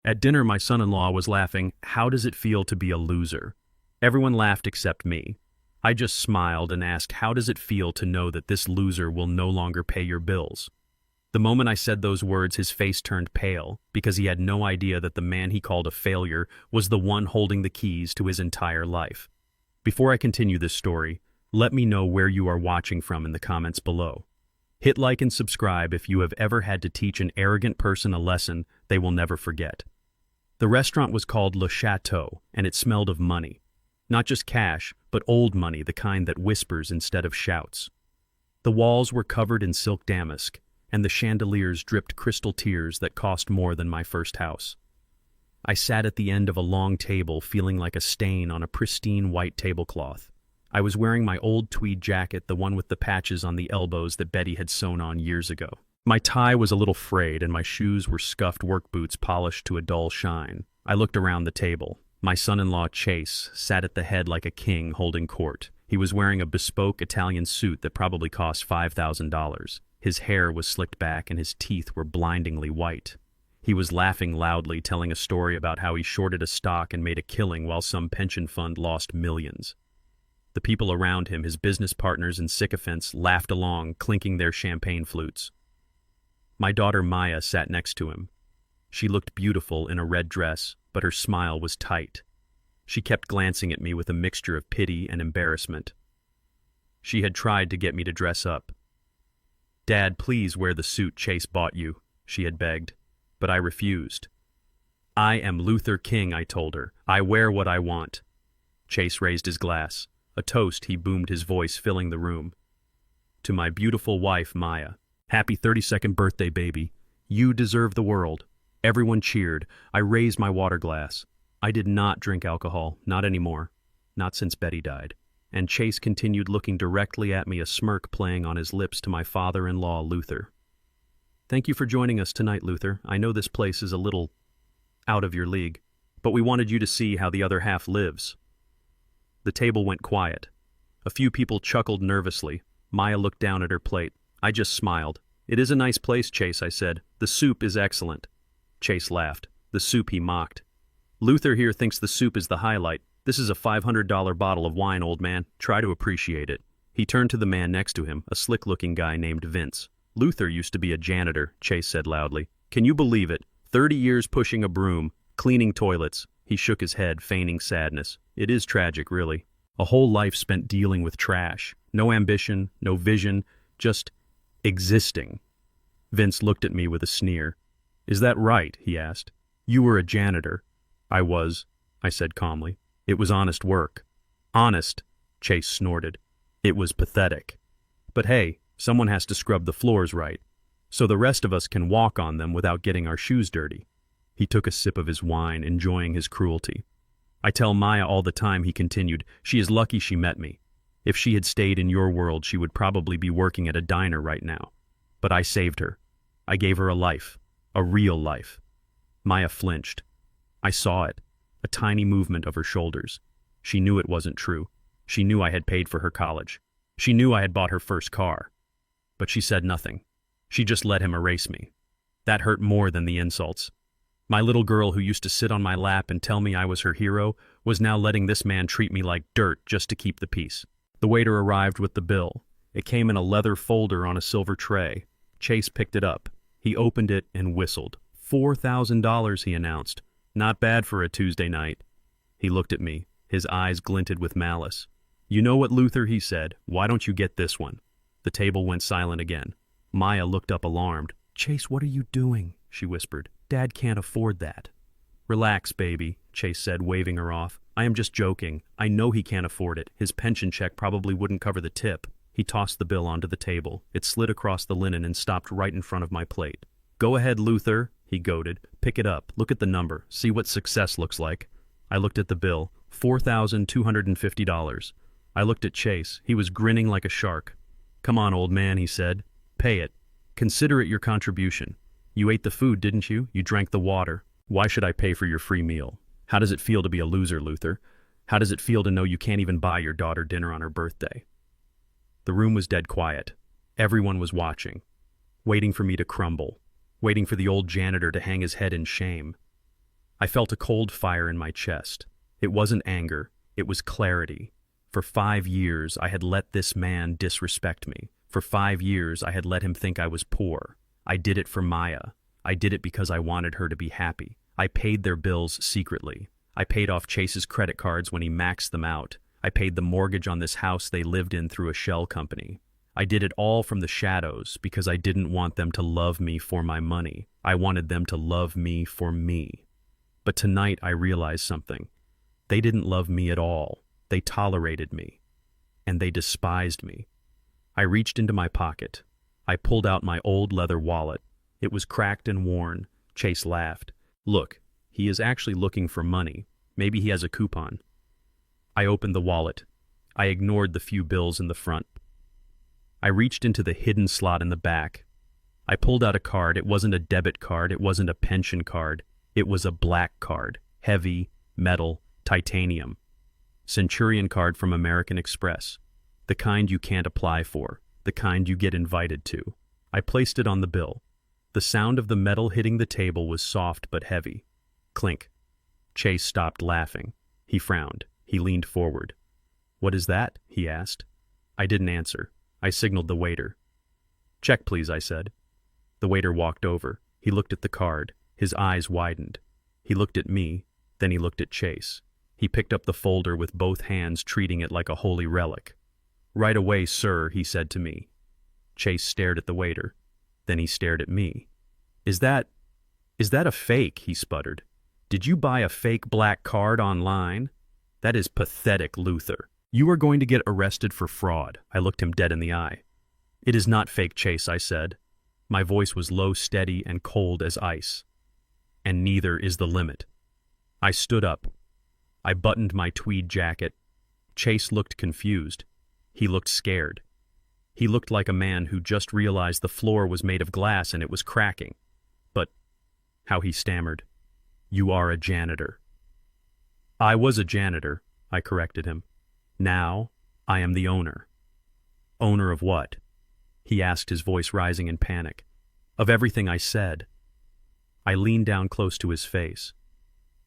At dinner, my son-in-law was laughing, "How does it feel to be a loser?" Everyone laughed except me. I just smiled and asked, "How does it feel to know that this loser will no longer pay your bills?" The moment I said those words, his face turned pale, because he had no idea that the man he called a failure was the one holding the keys to his entire life. Before I continue this story, let me know where you are watching from in the comments below. Hit like and subscribe if you have ever had to teach an arrogant person a lesson they will never forget. The restaurant was called Le Chateau, and it smelled of money. Not just cash, but old money, the kind that whispers instead of shouts. The walls were covered in silk damask, and the chandeliers dripped crystal tears that cost more than my first house. I sat at the end of a long table, feeling like a stain on a pristine white tablecloth. I was wearing my old tweed jacket, the one with the patches on the elbows that Betty had sewn on years ago. My tie was a little frayed, and my shoes were scuffed work boots polished to a dull shine. I looked around the table. My son-in-law, Chase, sat at the head like a king holding court. He was wearing a bespoke Italian suit that probably cost $5,000. His hair was slicked back and his teeth were blindingly white. He was laughing loudly, telling a story about how he shorted a stock and made a killing while some pension fund lost millions. The people around him, his business partners and sycophants, laughed along, clinking their champagne flutes. My daughter Maya sat next to him. She looked beautiful in a red dress, but her smile was tight. She kept glancing at me with a mixture of pity and embarrassment. She had tried to get me to dress up. "Dad, please wear the suit Chase bought you," she had begged, but I refused. "I am Luther King," I told her. "I wear what I want." Chase raised his glass. A toast, he boomed, his voice filling the room. "To my beautiful wife, Maya. Happy 32nd birthday, baby. You deserve the world." Everyone cheered. I raised my water glass. I did not drink alcohol, not anymore. Not since Betty died. And Chase continued looking directly at me, a smirk playing on his lips, to my father-in-law, Luther. "Thank you for joining us tonight, Luther. I know this place is a little out of your league, but we wanted you to see how the other half lives." The table went quiet. A few people chuckled nervously. Maya looked down at her plate. I just smiled. "It is a nice place, Chase," I said. "The soup is excellent." Chase laughed. "The soup," he mocked. "Luther here thinks the soup is the highlight. This is a $500 bottle of wine, old man. Try to appreciate it." He turned to the man next to him, a slick-looking guy named Vince. "Luther used to be a janitor," Chase said loudly. "Can you believe it? 30 years pushing a broom, cleaning toilets." He shook his head, feigning sadness. "It is tragic, really. A whole life spent dealing with trash. No ambition, no vision, just existing." Vince looked at me with a sneer. "Is that right?" he asked. "You were a janitor." "I was," I said calmly. "It was honest work." "Honest?" Chase snorted. "It was pathetic. But hey, someone has to scrub the floors right, so the rest of us can walk on them without getting our shoes dirty." He took a sip of his wine, enjoying his cruelty. "I tell Maya all the time," he continued. "She is lucky she met me. If she had stayed in your world, she would probably be working at a diner right now. But I saved her. I gave her a life. A real life." Maya flinched. I saw it, a tiny movement of her shoulders. She knew it wasn't true. She knew I had paid for her college. She knew I had bought her first car. But she said nothing. She just let him erase me. That hurt more than the insults. My little girl, who used to sit on my lap and tell me I was her hero, was now letting this man treat me like dirt just to keep the peace. The waiter arrived with the bill. It came in a leather folder on a silver tray. Chase picked it up. He opened it and whistled. $4,000, he announced. "Not bad for a Tuesday night." He looked at me. His eyes glinted with malice. "You know what, Luther," he said. "Why don't you get this one?" The table went silent again. Maya looked up alarmed. "Chase, what are you doing?" she whispered. "Dad can't afford that." "Relax, baby," Chase said, waving her off. "I am just joking. I know he can't afford it. His pension check probably wouldn't cover the tip." He tossed the bill onto the table. It slid across the linen and stopped right in front of my plate. "Go ahead, Luther," he goaded. "Pick it up. Look at the number. See what success looks like." I looked at the bill. $4,250. I looked at Chase. He was grinning like a shark. "Come on, old man," he said. "Pay it. Consider it your contribution. You ate the food, didn't you? You drank the water. Why should I pay for your free meal? How does it feel to be a loser, Luther? How does it feel to know you can't even buy your daughter dinner on her birthday?" The room was dead quiet. Everyone was watching, waiting for me to crumble, waiting for the old janitor to hang his head in shame. I felt a cold fire in my chest. It wasn't anger, it was clarity. For 5 years, I had let this man disrespect me. For 5 years, I had let him think I was poor. I did it for Maya. I did it because I wanted her to be happy. I paid their bills secretly. I paid off Chase's credit cards when he maxed them out. I paid the mortgage on this house they lived in through a shell company. I did it all from the shadows because I didn't want them to love me for my money. I wanted them to love me for me. But tonight I realized something. They didn't love me at all. They tolerated me. And they despised me. I reached into my pocket. I pulled out my old leather wallet. It was cracked and worn. Chase laughed. Look, he is actually looking for money. Maybe he has a coupon. I opened the wallet. I ignored the few bills in the front. I reached into the hidden slot in the back. I pulled out a card. It wasn't a debit card. It wasn't a pension card. It was a black card. Heavy, metal, titanium. Centurion card from American Express. The kind you can't apply for. The kind you get invited to. I placed it on the bill. The sound of the metal hitting the table was soft but heavy. Clink. Chase stopped laughing. He frowned. He leaned forward. "What is that?" he asked. I didn't answer. I signaled the waiter. "Check, please," I said. The waiter walked over. He looked at the card. His eyes widened. He looked at me, then he looked at Chase. He picked up the folder with both hands, treating it like a holy relic. "Right away, sir," he said to me. Chase stared at the waiter. Then he stared at me. Is that a fake?" he sputtered. "Did you buy a fake black card online? That is pathetic, Luther. You are going to get arrested for fraud." I looked him dead in the eye. "It is not fake, Chase," I said. My voice was low, steady, and cold as ice. "And neither is the limit." I stood up. I buttoned my tweed jacket. Chase looked confused. He looked scared. He looked like a man who just realized the floor was made of glass and it was cracking. But, how he stammered, "You are a janitor." "I was a janitor," I corrected him. "Now, I am the owner." "Owner of what?" he asked, his voice rising in panic. "Of everything," I said. I leaned down close to his face.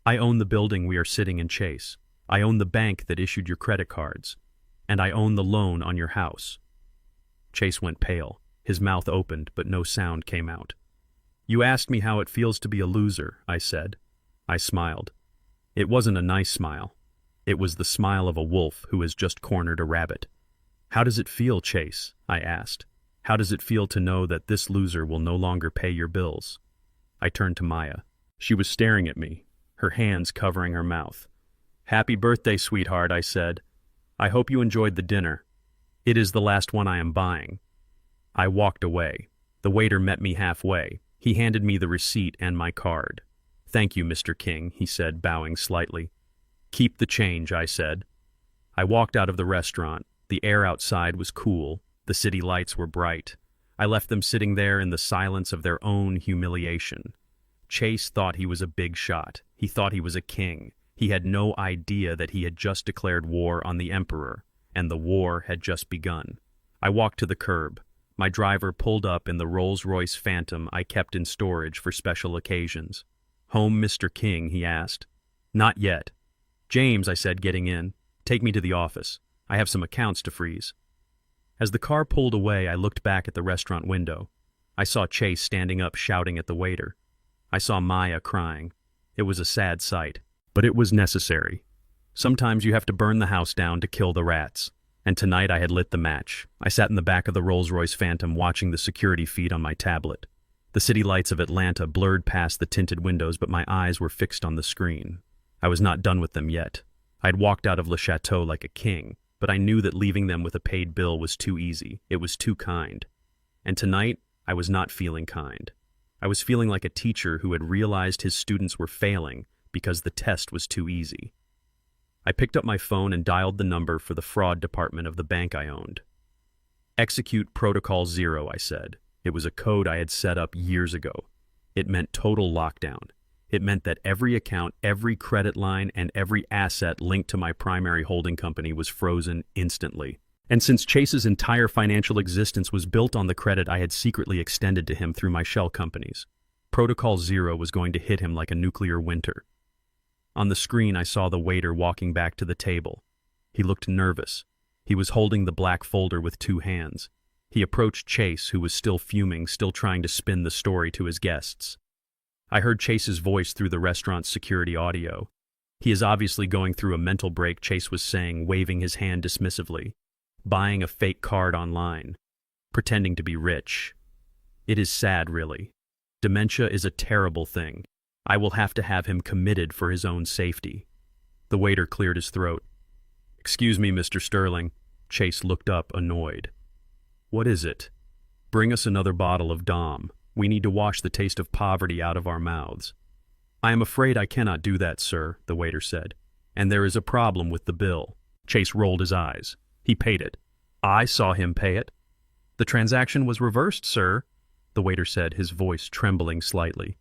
"I own the building we are sitting in, Chase. I own the bank that issued your credit cards. And I own the loan on your house." Chase went pale. His mouth opened, but no sound came out. "You asked me how it feels to be a loser," I said. I smiled. It wasn't a nice smile. It was the smile of a wolf who has just cornered a rabbit. "How does it feel, Chase?" I asked. "How does it feel to know that this loser will no longer pay your bills?" I turned to Maya. She was staring at me, her hands covering her mouth. "Happy birthday, sweetheart," I said. "I hope you enjoyed the dinner. It is the last one I am buying." I walked away. The waiter met me halfway. He handed me the receipt and my card. "Thank you, Mr. King," he said, bowing slightly. "Keep the change," I said. I walked out of the restaurant. The air outside was cool. The city lights were bright. I left them sitting there in the silence of their own humiliation. Chase thought he was a big shot. He thought he was a king. He had no idea that he had just declared war on the emperor, and the war had just begun. I walked to the curb. My driver pulled up in the Rolls-Royce Phantom I kept in storage for special occasions. "Home, Mr. King?" he asked. "Not yet." "James," I said, getting in, "take me to the office. I have some accounts to freeze." As the car pulled away, I looked back at the restaurant window. I saw Chase standing up shouting at the waiter. I saw Maya crying. It was a sad sight, but it was necessary. Sometimes you have to burn the house down to kill the rats. And tonight I had lit the match. I sat in the back of the Rolls-Royce Phantom watching the security feed on my tablet. The city lights of Atlanta blurred past the tinted windows, but my eyes were fixed on the screen. I was not done with them yet. I had walked out of Le Chateau like a king, but I knew that leaving them with a paid bill was too easy. It was too kind. And tonight, I was not feeling kind. I was feeling like a teacher who had realized his students were failing because the test was too easy. I picked up my phone and dialed the number for the fraud department of the bank I owned. "Execute Protocol 0, I said. It was a code I had set up years ago. It meant total lockdown. It meant that every account, every credit line, and every asset linked to my primary holding company was frozen instantly. And since Chase's entire financial existence was built on the credit I had secretly extended to him through my shell companies, Protocol 0 was going to hit him like a nuclear winter. On the screen, I saw the waiter walking back to the table. He looked nervous. He was holding the black folder with two hands. He approached Chase, who was still fuming, still trying to spin the story to his guests. I heard Chase's voice through the restaurant's security audio. He is obviously going through a mental break, Chase was saying, waving his hand dismissively. Buying a fake card online. Pretending to be rich. It is sad, really. Dementia is a terrible thing. I will have to have him committed for his own safety. The waiter cleared his throat. Excuse me, Mr. Sterling. Chase looked up, annoyed. What is it? Bring us another bottle of Dom. We need to wash the taste of poverty out of our mouths. I am afraid I cannot do that, sir, the waiter said. And there is a problem with the bill. Chase rolled his eyes. He paid it. I saw him pay it. The transaction was reversed, sir, the waiter said, his voice trembling slightly.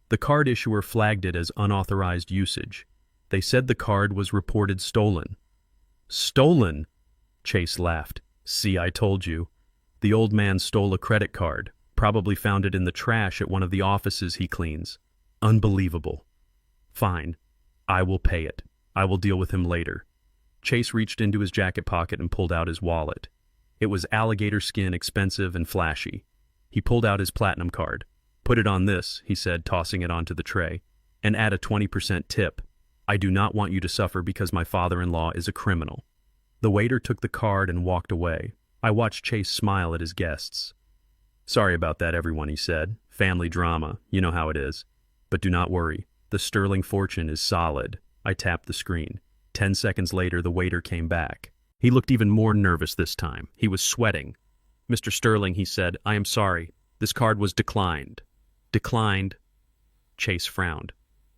The card issuer flagged it as unauthorized usage. They said the card was reported stolen. Stolen? Chase laughed. See, I told you. The old man stole a credit card, probably found it in the trash at one of the offices he cleans. Unbelievable. Fine. I will pay it. I will deal with him later. Chase reached into his jacket pocket and pulled out his wallet. It was alligator skin, expensive and flashy. He pulled out his platinum card. Put it on this, he said, tossing it onto the tray, and add a 20% tip. I do not want you to suffer because my father-in-law is a criminal. The waiter took the card and walked away. I watched Chase smile at his guests. Sorry about that, everyone, he said. Family drama, you know how it is. But do not worry. The sterling fortune is solid. I tapped the screen. 10 seconds later, the waiter came back. He looked even more nervous this time. He was sweating. Mr. Sterling, he said, I am sorry. This card was declined. Declined? Chase frowned.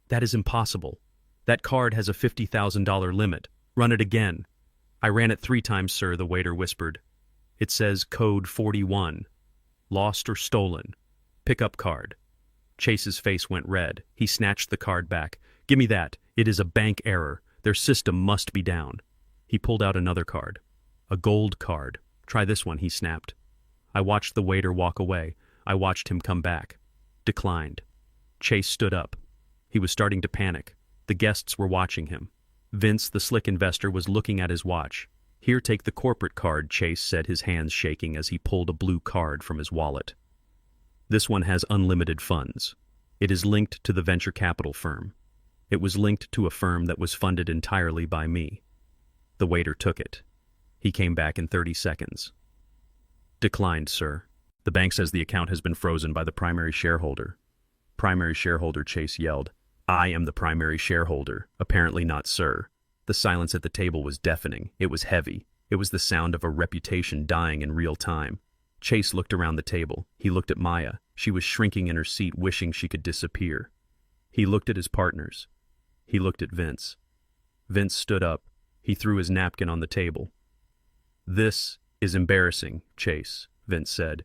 That is impossible. That card has a $50,000 limit. Run it again. I ran it 3 times, sir, the waiter whispered. It says code 41. Lost or stolen. Pickup card. Chase's face went red. He snatched the card back. Give me that. It is a bank error. Their system must be down. He pulled out another card. A gold card. Try this one, he snapped. I watched the waiter walk away. I watched him come back. Declined. Chase stood up. He was starting to panic. The guests were watching him. Vince, the slick investor, was looking at his watch. Here, take the corporate card, Chase said, his hands shaking as he pulled a blue card from his wallet. This one has unlimited funds. It is linked to the venture capital firm. It was linked to a firm that was funded entirely by me. The waiter took it. He came back in 30 seconds. Declined, sir. The bank says the account has been frozen by the primary shareholder. Primary shareholder, Chase yelled. I am the primary shareholder. Apparently not, sir. The silence at the table was deafening. It was heavy. It was the sound of a reputation dying in real time. Chase looked around the table. He looked at Maya. She was shrinking in her seat, wishing she could disappear. He looked at his partners. He looked at Vince. Vince stood up. He threw his napkin on the table. This is embarrassing, Chase, Vince said.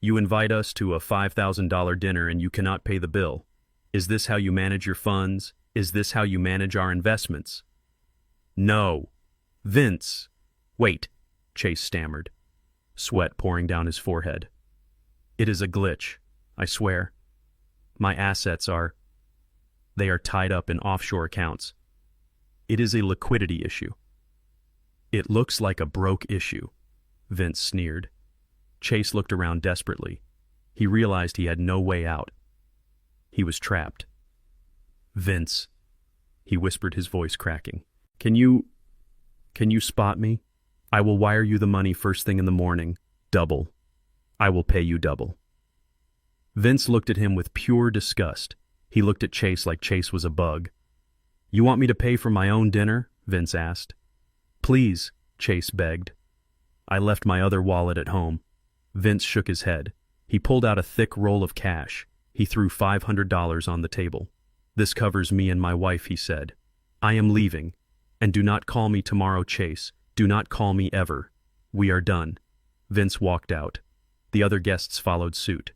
You invite us to a $5,000 dinner and you cannot pay the bill. Is this how you manage your funds? Is this how you manage our investments? No. Vince. Wait, Chase stammered, sweat pouring down his forehead. It is a glitch, I swear. My assets they are tied up in offshore accounts. It is a liquidity issue. It looks like a broke issue, Vince sneered. Chase looked around desperately. He realized he had no way out. He was trapped. Vince, he whispered, his voice cracking. Can you spot me? I will wire you the money first thing in the morning. Double. I will pay you double. Vince looked at him with pure disgust. He looked at Chase like Chase was a bug. You want me to pay for my own dinner? Vince asked. Please, Chase begged. I left my other wallet at home. Vince shook his head. He pulled out a thick roll of cash. He threw $500 on the table. This covers me and my wife, he said. I am leaving. And do not call me tomorrow, Chase. Do not call me ever. We are done. Vince walked out. The other guests followed suit.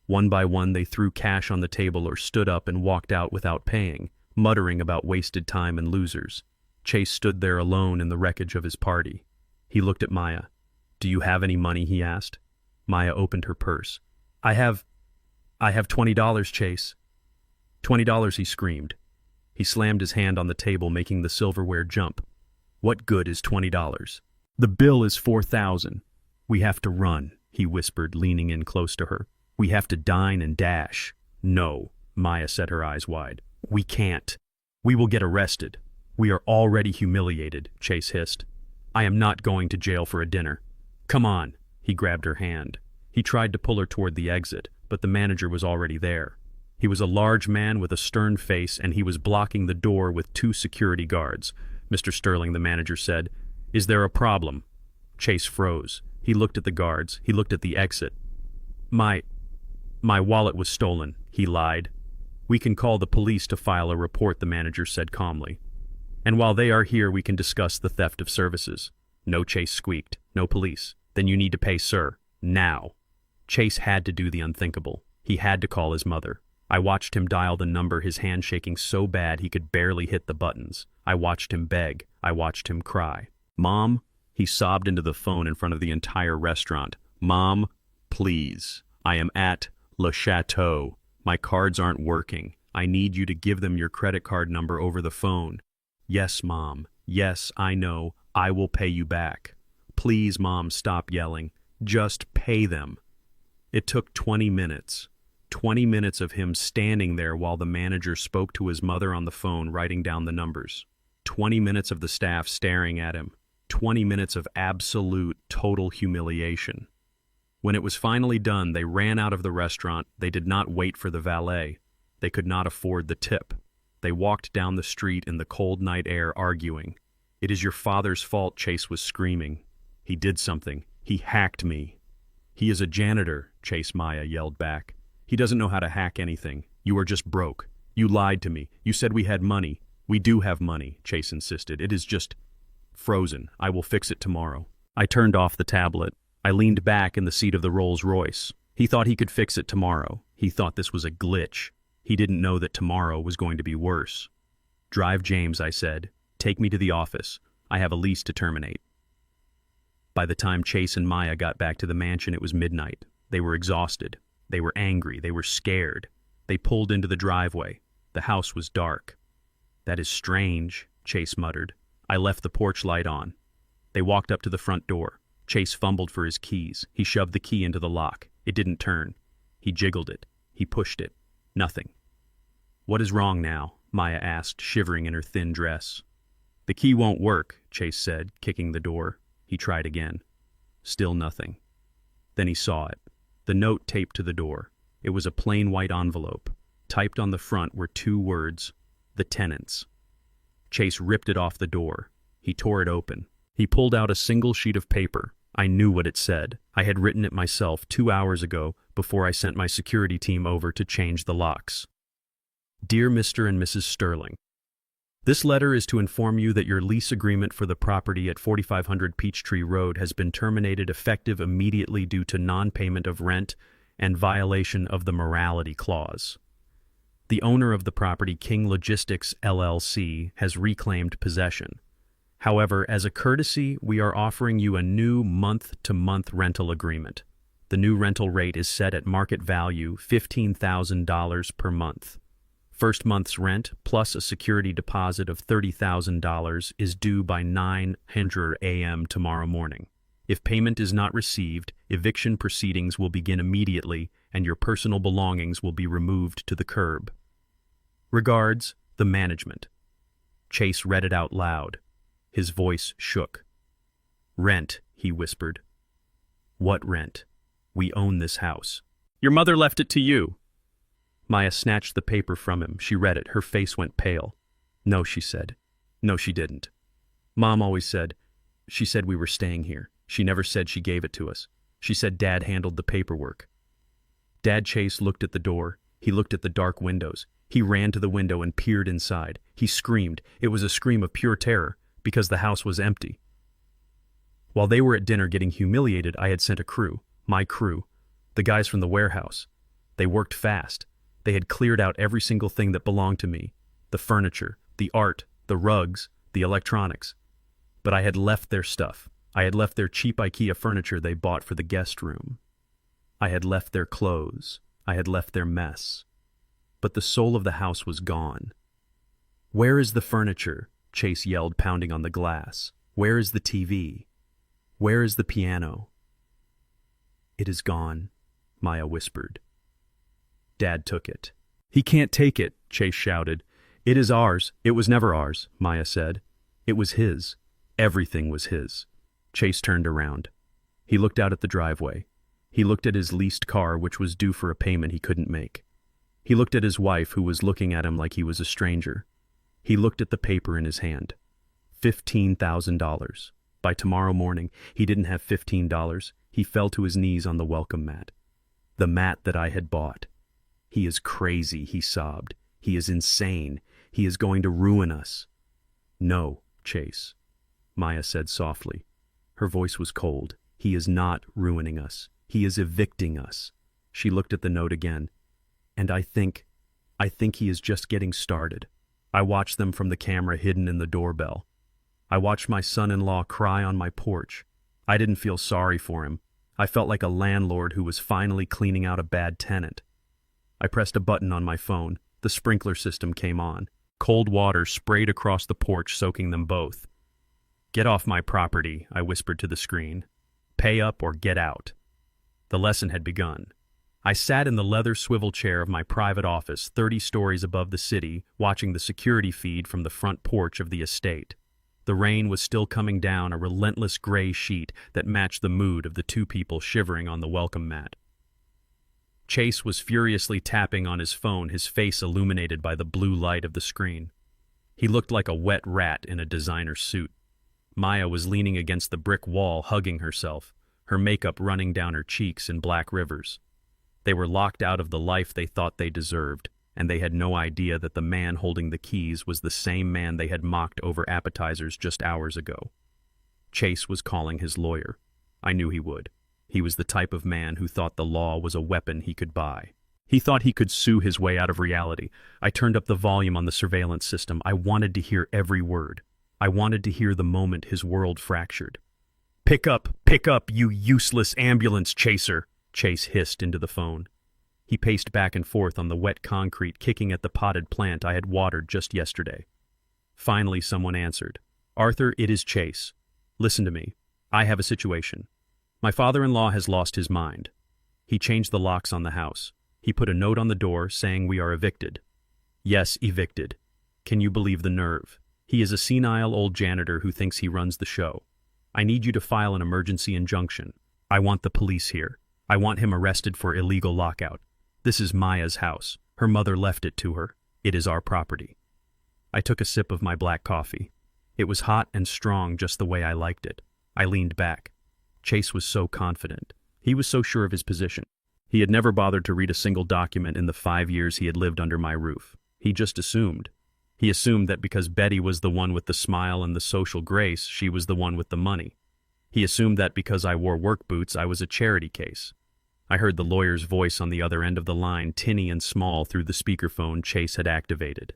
One by one, they threw cash on the table or stood up and walked out without paying, muttering about wasted time and losers. Chase stood there alone in the wreckage of his party. He looked at Maya. Do you have any money, he asked. Maya opened her purse. I have $20, Chase. $20, he screamed. He slammed his hand on the table, making the silverware jump. What good is $20? The bill is $4,000. We have to run, he whispered, leaning in close to her. We have to dine and dash. No, Maya set her eyes wide. We can't. We will get arrested. We are already humiliated, Chase hissed. I am not going to jail for a dinner. Come on, he grabbed her hand. He tried to pull her toward the exit, but the manager was already there. He was a large man with a stern face, and he was blocking the door with 2 security guards. Mr. Sterling, the manager said, Is there a problem? Chase froze. He looked at the guards. He looked at the exit. My wallet was stolen, he lied. We can call the police to file a report, the manager said calmly. And while they are here, we can discuss the theft of services. No, Chase squeaked. No police. Then you need to pay, sir. Now. Chase had to do the unthinkable. He had to call his mother. I watched him dial the number, his hand shaking so bad he could barely hit the buttons. I watched him beg. I watched him cry. Mom? He sobbed into the phone in front of the entire restaurant. Mom, please. I am at Le Chateau. My cards aren't working. I need you to give them your credit card number over the phone. Yes, Mom. Yes, I know. I will pay you back. Please, Mom, stop yelling. Just pay them. It took 20 minutes. 20 minutes of him standing there while the manager spoke to his mother on the phone, writing down the numbers. 20 minutes of the staff staring at him. 20 minutes of absolute, total humiliation. When it was finally done, they ran out of the restaurant. They did not wait for the valet. They could not afford the tip. They walked down the street in the cold night air, arguing. It is your father's fault, Chase was screaming. He did something. He hacked me. He is a janitor, Chase, Maya yelled back. He doesn't know how to hack anything. You are just broke. You lied to me. You said we had money. We do have money, Chase insisted. It is just frozen. I will fix it tomorrow. I turned off the tablet. I leaned back in the seat of the Rolls-Royce. He thought he could fix it tomorrow. He thought this was a glitch. He didn't know that tomorrow was going to be worse. Drive James, I said. Take me to the office. I have a lease to terminate. By the time Chase and Maya got back to the mansion, it was midnight. They were exhausted. They were angry. They were scared. They pulled into the driveway. The house was dark. That is strange, Chase muttered. I left the porch light on. They walked up to the front door. Chase fumbled for his keys. He shoved the key into the lock. It didn't turn. He jiggled it. He pushed it. Nothing. What is wrong now? Maya asked, shivering in her thin dress. The key won't work, Chase said, kicking the door. He tried again. Still nothing. Then he saw it. The note taped to the door. It was a plain white envelope. Typed on the front were 2 words, the tenants. Chase ripped it off the door. He tore it open. He pulled out a single sheet of paper. I knew what it said. I had written it myself 2 hours ago before I sent my security team over to change the locks. Dear Mr. and Mrs. Sterling, this letter is to inform you that your lease agreement for the property at 4500 Peachtree Road has been terminated effective immediately due to non-payment of rent and violation of the morality clause. The owner of the property, King Logistics LLC, has reclaimed possession. However, as a courtesy, we are offering you a new month-to-month rental agreement. The new rental rate is set at market value, $15,000 per month. First month's rent, plus a security deposit of $30,000, is due by 9:00 a.m. tomorrow morning. If payment is not received, eviction proceedings will begin immediately and your personal belongings will be removed to the curb. Regards, the management. Chase read it out loud. His voice shook. Rent, he whispered. What rent? We own this house. Your mother left it to you. Maya snatched the paper from him. She read it. Her face went pale. No, she said. No, she didn't. Mom always said, she said we were staying here. She never said she gave it to us. She said Dad handled the paperwork. Dad Chase looked at the door. He looked at the dark windows. He ran to the window and peered inside. He screamed. It was a scream of pure terror, because the house was empty. While they were at dinner getting humiliated, I had sent a crew, my crew, the guys from the warehouse. They worked fast. They had cleared out every single thing that belonged to me, the furniture, the art, the rugs, the electronics. But I had left their stuff. I had left their cheap IKEA furniture they bought for the guest room. I had left their clothes. I had left their mess. But the soul of the house was gone. "Where is the furniture?" Chase yelled, pounding on the glass. "Where is the TV? Where is the piano?" "It is gone," Maya whispered. Dad took it. "He can't take it," Chase shouted. "It is ours." "It was never ours," Maya said. "It was his. Everything was his." Chase turned around. He looked out at the driveway. He looked at his leased car, which was due for a payment he couldn't make. He looked at his wife, who was looking at him like he was a stranger. He looked at the paper in his hand. $15,000. By tomorrow morning, he didn't have $15. He fell to his knees on the welcome mat. The mat that I had bought. "He is crazy," he sobbed. "He is insane. He is going to ruin us." "No, Chase," Maya said softly. Her voice was cold. "He is not ruining us. He is evicting us." She looked at the note again. "And I think he is just getting started." I watched them from the camera hidden in the doorbell. I watched my son-in-law cry on my porch. I didn't feel sorry for him. I felt like a landlord who was finally cleaning out a bad tenant. I pressed a button on my phone. The sprinkler system came on. Cold water sprayed across the porch, soaking them both. "Get off my property," I whispered to the screen. "Pay up or get out." The lesson had begun. I sat in the leather swivel chair of my private office, 30 stories above the city, watching the security feed from the front porch of the estate. The rain was still coming down, a relentless gray sheet that matched the mood of the two people shivering on the welcome mat. Chase was furiously tapping on his phone, his face illuminated by the blue light of the screen. He looked like a wet rat in a designer suit. Maya was leaning against the brick wall, hugging herself, her makeup running down her cheeks in black rivers. They were locked out of the life they thought they deserved, and they had no idea that the man holding the keys was the same man they had mocked over appetizers just hours ago. Chase was calling his lawyer. I knew he would. He was the type of man who thought the law was a weapon he could buy. He thought he could sue his way out of reality. I turned up the volume on the surveillance system. I wanted to hear every word. I wanted to hear the moment his world fractured. Pick up, you useless ambulance chaser," Chase hissed into the phone. He paced back and forth on the wet concrete, kicking at the potted plant I had watered just yesterday. Finally, someone answered. "Arthur, it is Chase. Listen to me. I have a situation. My father-in-law has lost his mind. He changed the locks on the house. He put a note on the door saying we are evicted. Yes, evicted. Can you believe the nerve? He is a senile old janitor who thinks he runs the show. I need you to file an emergency injunction. I want the police here. I want him arrested for illegal lockout. This is Maya's house. Her mother left it to her. It is our property." I took a sip of my black coffee. It was hot and strong, just the way I liked it. I leaned back. Chase was so confident. He was so sure of his position. He had never bothered to read a single document in the 5 years he had lived under my roof. He just assumed. He assumed that because Betty was the one with the smile and the social grace, she was the one with the money. He assumed that because I wore work boots, I was a charity case. I heard the lawyer's voice on the other end of the line, tinny and small through the speakerphone Chase had activated.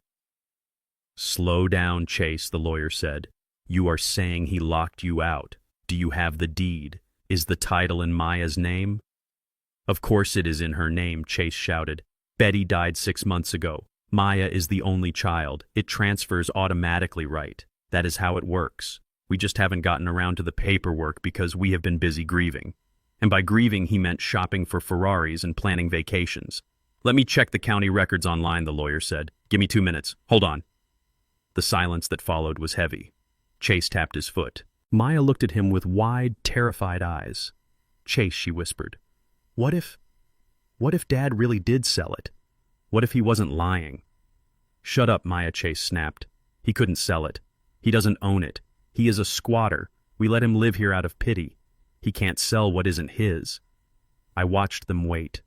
"Slow down, Chase," the lawyer said. "You are saying he locked you out. Do you have the deed? Is the title in Maya's name?" "Of course it is in her name," Chase shouted. "Betty died 6 months ago. Maya is the only child. It transfers automatically, right? That is how it works. We just haven't gotten around to the paperwork because we have been busy grieving." And by grieving, he meant shopping for Ferraris and planning vacations. "Let me check the county records online," the lawyer said. "Give me 2 minutes. Hold on." The silence that followed was heavy. Chase tapped his foot. Maya looked at him with wide, terrified eyes. "Chase," she whispered, What if Dad really did sell it? What if he wasn't lying?" "Shut up," Maya, Chase snapped. "He couldn't sell it. He doesn't own it. He is a squatter. We let him live here out of pity. He can't sell what isn't his." I watched them wait.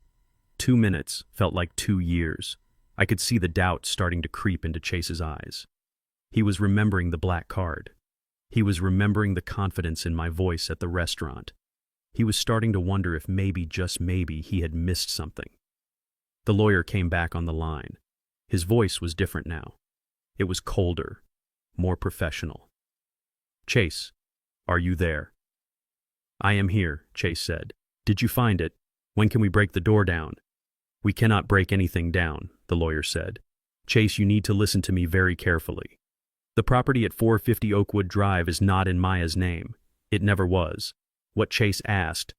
2 minutes felt like 2 years. I could see the doubt starting to creep into Chase's eyes. He was remembering the black card. He was remembering the confidence in my voice at the restaurant. He was starting to wonder if maybe, just maybe, he had missed something. The lawyer came back on the line. His voice was different now. It was colder, more professional. "Chase, are you there?" "I am here," Chase said. "Did you find it? When can we break the door down?" "We cannot break anything down," the lawyer said. Chase, you need to listen to me very carefully. The property at 450 Oakwood Drive is not in Maya's name. It never was. What Chase asked,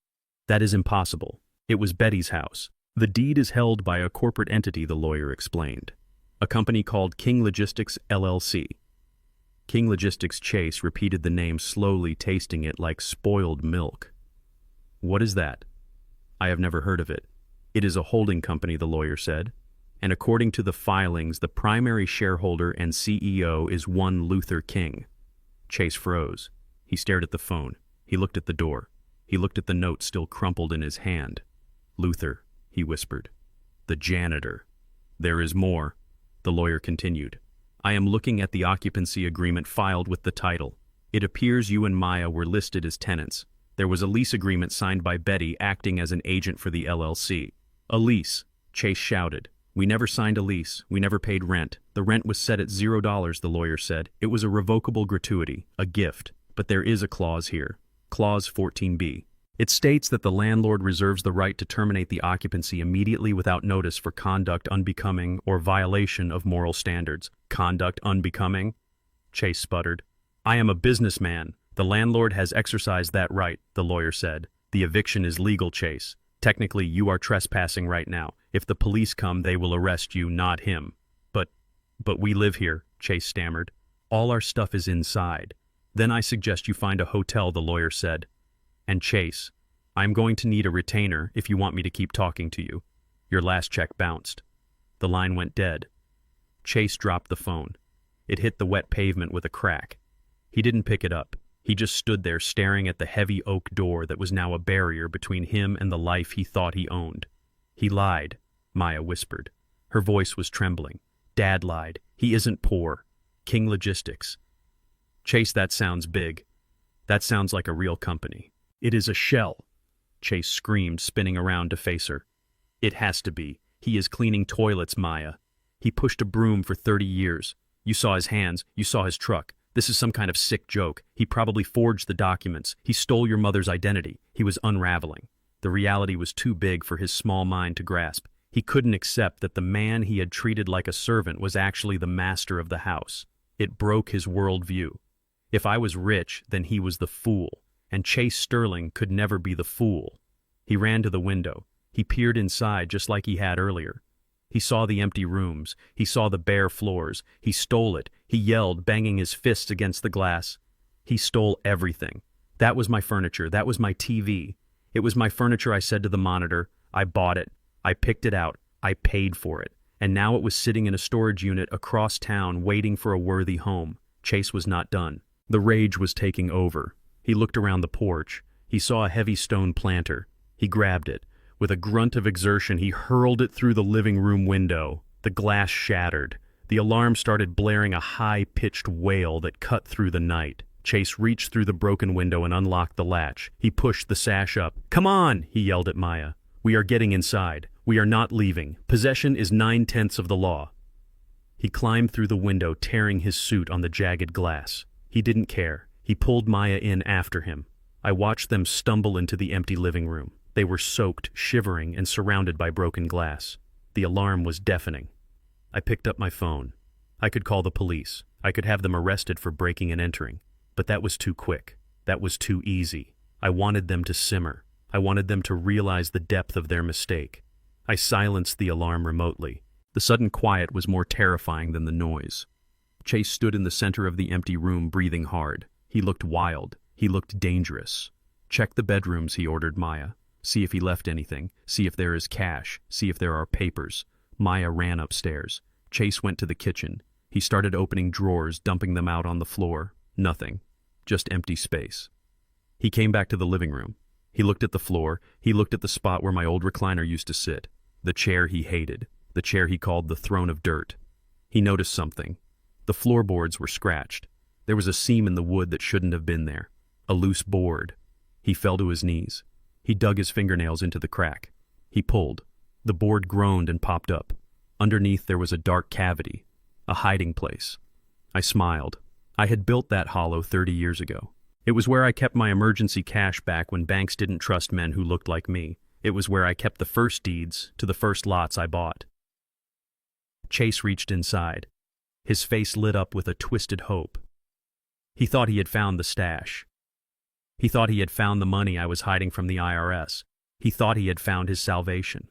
that is impossible. It was Betty's house. The deed is held by a corporate entity, the lawyer explained. A company called King Logistics LLC. King Logistics. Chase repeated the name slowly, tasting it like spoiled milk. What is that? I have never heard of it. It is a holding company, the lawyer said. And according to the filings, the primary shareholder and CEO is one Luther King. Chase froze. He stared at the phone. He looked at the door. He looked at the note still crumpled in his hand. Luther, he whispered. The janitor. There is more, the lawyer continued. I am looking at the occupancy agreement filed with the title. It appears you and Maya were listed as tenants. There was a lease agreement signed by Betty acting as an agent for the LLC. A lease, Chase shouted. We never signed a lease. We never paid rent. The rent was set at $0, the lawyer said. It was a revocable gratuity, a gift. But there is a clause here. Clause 14B. It states that the landlord reserves the right to terminate the occupancy immediately without notice for conduct unbecoming or violation of moral standards. Conduct unbecoming? Chase sputtered. I am a businessman. The landlord has exercised that right, the lawyer said. The eviction is legal, Chase. Technically, you are trespassing right now. If the police come, they will arrest you, not him. But we live here, Chase stammered. All our stuff is inside. Then I suggest you find a hotel, the lawyer said. And Chase, I'm going to need a retainer if you want me to keep talking to you. Your last check bounced. The line went dead. Chase dropped the phone. It hit the wet pavement with a crack. He didn't pick it up. He just stood there staring at the heavy oak door that was now a barrier between him and the life he thought he owned. He lied, Maya whispered. Her voice was trembling. Dad lied. He isn't poor. King Logistics. Chase, that sounds big. That sounds like a real company. It is a shell, Chase screamed, spinning around to face her. It has to be. He is cleaning toilets, Maya. He pushed a broom for 30 years. You saw his hands. You saw his truck. This is some kind of sick joke. He probably forged the documents. He stole your mother's identity. He was unraveling. The reality was too big for his small mind to grasp. He couldn't accept that the man he had treated like a servant was actually the master of the house. It broke his worldview. If I was rich, then he was the fool, and Chase Sterling could never be the fool. He ran to the window. He peered inside just like he had earlier. He saw the empty rooms. He saw the bare floors. He stole it. He yelled, banging his fists against the glass. He stole everything. That was my furniture. That was my TV. It was my furniture, I said to the monitor. I bought it. I picked it out. I paid for it. And now it was sitting in a storage unit across town waiting for a worthy home. Chase was not done. The rage was taking over. He looked around the porch. He saw a heavy stone planter. He grabbed it. With a grunt of exertion, he hurled it through the living room window. The glass shattered. The alarm started blaring a high-pitched wail that cut through the night. Chase reached through the broken window and unlocked the latch. He pushed the sash up. "Come on!" he yelled at Maya. "We are getting inside. We are not leaving. Possession is 9/10 of the law." He climbed through the window, tearing his suit on the jagged glass. He didn't care. He pulled Maya in after him. I watched them stumble into the empty living room. They were soaked, shivering, and surrounded by broken glass. The alarm was deafening. I picked up my phone. I could call the police. I could have them arrested for breaking and entering. But that was too quick. That was too easy. I wanted them to simmer. I wanted them to realize the depth of their mistake. I silenced the alarm remotely. The sudden quiet was more terrifying than the noise. Chase stood in the center of the empty room, breathing hard. He looked wild. He looked dangerous. "Check the bedrooms," he ordered Maya. "See if he left anything. See if there is cash. See if there are papers." Maya ran upstairs. Chase went to the kitchen. He started opening drawers, dumping them out on the floor. Nothing. Just empty space. He came back to the living room. He looked at the floor. He looked at the spot where my old recliner used to sit. The chair he hated. The chair he called the throne of dirt. He noticed something. The floorboards were scratched. There was a seam in the wood that shouldn't have been there. A loose board. He fell to his knees. He dug his fingernails into the crack. He pulled. The board groaned and popped up. Underneath there was a dark cavity. A hiding place. I smiled. I had built that hollow 30 years ago. It was where I kept my emergency cash back when banks didn't trust men who looked like me. It was where I kept the first deeds to the first lots I bought. Chase reached inside. His face lit up with a twisted hope. He thought he had found the stash. He thought he had found the money I was hiding from the IRS. He thought he had found his salvation.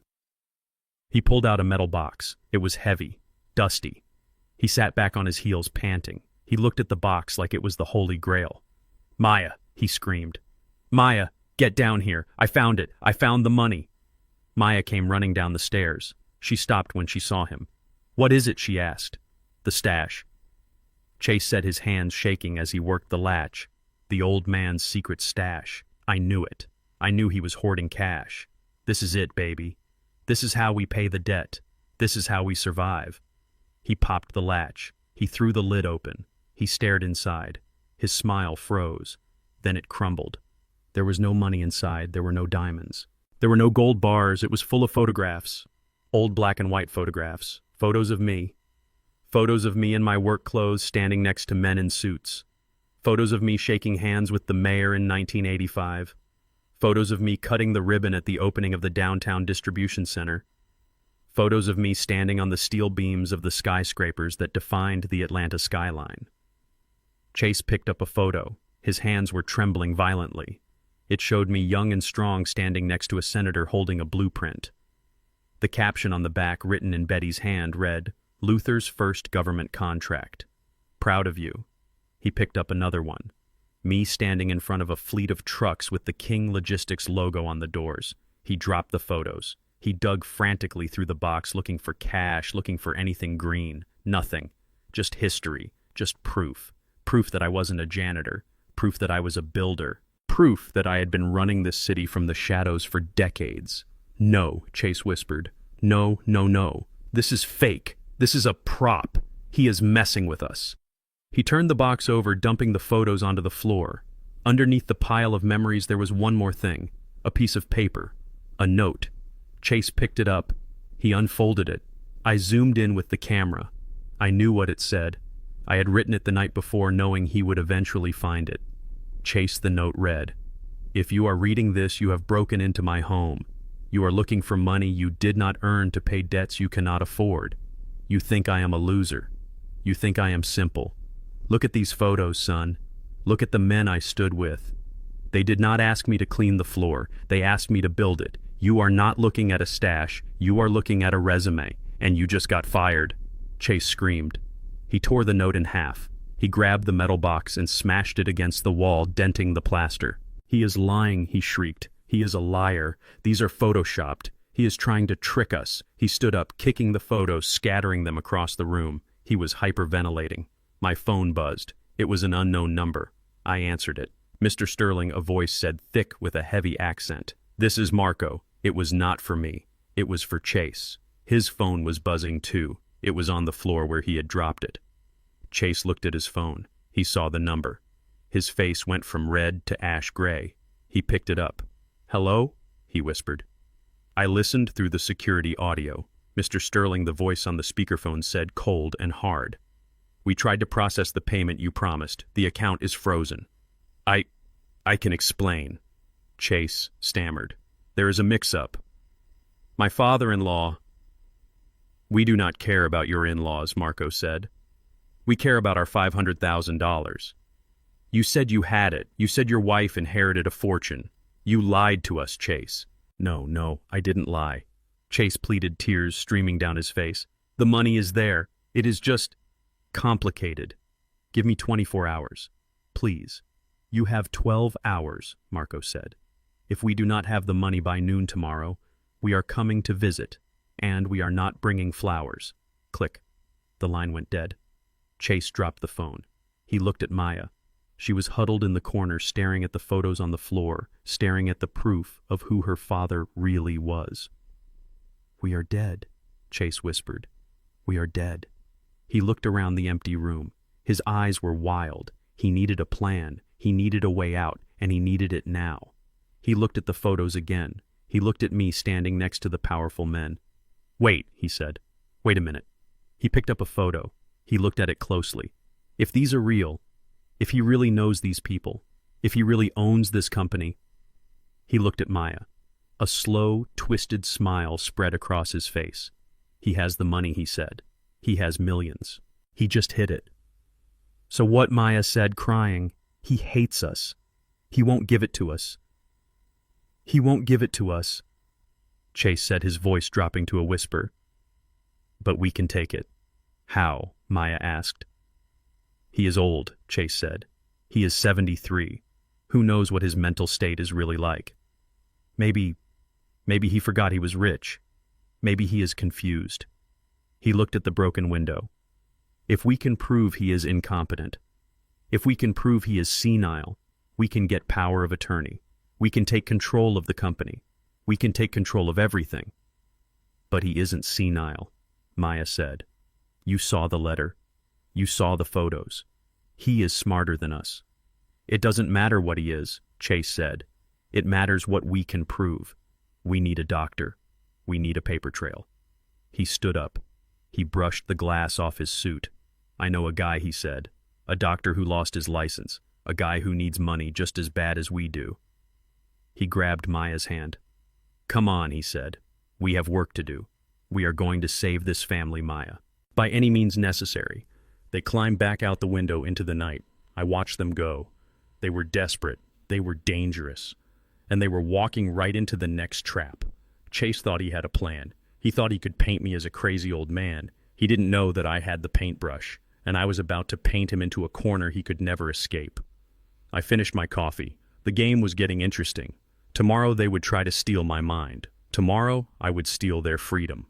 He pulled out a metal box. It was heavy, dusty. He sat back on his heels, panting. He looked at the box like it was the Holy Grail. "Maya," he screamed. "Maya, get down here. I found it. I found the money." Maya came running down the stairs. She stopped when she saw him. "What is it?" she asked. "The stash." Chase said, his hands shaking as he worked the latch. The old man's secret stash. I knew it. I knew he was hoarding cash. This is it, baby. This is how we pay the debt. This is how we survive. He popped the latch. He threw the lid open. He stared inside. His smile froze. Then it crumbled. There was no money inside. There were no diamonds. There were no gold bars. It was full of photographs. Old black and white photographs. Photos of me. Photos of me in my work clothes standing next to men in suits. Photos of me shaking hands with the mayor in 1985. Photos of me cutting the ribbon at the opening of the downtown distribution center. Photos of me standing on the steel beams of the skyscrapers that defined the Atlanta skyline. Chase picked up a photo. His hands were trembling violently. It showed me young and strong standing next to a senator holding a blueprint. The caption on the back, written in Betty's hand, read, "Luther's first government contract. Proud of you." He picked up another one. Me standing in front of a fleet of trucks with the King Logistics logo on the doors. He dropped the photos. He dug frantically through the box looking for cash, looking for anything green. Nothing. Just history. Just proof. Proof that I wasn't a janitor. Proof that I was a builder. Proof that I had been running this city from the shadows for decades. "No," Chase whispered. "No, no, no. This is fake. This is a prop. He is messing with us." He turned the box over, dumping the photos onto the floor. Underneath the pile of memories there was one more thing. A piece of paper. A note. Chase picked it up. He unfolded it. I zoomed in with the camera. I knew what it said. I had written it the night before, knowing he would eventually find it. Chase, the note read, "If you are reading this, you have broken into my home. You are looking for money you did not earn to pay debts you cannot afford. You think I am a loser. You think I am simple. Look at these photos, son. Look at the men I stood with. They did not ask me to clean the floor. They asked me to build it. You are not looking at a stash. You are looking at a resume. And you just got fired." Chase screamed. He tore the note in half. He grabbed the metal box and smashed it against the wall, denting the plaster. "He is lying," he shrieked. "He is a liar. These are photoshopped. He is trying to trick us." He stood up, kicking the photos, scattering them across the room. He was hyperventilating. My phone buzzed. It was an unknown number. I answered it. "Mr. Sterling," a voice said, thick with a heavy accent. "This is Marco. It was not for me. It was for Chase." His phone was buzzing too. It was on the floor where he had dropped it. Chase looked at his phone. He saw the number. His face went from red to ash gray. He picked it up. "Hello?" he whispered. I listened through the security audio. Mr. Sterling, the voice on the speakerphone, said, cold and hard. "We tried to process the payment you promised. The account is frozen." I can explain," Chase stammered. "There is a mix-up. My father-in-law—" "We do not care about your in-laws," Marco said. "We care about our $500,000. You said you had it. You said your wife inherited a fortune. You lied to us, Chase." No, I didn't lie." Chase pleaded, tears streaming down his face. "The money is there. It is just complicated. Give me 24 hours. Please." "You have 12 hours, Marco said. "If we do not have the money by noon tomorrow, we are coming to visit, and we are not bringing flowers." Click. The line went dead. Chase dropped the phone. He looked at Maya. She was huddled in the corner, staring at the photos on the floor, staring at the proof of who her father really was. "We are dead," Chase whispered. "We are dead." He looked around the empty room. His eyes were wild. He needed a plan. He needed a way out, and he needed it now. He looked at the photos again. He looked at me standing next to the powerful men. "Wait," he said. "Wait a minute." He picked up a photo. He looked at it closely. If these are real, if he really knows these people, if he really owns this company— He looked at Maya. A slow, twisted smile spread across his face. "He has the money," he said. He has millions. He just hit it. So what? Maya said, crying. He hates us. He won't give it to us. He won't give it to us, Chase said, his voice dropping to a whisper. But we can take it. How? Maya asked. He is old, Chase said. He is 73. Who knows what his mental state is really like? Maybe he forgot he was rich. Maybe he is confused. He looked at the broken window. If we can prove he is incompetent, if we can prove he is senile, we can get power of attorney. We can take control of the company. We can take control of everything. But he isn't senile, Maya said. You saw the letter. You saw the photos. He is smarter than us. It doesn't matter what he is, Chase said. It matters what we can prove. We need a doctor. We need a paper trail. He stood up. He brushed the glass off his suit. I know a guy, he said. A doctor who lost his license. A guy who needs money just as bad as we do. He grabbed Maya's hand. Come on, he said. We have work to do. We are going to save this family, Maya. By any means necessary. They climbed back out the window into the night. I watched them go. They were desperate. They were dangerous. And they were walking right into the next trap. Chase thought he had a plan. He thought he could paint me as a crazy old man. He didn't know that I had the paintbrush, and I was about to paint him into a corner he could never escape. I finished my coffee. The game was getting interesting. Tomorrow they would try to steal my mind. Tomorrow I would steal their freedom.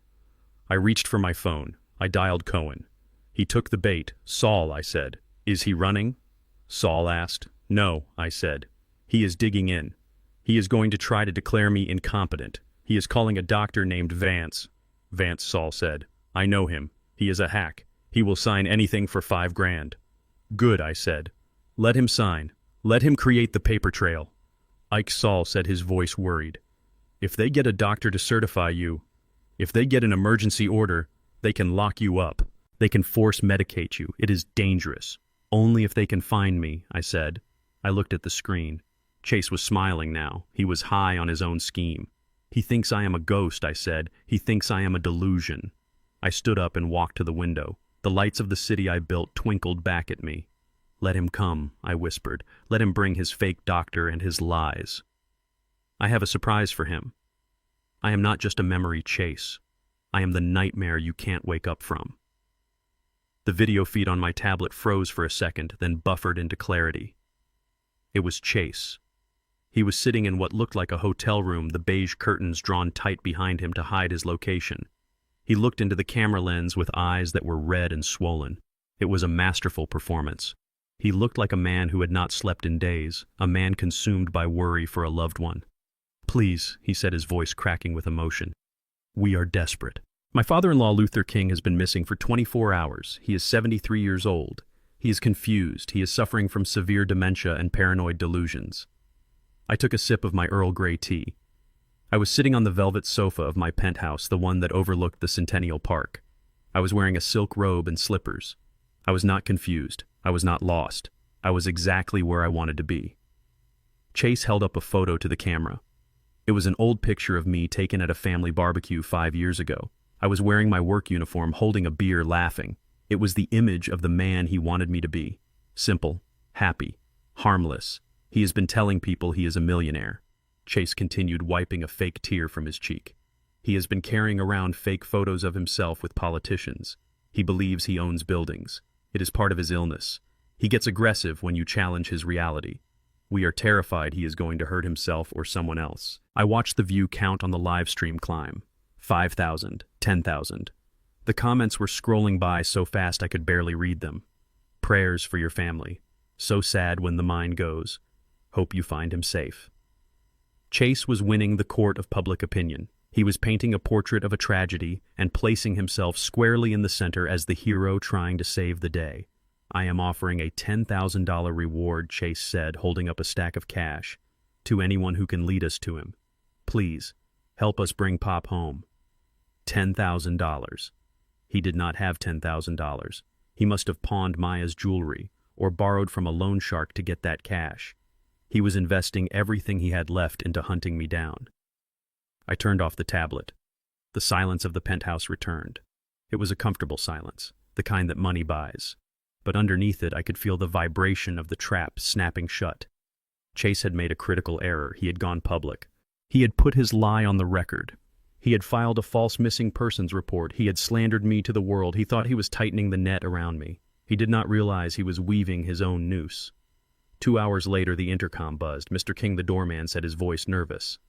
I reached for my phone. I dialed Cohen. He took the bait. Saul, I said. Is he running? Saul asked. No, I said. He is digging in. He is going to try to declare me incompetent. He is calling a doctor named Vance. Vance, Saul said. I know him. He is a hack. He will sign anything for $5,000. Good, I said. Let him sign. Let him create the paper trail. Ike, Saul said, his voice worried. If they get a doctor to certify you, if they get an emergency order, they can lock you up. They can force medicate you. It is dangerous. Only if they can find me, I said. I looked at the screen. Chase was smiling now. He was high on his own scheme. He thinks I am a ghost, I said. He thinks I am a delusion. I stood up and walked to the window. The lights of the city I built twinkled back at me. Let him come, I whispered. Let him bring his fake doctor and his lies. I have a surprise for him. I am not just a memory, Chase. I am the nightmare you can't wake up from. The video feed on my tablet froze for a second, then buffered into clarity. It was Chase. He was sitting in what looked like a hotel room, the beige curtains drawn tight behind him to hide his location. He looked into the camera lens with eyes that were red and swollen. It was a masterful performance. He looked like a man who had not slept in days, a man consumed by worry for a loved one. Please, he said, his voice cracking with emotion. We are desperate. My father-in-law, Luther King, has been missing for 24 hours. He is 73 years old. He is confused. He is suffering from severe dementia and paranoid delusions. I took a sip of my Earl Grey tea. I was sitting on the velvet sofa of my penthouse, the one that overlooked the Centennial Park. I was wearing a silk robe and slippers. I was not confused. I was not lost. I was exactly where I wanted to be. Chase held up a photo to the camera. It was an old picture of me taken at a family barbecue 5 years ago. I was wearing my work uniform, holding a beer, laughing. It was the image of the man he wanted me to be. Simple, happy, harmless. He has been telling people he is a millionaire. Chase continued, wiping a fake tear from his cheek. He has been carrying around fake photos of himself with politicians. He believes he owns buildings. It is part of his illness. He gets aggressive when you challenge his reality. We are terrified he is going to hurt himself or someone else. I watched the view count on the live stream climb. 5,000, 10,000. The comments were scrolling by so fast I could barely read them. Prayers for your family. So sad when the mind goes. Hope you find him safe. Chase was winning the court of public opinion. He was painting a portrait of a tragedy and placing himself squarely in the center as the hero trying to save the day. I am offering a $10,000 reward, Chase said, holding up a stack of cash, to anyone who can lead us to him. Please, help us bring Pop home. $10,000. He did not have $10,000. He must have pawned Maya's jewelry or borrowed from a loan shark to get that cash. He was investing everything he had left into hunting me down. I turned off the tablet. The silence of the penthouse returned. It was a comfortable silence, the kind that money buys. But underneath it, I could feel the vibration of the trap snapping shut. Chase had made a critical error. He had gone public. He had put his lie on the record. He had filed a false missing persons report. He had slandered me to the world. He thought he was tightening the net around me. He did not realize he was weaving his own noose. 2 hours later, the intercom buzzed. Mr. King, the doorman, said, his voice nervous.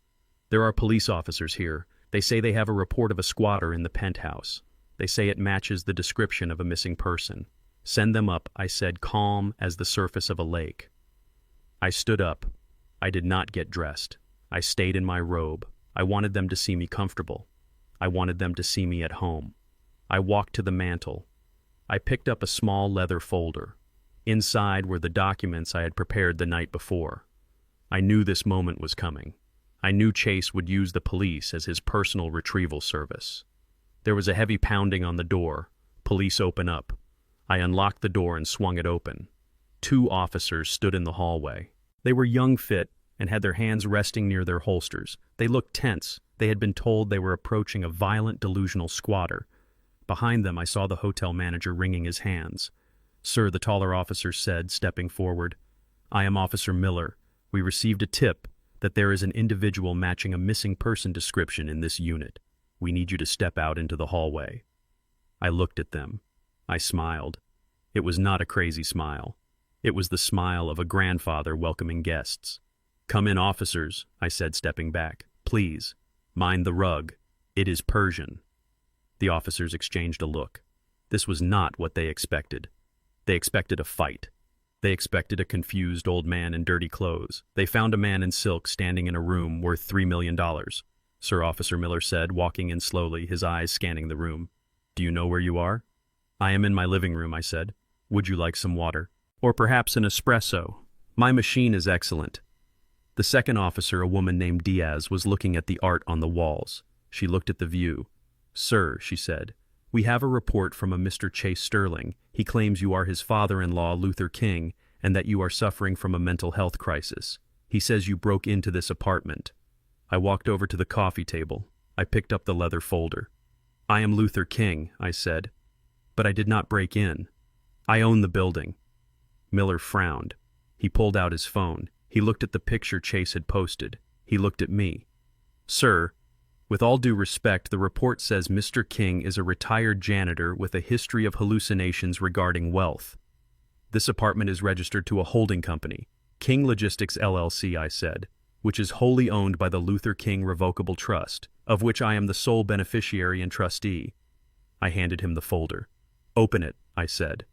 There are police officers here. They say they have a report of a squatter in the penthouse. They say it matches the description of a missing person. Send them up, I said, calm as the surface of a lake. I stood up. I did not get dressed. I stayed in my robe. I wanted them to see me comfortable. I wanted them to see me at home. I walked to the mantel. I picked up a small leather folder. Inside were the documents I had prepared the night before. I knew this moment was coming. I knew Chase would use the police as his personal retrieval service. There was a heavy pounding on the door. Police open up. I unlocked the door and swung it open. 2 officers stood in the hallway. They were young, fit, and had their hands resting near their holsters. They looked tense. They had been told they were approaching a violent, delusional squatter. Behind them, I saw the hotel manager wringing his hands. Sir, the taller officer said, stepping forward, I am Officer Miller. We received a tip that there is an individual matching a missing person description in this unit. We need you to step out into the hallway. I looked at them. I smiled. It was not a crazy smile. It was the smile of a grandfather welcoming guests. Come in, officers, I said, stepping back. Please, mind the rug. It is Persian. The officers exchanged a look. This was not what they expected. They expected a fight. They expected a confused old man in dirty clothes. They found a man in silk standing in a room worth $3 million. Sir, Officer Miller said, walking in slowly, his eyes scanning the room. Do you know where you are? I am in my living room, I said. Would you like some water? Or perhaps an espresso? My machine is excellent. The second officer, a woman named Diaz, was looking at the art on the walls. She looked at the view. Sir, she said, we have a report from a Mr. Chase Sterling. He claims you are his father-in-law, Luther King, and that you are suffering from a mental health crisis. He says you broke into this apartment. I walked over to the coffee table. I picked up the leather folder. I am Luther King, I said. But I did not break in. I own the building. Miller frowned. He pulled out his phone. He looked at the picture Chase had posted. He looked at me. Sir, with all due respect, the report says Mr. King is a retired janitor with a history of hallucinations regarding wealth. This apartment is registered to a holding company, King Logistics LLC, I said, which is wholly owned by the Luther King Revocable Trust, of which I am the sole beneficiary and trustee. I handed him the folder. Open it, I said.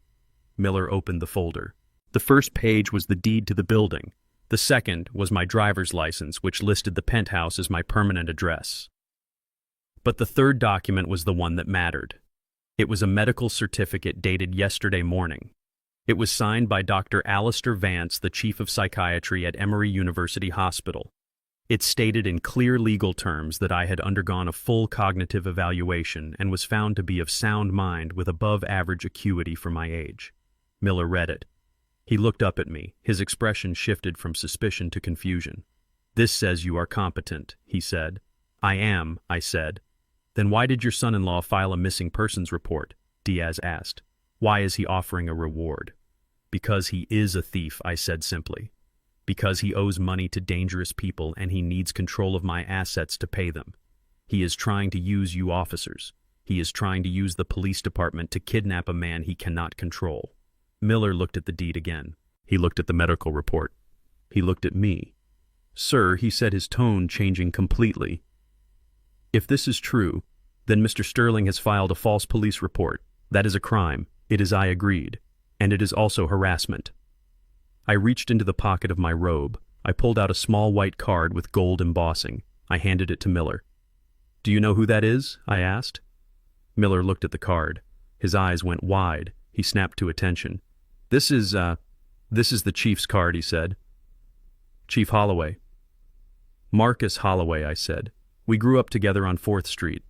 Miller opened the folder. The first page was the deed to the building. The second was my driver's license, which listed the penthouse as my permanent address. But the third document was the one that mattered. It was a medical certificate dated yesterday morning. It was signed by Dr. Alistair Vance, the chief of psychiatry at Emory University Hospital. It stated in clear legal terms that I had undergone a full cognitive evaluation and was found to be of sound mind with above-average acuity for my age. Miller read it. He looked up at me. His expression shifted from suspicion to confusion. This says you are competent, he said. I am, I said. Then why did your son-in-law file a missing persons report? Diaz asked. Why is he offering a reward? Because he is a thief, I said simply. Because he owes money to dangerous people and he needs control of my assets to pay them. He is trying to use you officers. He is trying to use the police department to kidnap a man he cannot control. Miller looked at the deed again. He looked at the medical report. He looked at me. Sir, he said, his tone changing completely. If this is true, then Mr. Sterling has filed a false police report. That is a crime. It is I agreed. And it is also harassment. I reached into the pocket of my robe. I pulled out a small white card with gold embossing. I handed it to Miller. Do you know who that is? I asked. Miller looked at the card. His eyes went wide. He snapped to attention. This is the chief's card, he said. Chief Holloway. Marcus Holloway, I said. We grew up together on 4th Street.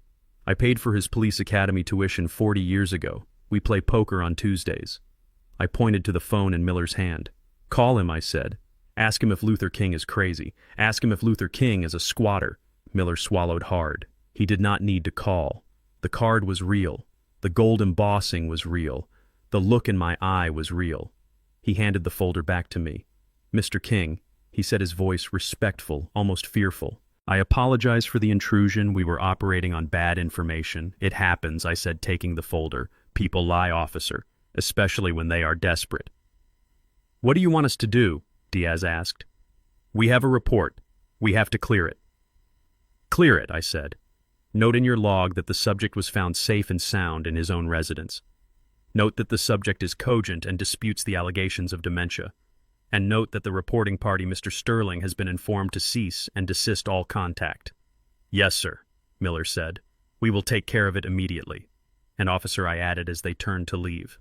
I paid for his police academy tuition 40 years ago. We play poker on Tuesdays. I pointed to the phone in Miller's hand. Call him, I said. Ask him if Luther King is crazy. Ask him if Luther King is a squatter. Miller swallowed hard. He did not need to call. The card was real. The gold embossing was real. The look in my eye was real. He handed the folder back to me. "Mr. King," he said, his voice respectful, almost fearful. "I apologize for the intrusion. We were operating on bad information. It happens," I said, taking the folder. "People lie, officer, especially when they are desperate." "What do you want us to do?" Diaz asked. "We have a report. We have to clear it." "Clear it," I said. "Note in your log that the subject was found safe and sound in his own residence. Note that the subject is cogent and disputes the allegations of dementia. And note that the reporting party, Mr. Sterling, has been informed to cease and desist all contact." "Yes, sir," Miller said. "We will take care of it immediately." "And officer," I added as they turned to leave.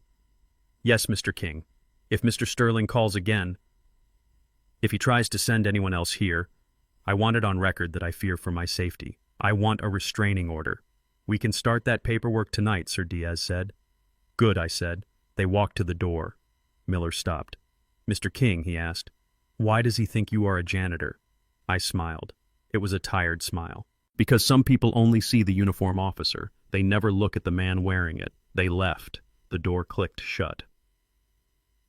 "Yes, Mr. King. If Mr. Sterling calls again, if he tries to send anyone else here, I want it on record that I fear for my safety. I want a restraining order." "We can start that paperwork tonight," Sir Diaz said. "Good," I said. They walked to the door. Miller stopped. "Mr. King," he asked, "why does he think you are a janitor?" I smiled. It was a tired smile. "Because some people only see the uniform officer. They never look at the man wearing it." They left. The door clicked shut.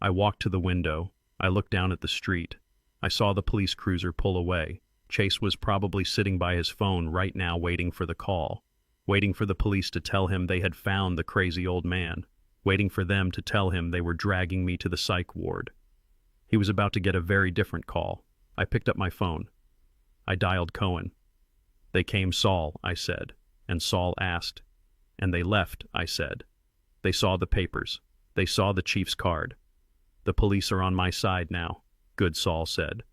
I walked to the window. I looked down at the street. I saw the police cruiser pull away. Chase was probably sitting by his phone right now waiting for the call, waiting for the police to tell him they had found the crazy old man, waiting for them to tell him they were dragging me to the psych ward. He was about to get a very different call. I picked up my phone. I dialed Cohen. "They came, Saul," I said, and Saul asked. "And they left," I said. "They saw the papers. They saw the chief's card. The police are on my side now." "Good," Saul said.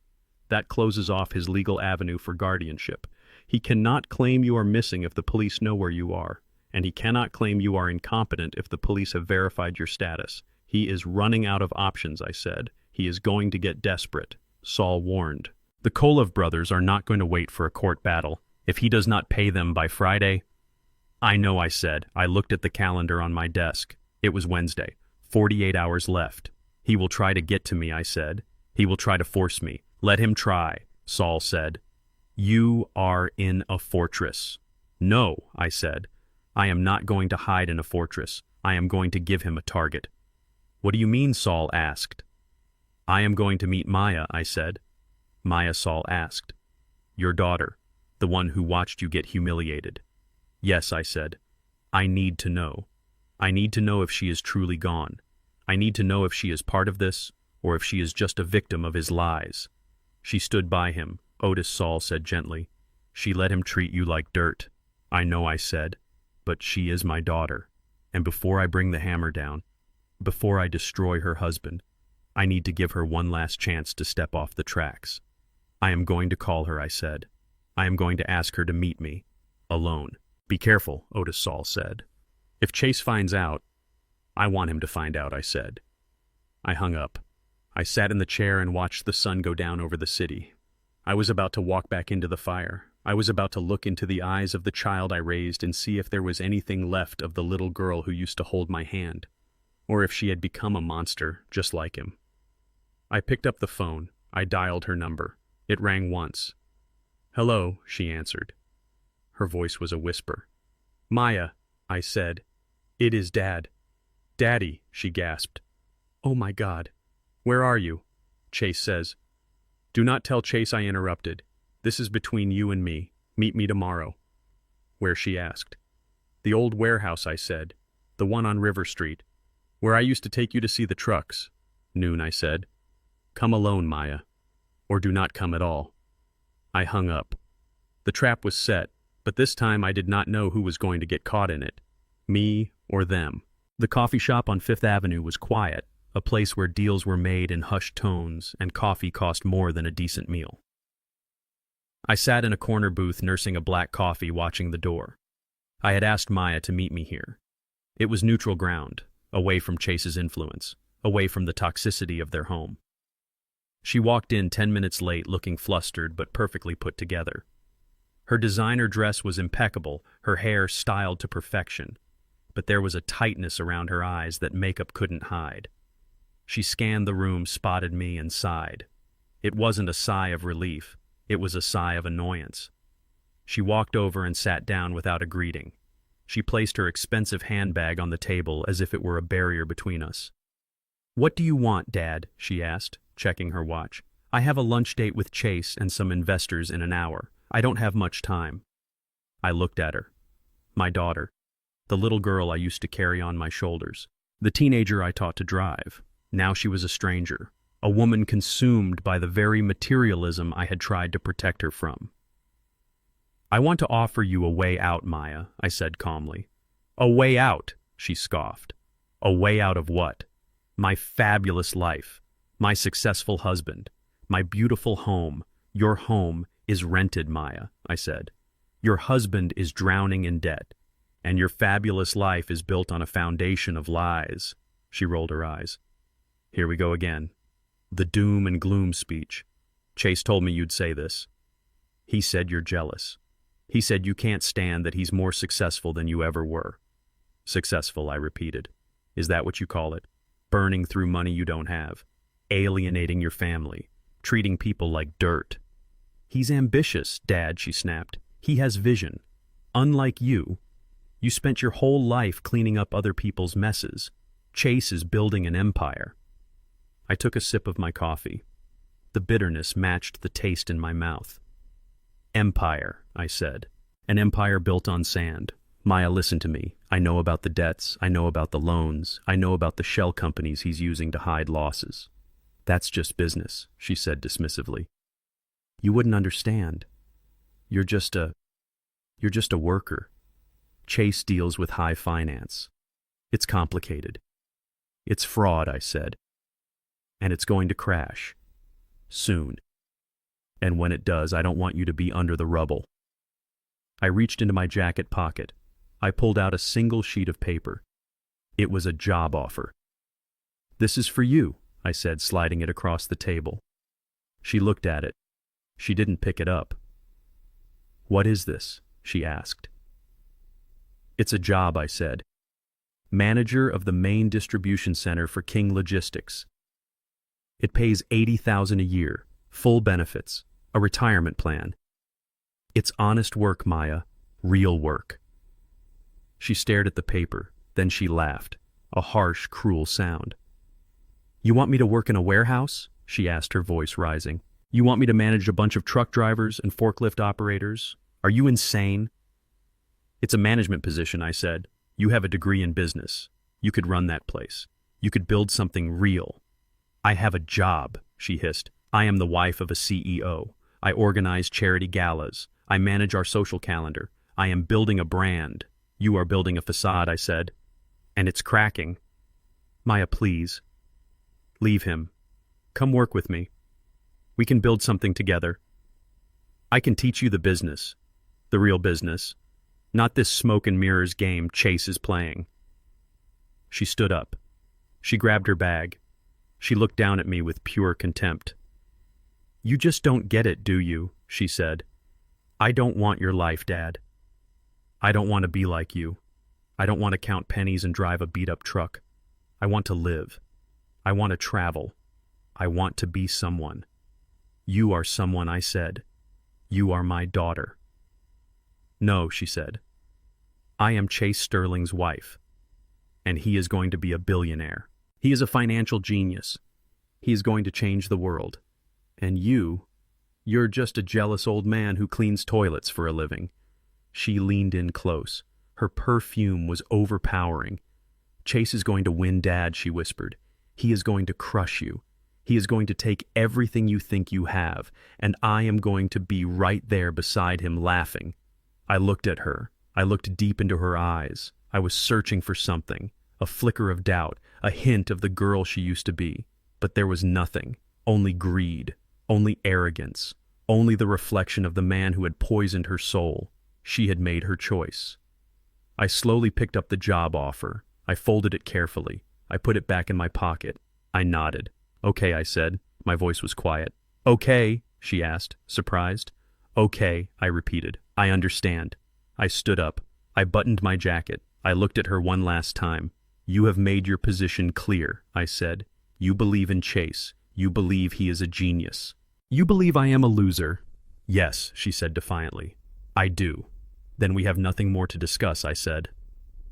"That closes off his legal avenue for guardianship. He cannot claim you are missing if the police know where you are, and he cannot claim you are incompetent if the police have verified your status. He is running out of options," I said. "He is going to get desperate," Saul warned. "The Kolev brothers are not going to wait for a court battle. If he does not pay them by Friday—" "I know," I said. I looked at the calendar on my desk. It was Wednesday. 48 hours left. "He will try to get to me," I said. "He will try to force me." "Let him try," Saul said. "You are in a fortress." "No," I said. "I am not going to hide in a fortress. I am going to give him a target." "What do you mean?" Saul asked. "I am going to meet Maya," I said. "Maya?" Saul asked. "Your daughter, the one who watched you get humiliated." "Yes," I said. "I need to know. I need to know if she is truly gone. I need to know if she is part of this, or if she is just a victim of his lies." "She stood by him," Otis, Saul said gently. "She let him treat you like dirt." "I know," I said, "but she is my daughter. And before I bring the hammer down, before I destroy her husband, I need to give her one last chance to step off the tracks. I am going to call her," I said. "I am going to ask her to meet me, alone." "Be careful," Otis, Saul said. "If Chase finds out—" "I want him to find out," I said. I hung up. I sat in the chair and watched the sun go down over the city. I was about to walk back into the fire. I was about to look into the eyes of the child I raised and see if there was anything left of the little girl who used to hold my hand, or if she had become a monster just like him. I picked up the phone. I dialed her number. It rang once. "Hello," she answered. Her voice was a whisper. "Maya," I said. "It is Dad." "Daddy," she gasped. "Oh my God. Where are you?" Chase says. "Do not tell Chase I interrupted. This is between you and me. Meet me tomorrow." "Where?" she asked. "The old warehouse," I said. "The one on River Street. Where I used to take you to see the trucks." "Noon," I said. "Come alone, Maya. Or do not come at all." I hung up. The trap was set, but this time I did not know who was going to get caught in it. Me or them. The coffee shop on Fifth Avenue was quiet, a place where deals were made in hushed tones and coffee cost more than a decent meal. I sat in a corner booth nursing a black coffee watching the door. I had asked Maya to meet me here. It was neutral ground, away from Chase's influence, away from the toxicity of their home. She walked in 10 minutes late looking flustered but perfectly put together. Her designer dress was impeccable, her hair styled to perfection, but there was a tightness around her eyes that makeup couldn't hide. She scanned the room, spotted me, and sighed. It wasn't a sigh of relief, it was a sigh of annoyance. She walked over and sat down without a greeting. She placed her expensive handbag on the table as if it were a barrier between us. "What do you want, Dad?" she asked, checking her watch. "I have a lunch date with Chase and some investors in an hour. I don't have much time." I looked at her. My daughter. The little girl I used to carry on my shoulders. The teenager I taught to drive. Now she was a stranger. A woman consumed by the very materialism I had tried to protect her from. "I want to offer you a way out, Maya," I said calmly. "A way out," she scoffed. "A way out of what?" "My fabulous life. My successful husband. My beautiful home. Your home is rented, Maya," I said. "Your husband is drowning in debt. And your fabulous life is built on a foundation of lies." She rolled her eyes. Here we go again. The doom and gloom speech. "Chase told me you'd say this. He said you're jealous. He said you can't stand that he's more successful than you ever were." "Successful," I repeated. "Is that what you call it? Burning through money you don't have. Alienating your family. Treating people like dirt." "He's ambitious, Dad," she snapped. "He has vision. Unlike you. You spent your whole life cleaning up other people's messes. Chase is building an empire." I took a sip of my coffee. The bitterness matched the taste in my mouth. "Empire," I said. "An empire built on sand. Maya, listen to me. I know about the debts. I know about the loans. I know about the shell companies he's using to hide losses." "That's just business," she said dismissively. "You wouldn't understand. You're just a worker. Chase deals with high finance. It's complicated. It's fraud," I said. "And it's going to crash. Soon. And when it does, I don't want you to be under the rubble." I reached into my jacket pocket. I pulled out a single sheet of paper. It was a job offer. "This is for you," I said, sliding it across the table. She looked at it. She didn't pick it up. "What is this?" she asked. "It's a job," I said. "Manager of the main distribution center for King Logistics. It pays $80,000 a year, full benefits, a retirement plan. It's honest work, Maya, real work." She stared at the paper, then she laughed, a harsh, cruel sound. "You want me to work in a warehouse?" she asked, her voice rising. "You want me to manage a bunch of truck drivers and forklift operators? Are you insane?" "It's a management position," I said. "You have a degree in business. You could run that place. You could build something real." "I have a job," she hissed. "I am the wife of a CEO. I organize charity galas. I manage our social calendar. I am building a brand. You are building a facade," I said. "And it's cracking." "Maya, please. Leave him. Come work with me. We can build something together. I can teach you the business. The real business. Not this smoke and mirrors game Chase is playing." She stood up. She grabbed her bag. She looked down at me with pure contempt. "You just don't get it, do you?" she said. "I don't want your life, Dad. I don't want to be like you. I don't want to count pennies and drive a beat-up truck. I want to live. I want to travel. I want to be someone. You are someone," I said. "You are my daughter." "No," she said. "I am Chase Sterling's wife, and he is going to be a billionaire. He is a financial genius. He is going to change the world. And you're just a jealous old man who cleans toilets for a living." She leaned in close. Her perfume was overpowering. "Chase is going to win, Dad," she whispered. "He is going to crush you. He is going to take everything you think you have, and I am going to be right there beside him laughing." I looked at her. I looked deep into her eyes. I was searching for something, a flicker of doubt, a hint of the girl she used to be. But there was nothing, only greed, only arrogance, only the reflection of the man who had poisoned her soul. She had made her choice. I slowly picked up the job offer. I folded it carefully. I put it back in my pocket. I nodded. "Okay," I said. My voice was quiet. "Okay," she asked, surprised. "Okay," I repeated. "I understand." I stood up. I buttoned my jacket. I looked at her one last time. "You have made your position clear," I said. "You believe in Chase. You believe he is a genius. You believe I am a loser." "Yes," she said defiantly. "I do." "Then we have nothing more to discuss," I said.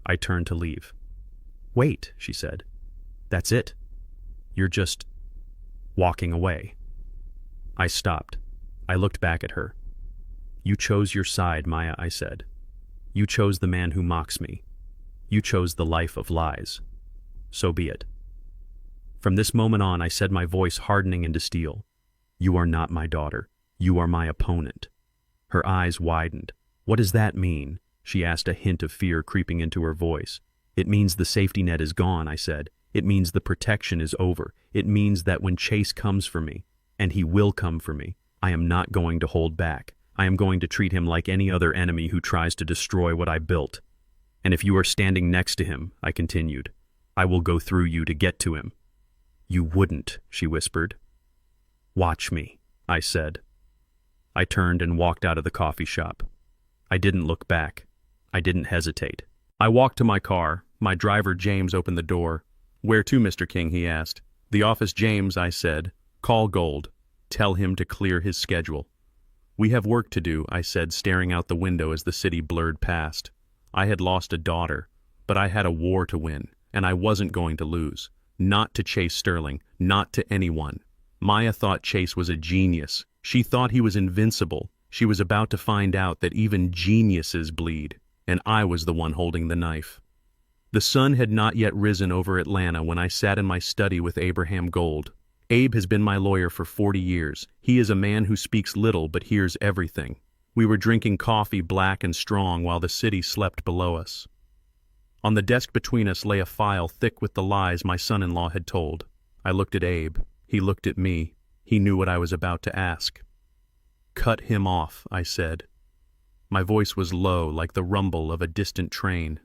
I turned to leave. "Wait," she said. "That's it? You're just walking away?" I stopped. I looked back at her. "You chose your side, Maya," I said. "You chose the man who mocks me. You chose the life of lies. So be it." From this moment on, I said, my voice hardening into steel, "You are not my daughter. You are my opponent." Her eyes widened. "What does that mean?" she asked, a hint of fear creeping into her voice. "It means the safety net is gone," I said. "It means the protection is over. It means that when Chase comes for me, and he will come for me, I am not going to hold back. I am going to treat him like any other enemy who tries to destroy what I built. And if you are standing next to him," I continued, "I will go through you to get to him." "You wouldn't," she whispered. "Watch me," I said. I turned and walked out of the coffee shop. I didn't look back. I didn't hesitate. I walked to my car. My driver, James, opened the door. "Where to, Mr. King?" he asked. "The office, James," I said. "Call Gold. Tell him to clear his schedule." "We have work to do," I said, staring out the window as the city blurred past. I had lost a daughter, but I had a war to win, and I wasn't going to lose. Not to Chase Sterling, not to anyone. Maya thought Chase was a genius. She thought he was invincible. She was about to find out that even geniuses bleed, and I was the one holding the knife. The sun had not yet risen over Atlanta when I sat in my study with Abraham Gold. Abe has been my lawyer for 40 years. He is a man who speaks little but hears everything. We were drinking coffee black and strong while the city slept below us. On the desk between us lay a file thick with the lies my son-in-law had told. I looked at Abe. He looked at me. He knew what I was about to ask. "Cut him off," I said. My voice was low, like the rumble of a distant train.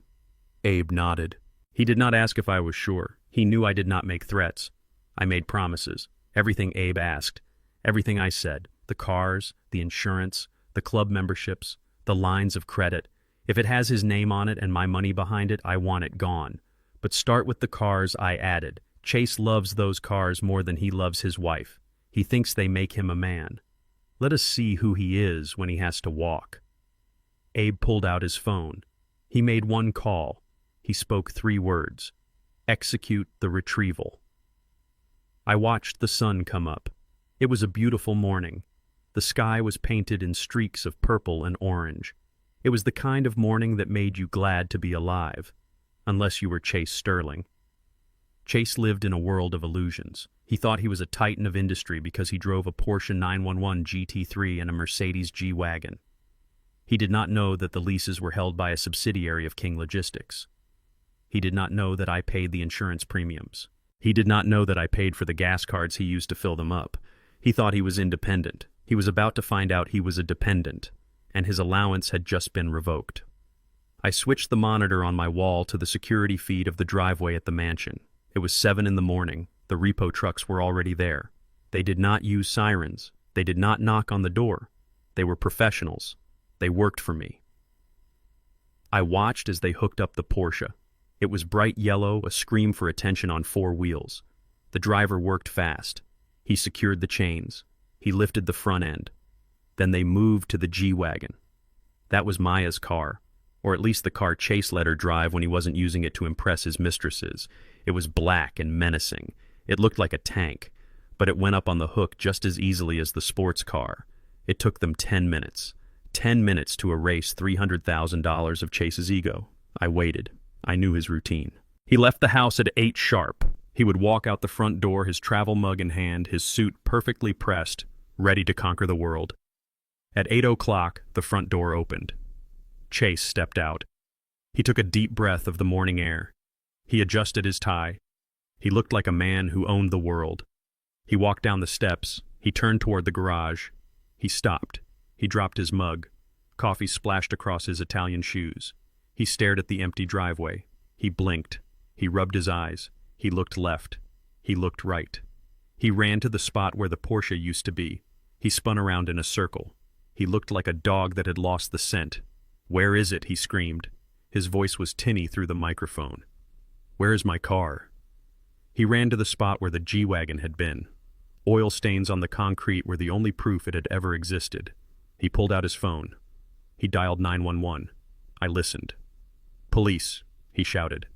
Abe nodded. He did not ask if I was sure. He knew I did not make threats. I made promises. Everything Abe asked. Everything I said. The cars, the insurance, the club memberships, the lines of credit. If it has his name on it and my money behind it, I want it gone. But start with the cars, I added. Chase loves those cars more than he loves his wife. He thinks they make him a man. Let us see who he is when he has to walk. Abe pulled out his phone. He made one call. He spoke 3 words. Execute the retrieval. I watched the sun come up. It was a beautiful morning. The sky was painted in streaks of purple and orange. It was the kind of morning that made you glad to be alive, unless you were Chase Sterling. Chase lived in a world of illusions. He thought he was a titan of industry because he drove a Porsche 911 GT3 and a Mercedes G-Wagon. He did not know that the leases were held by a subsidiary of King Logistics. He did not know that I paid the insurance premiums. He did not know that I paid for the gas cards he used to fill them up. He thought he was independent. He was about to find out he was a dependent, and his allowance had just been revoked. I switched the monitor on my wall to the security feed of the driveway at the mansion. It was 7 in the morning. The repo trucks were already there. They did not use sirens. They did not knock on the door. They were professionals. They worked for me. I watched as they hooked up the Porsche. It was bright yellow, a scream for attention on 4 wheels. The driver worked fast. He secured the chains. He lifted the front end. Then they moved to the G-Wagon. That was Maya's car, or at least the car Chase let her drive when he wasn't using it to impress his mistresses. It was black and menacing. It looked like a tank, but it went up on the hook just as easily as the sports car. It took them 10 minutes. 10 minutes to erase $300,000 of Chase's ego. I waited. I knew his routine. He left the house at 8 sharp. He would walk out the front door, his travel mug in hand, his suit perfectly pressed, ready to conquer the world. At 8 o'clock, the front door opened. Chase stepped out. He took a deep breath of the morning air. He adjusted his tie. He looked like a man who owned the world. He walked down the steps. He turned toward the garage. He stopped. He dropped his mug. Coffee splashed across his Italian shoes. He stared at the empty driveway. He blinked. He rubbed his eyes. He looked left. He looked right. He ran to the spot where the Porsche used to be. He spun around in a circle. He looked like a dog that had lost the scent. "Where is it?" he screamed. His voice was tinny through the microphone. "Where is my car?" He ran to the spot where the G-Wagon had been. Oil stains on the concrete were the only proof it had ever existed. He pulled out his phone. He dialed 911. I listened. "Police," he he shouted.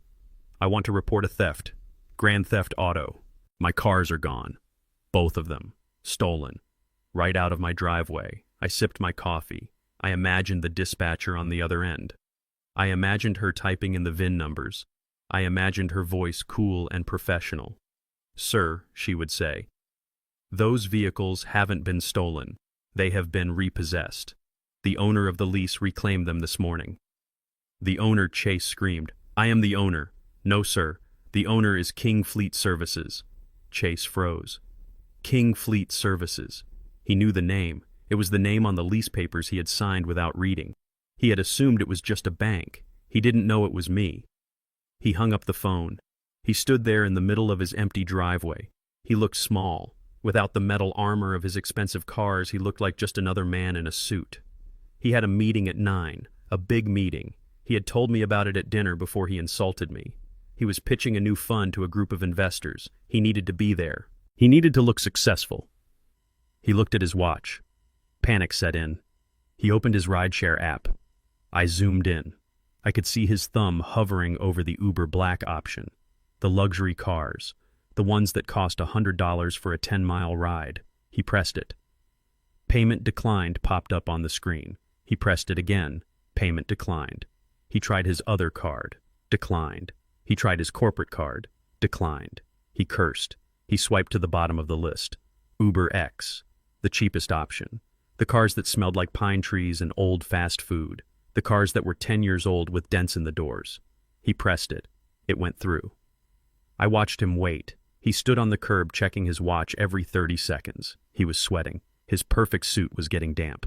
"I want to report a theft. Grand theft auto. My cars are gone. Both of them. Stolen. Right out of my driveway." I sipped my coffee. I imagined the dispatcher on the other end. I imagined her typing in the VIN numbers. I imagined her voice cool and professional. "Sir," she would say, "those vehicles haven't been stolen. They have been repossessed. The owner of the lease reclaimed them this morning." "The owner," Chase screamed. "I am the owner." "No, sir. The owner is King Fleet Services." Chase froze. King Fleet Services. He knew the name. It was the name on the lease papers he had signed without reading. He had assumed it was just a bank. He didn't know it was me. He hung up the phone. He stood there in the middle of his empty driveway. He looked small. Without the metal armor of his expensive cars, he looked like just another man in a suit. He had a meeting at 9, a big meeting. He had told me about it at dinner before he insulted me. He was pitching a new fund to a group of investors. He needed to be there. He needed to look successful. He looked at his watch. Panic set in. He opened his rideshare app. I zoomed in. I could see his thumb hovering over the Uber Black option, the luxury cars, the ones that cost $100 for a 10-mile ride. He pressed it. Payment declined popped up on the screen. He pressed it again. Payment declined. He tried his other card. Declined. He tried his corporate card. Declined. He cursed. He swiped to the bottom of the list. Uber X, the cheapest option. The cars that smelled like pine trees and old fast food. The cars that were 10 years old with dents in the doors. He pressed it. It went through. I watched him wait. He stood on the curb checking his watch every 30 seconds. He was sweating. His perfect suit was getting damp.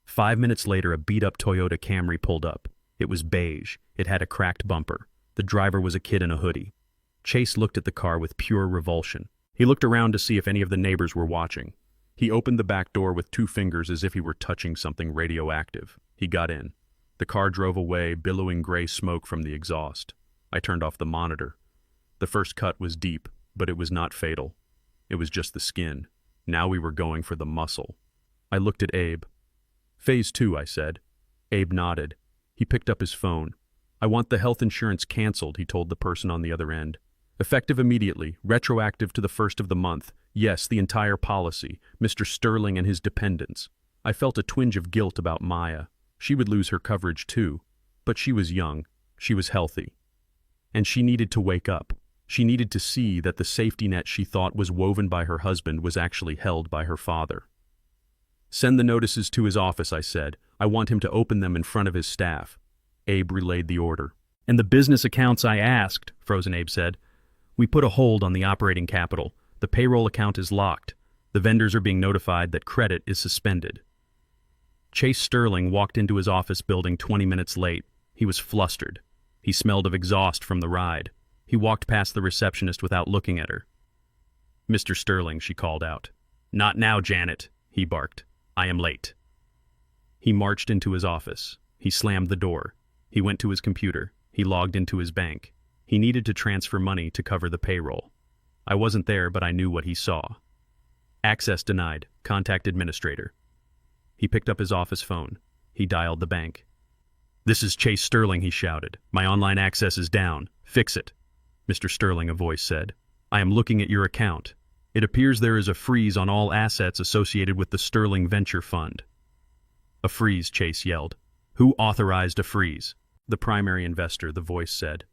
5 minutes later, a beat-up Toyota Camry pulled up. It was beige. It had a cracked bumper. The driver was a kid in a hoodie. Chase looked at the car with pure revulsion. He looked around to see if any of the neighbors were watching. He opened the back door with 2 fingers as if he were touching something radioactive. He got in. The car drove away, billowing gray smoke from the exhaust. I turned off the monitor. The first cut was deep, but it was not fatal. It was just the skin. Now we were going for the muscle. I looked at Abe. "Phase 2, I said. Abe nodded. He picked up his phone. "I want the health insurance canceled," he told the person on the other end. "Effective immediately, retroactive to the 1st of the month. Yes, the entire policy, Mr. Sterling and his dependents." I felt a twinge of guilt about Maya. She would lose her coverage too. But she was young. She was healthy. And she needed to wake up. She needed to see that the safety net she thought was woven by her husband was actually held by her father. "Send the notices to his office," I said. "I want him to open them in front of his staff." Abe relayed the order. "And the business accounts?" I asked, Frozen Abe said. "We put a hold on the operating capital. The payroll account is locked. The vendors are being notified that credit is suspended." Chase Sterling walked into his office building 20 minutes late. He was flustered. He smelled of exhaust from the ride. He walked past the receptionist without looking at her. "Mr. Sterling," she called out. "Not now, Janet," he barked. "I am late." He marched into his office. He slammed the door. He went to his computer. He logged into his bank. He needed to transfer money to cover the payroll. I wasn't there, but I knew what he saw. "Access denied. Contact administrator." He picked up his office phone. He dialed the bank. "This is Chase Sterling," he shouted. "My online access is down. Fix it." "Mr. Sterling," a voice said, "I am looking at your account. It appears there is a freeze on all assets associated with the Sterling Venture Fund." "A freeze," Chase yelled. "Who authorized a freeze?" "The primary investor," the voice said.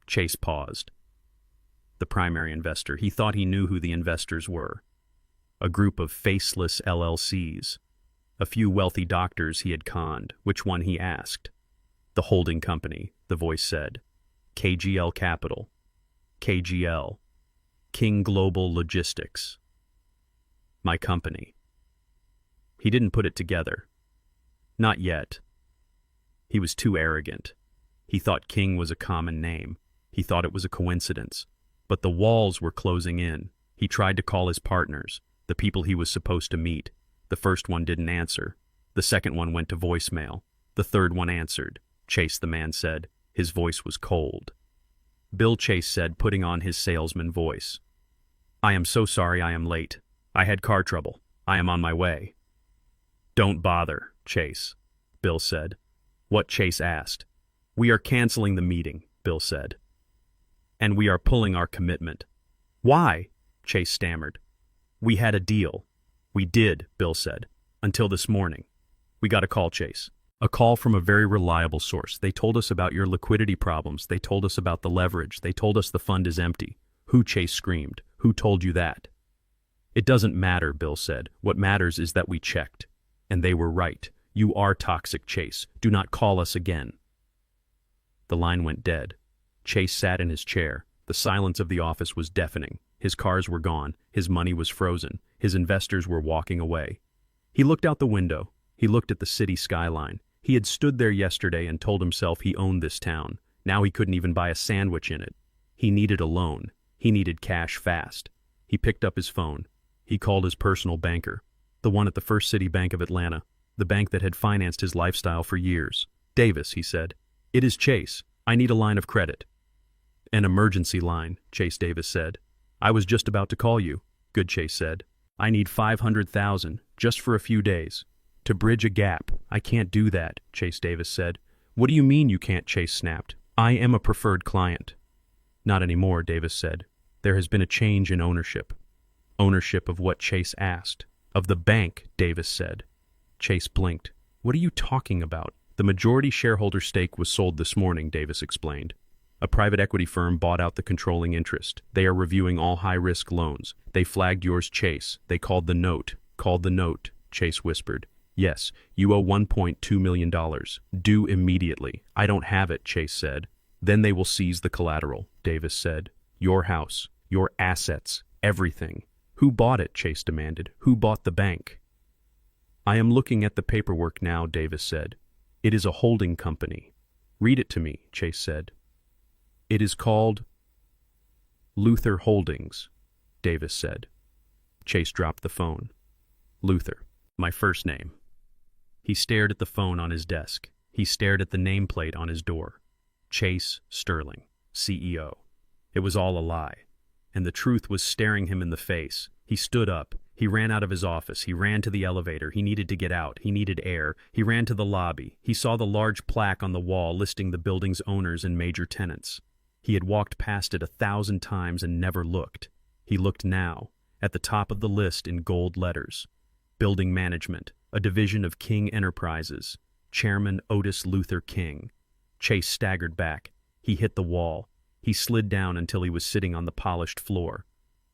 Chase paused. The primary investor. He thought he knew who the investors were. A group of faceless LLCs. A few wealthy doctors he had conned. Which one, he asked. "The holding company," the voice said. "KGL Capital." KGL. King Global Logistics. My company. He didn't put it together. Not yet. He was too arrogant. He thought King was a common name. He thought it was a coincidence. But the walls were closing in. He tried to call his partners, the people he was supposed to meet. The first one didn't answer. The second one went to voicemail. The third one answered. "Chase," the man said. His voice was cold. "Bill," Chase said, putting on his salesman voice. "I am so sorry I am late. I had car trouble. I am on my way." "Don't bother, Chase," Bill said. "What?" Chase asked. "We are canceling the meeting. Bill said. And we are pulling our commitment. Why? Chase stammered. We had a deal. We did, Bill said. Until this morning. We got a call, Chase. A call from a very reliable source. They told us about your liquidity problems. They told us about the leverage. They told us the fund is empty. Who? Chase screamed. Who told you that? It doesn't matter, Bill said. What matters is that we checked. And they were right. You are toxic, Chase. Do not call us again. The line went dead. Chase sat in his chair. The silence of the office was deafening. His cars were gone. His money was frozen. His investors were walking away. He looked out the window. He looked at the city skyline. He had stood there yesterday and told himself he owned this town. Now he couldn't even buy a sandwich in it. He needed a loan. He needed cash fast. He picked up his phone. He called his personal banker, the one at the First City Bank of Atlanta, the bank that had financed his lifestyle for years. Davis, he said. It is Chase. I need a line of credit. An emergency line, Chase Davis said. I was just about to call you, Good Chase said. I need $500,000, just for a few days. To bridge a gap. I can't do that, Chase Davis said. What do you mean you can't? Chase snapped. I am a preferred client. Not anymore, Davis said. There has been a change in ownership. Ownership of what? Chase asked. Of the bank, Davis said. Chase blinked. What are you talking about? The majority shareholder stake was sold this morning, Davis explained. A private equity firm bought out the controlling interest. They are reviewing all high-risk loans. They flagged yours, Chase. They called the note. Called the note, Chase whispered. Yes, you owe $1.2 million. Due immediately. I don't have it, Chase said. Then they will seize the collateral, Davis said. Your house, your assets, everything. Who bought it? Chase demanded. Who bought the bank? I am looking at the paperwork now, Davis said. It is a holding company. Read it to me, Chase said. It is called Luther Holdings, Davis said. Chase dropped the phone. Luther, my first name. He stared at the phone on his desk. He stared at the nameplate on his door. Chase Sterling, CEO. It was all a lie, and the truth was staring him in the face. He stood up. He ran out of his office. He ran to the elevator. He needed to get out. He needed air. He ran to the lobby. He saw the large plaque on the wall listing the building's owners and major tenants. He had walked past it 1,000 times and never looked. He looked now, at the top of the list in gold letters. Building Management, a division of King Enterprises. Chairman Otis Luther King. Chase staggered back. He hit the wall. He slid down until he was sitting on the polished floor.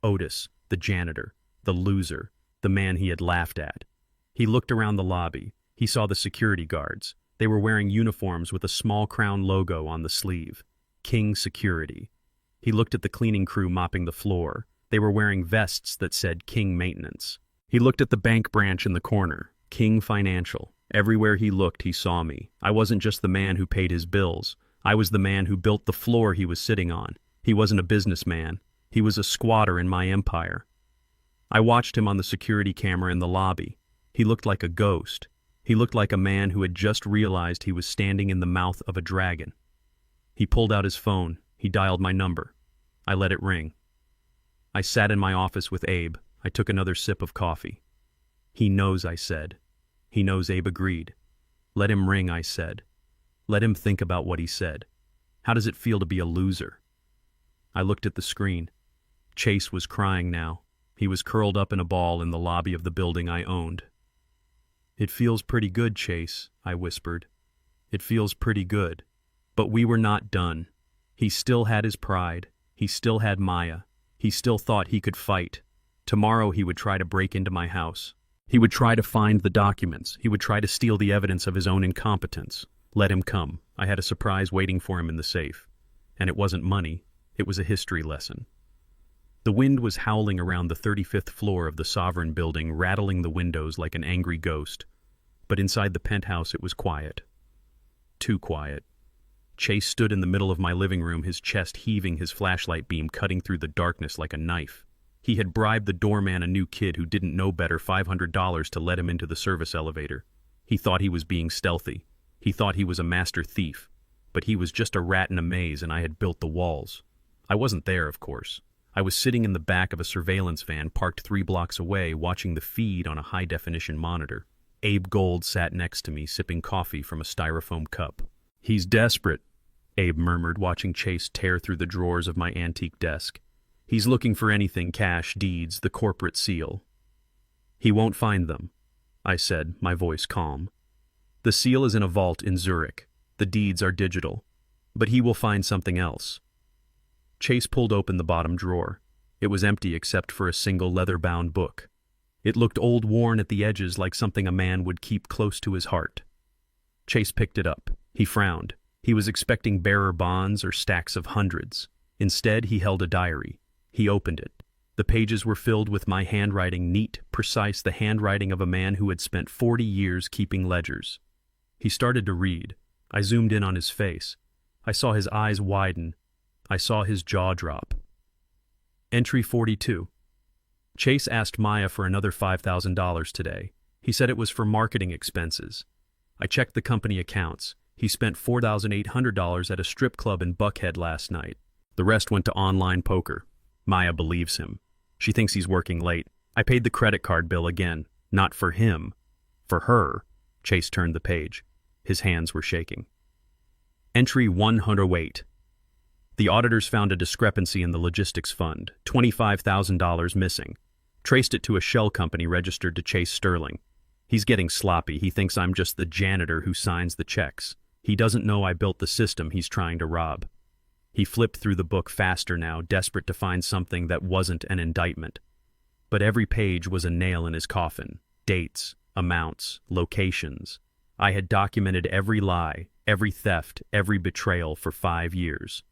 Otis, the janitor, the loser, the man he had laughed at. He looked around the lobby. He saw the security guards. They were wearing uniforms with a small crown logo on the sleeve. King Security. He looked at the cleaning crew mopping the floor. They were wearing vests that said King Maintenance. He looked at the bank branch in the corner, King Financial. Everywhere he looked, he saw me. I wasn't just the man who paid his bills. I was the man who built the floor he was sitting on. He wasn't a businessman. He was a squatter in my empire. I watched him on the security camera in the lobby. He looked like a ghost. He looked like a man who had just realized he was standing in the mouth of a dragon. He pulled out his phone. He dialed my number. I let it ring. I sat in my office with Abe. I took another sip of coffee. He knows, I said. He knows, Abe agreed. Let him ring, I said. Let him think about what he said. How does it feel to be a loser? I looked at the screen. Chase was crying now. He was curled up in a ball in the lobby of the building I owned. It feels pretty good, Chase, I whispered. It feels pretty good. But we were not done. He still had his pride. He still had Maya. He still thought he could fight. Tomorrow he would try to break into my house. He would try to find the documents. He would try to steal the evidence of his own incompetence. Let him come. I had a surprise waiting for him in the safe. And it wasn't money. It was a history lesson. The wind was howling around the 35th floor of the Sovereign building, rattling the windows like an angry ghost. But inside the penthouse it was quiet. Too quiet. Chase stood in the middle of my living room, his chest heaving, his flashlight beam cutting through the darkness like a knife. He had bribed the doorman, a new kid who didn't know better, $500 to let him into the service elevator. He thought he was being stealthy. He thought he was a master thief. But he was just a rat in a maze, and I had built the walls. I wasn't there, of course. I was sitting in the back of a surveillance van parked 3 blocks away, watching the feed on a high-definition monitor. Abe Gold sat next to me, sipping coffee from a styrofoam cup. He's desperate, Abe murmured, watching Chase tear through the drawers of my antique desk. He's looking for anything: cash, deeds, the corporate seal. He won't find them, I said, my voice calm. The seal is in a vault in Zurich. The deeds are digital. But he will find something else. Chase pulled open the bottom drawer. It was empty except for a single leather-bound book. It looked old, worn at the edges, like something a man would keep close to his heart. Chase picked it up. He frowned. He was expecting bearer bonds or stacks of hundreds. Instead, he held a diary. He opened it. The pages were filled with my handwriting, neat, precise, the handwriting of a man who had spent 40 years keeping ledgers. He started to read. I zoomed in on his face. I saw his eyes widen. I saw his jaw drop. Entry 42. Chase asked Maya for another $5,000 today. He said it was for marketing expenses. I checked the company accounts. He spent $4,800 at a strip club in Buckhead last night. The rest went to online poker. Maya believes him. She thinks he's working late. I paid the credit card bill again. Not for him. For her. Chase turned the page. His hands were shaking. Entry 108. The auditors found a discrepancy in the logistics fund, $25,000 missing. Traced it to a shell company registered to Chase Sterling. He's getting sloppy. He thinks I'm just the janitor who signs the checks. He doesn't know I built the system he's trying to rob. He flipped through the book faster now, desperate to find something that wasn't an indictment. But every page was a nail in his coffin. Dates, amounts, locations. I had documented every lie, every theft, every betrayal for 5 years.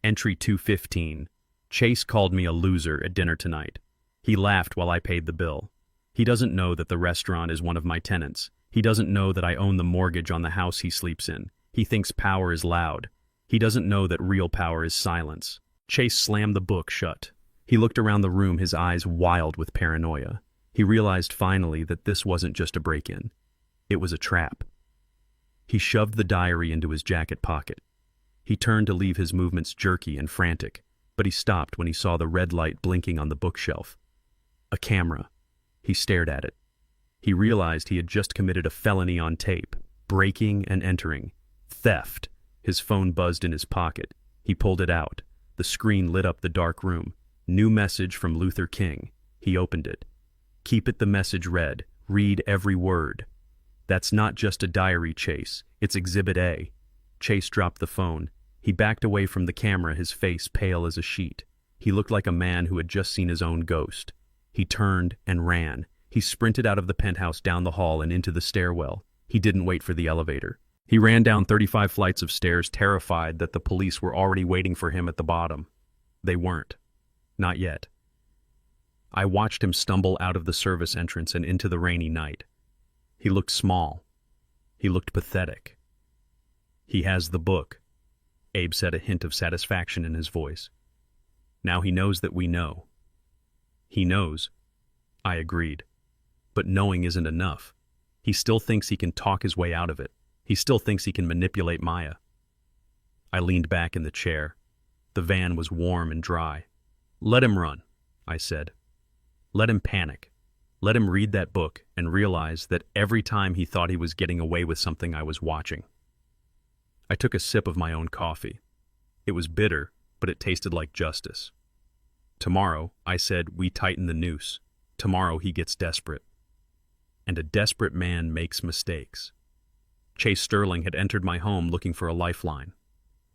Entry 215. Chase called me a loser at dinner tonight. He laughed while I paid the bill. He doesn't know that the restaurant is one of my tenants. He doesn't know that I own the mortgage on the house he sleeps in. He thinks power is loud. He doesn't know that real power is silence. Chase slammed the book shut. He looked around the room, his eyes wild with paranoia. He realized finally that this wasn't just a break-in. It was a trap. He shoved the diary into his jacket pocket. He turned to leave, his movements jerky and frantic, but he stopped when he saw the red light blinking on the bookshelf. A camera. He stared at it. He realized he had just committed a felony on tape, breaking and entering. Theft. His phone buzzed in his pocket. He pulled it out. The screen lit up the dark room. New message from Luther King. He opened it. Keep it, the message read. Read every word. That's not just a diary, Chase. It's Exhibit A. Chase dropped the phone. He backed away from the camera, his face pale as a sheet. He looked like a man who had just seen his own ghost. He turned and ran. He sprinted out of the penthouse, down the hall, and into the stairwell. He didn't wait for the elevator. He ran down 35 flights of stairs, terrified that the police were already waiting for him at the bottom. They weren't. Not yet. I watched him stumble out of the service entrance and into the rainy night. He looked small. He looked pathetic. He has the book, Abe said, a hint of satisfaction in his voice. Now he knows that we know. He knows. I agreed. But knowing isn't enough. He still thinks he can talk his way out of it. He still thinks he can manipulate Maya. I leaned back in the chair. The van was warm and dry. Let him run, I said. Let him panic. Let him read that book and realize that every time he thought he was getting away with something, I was watching. I took a sip of my own coffee. It was bitter, but it tasted like justice. Tomorrow, I said, we tighten the noose. Tomorrow he gets desperate. And a desperate man makes mistakes. Chase Sterling had entered my home looking for a lifeline.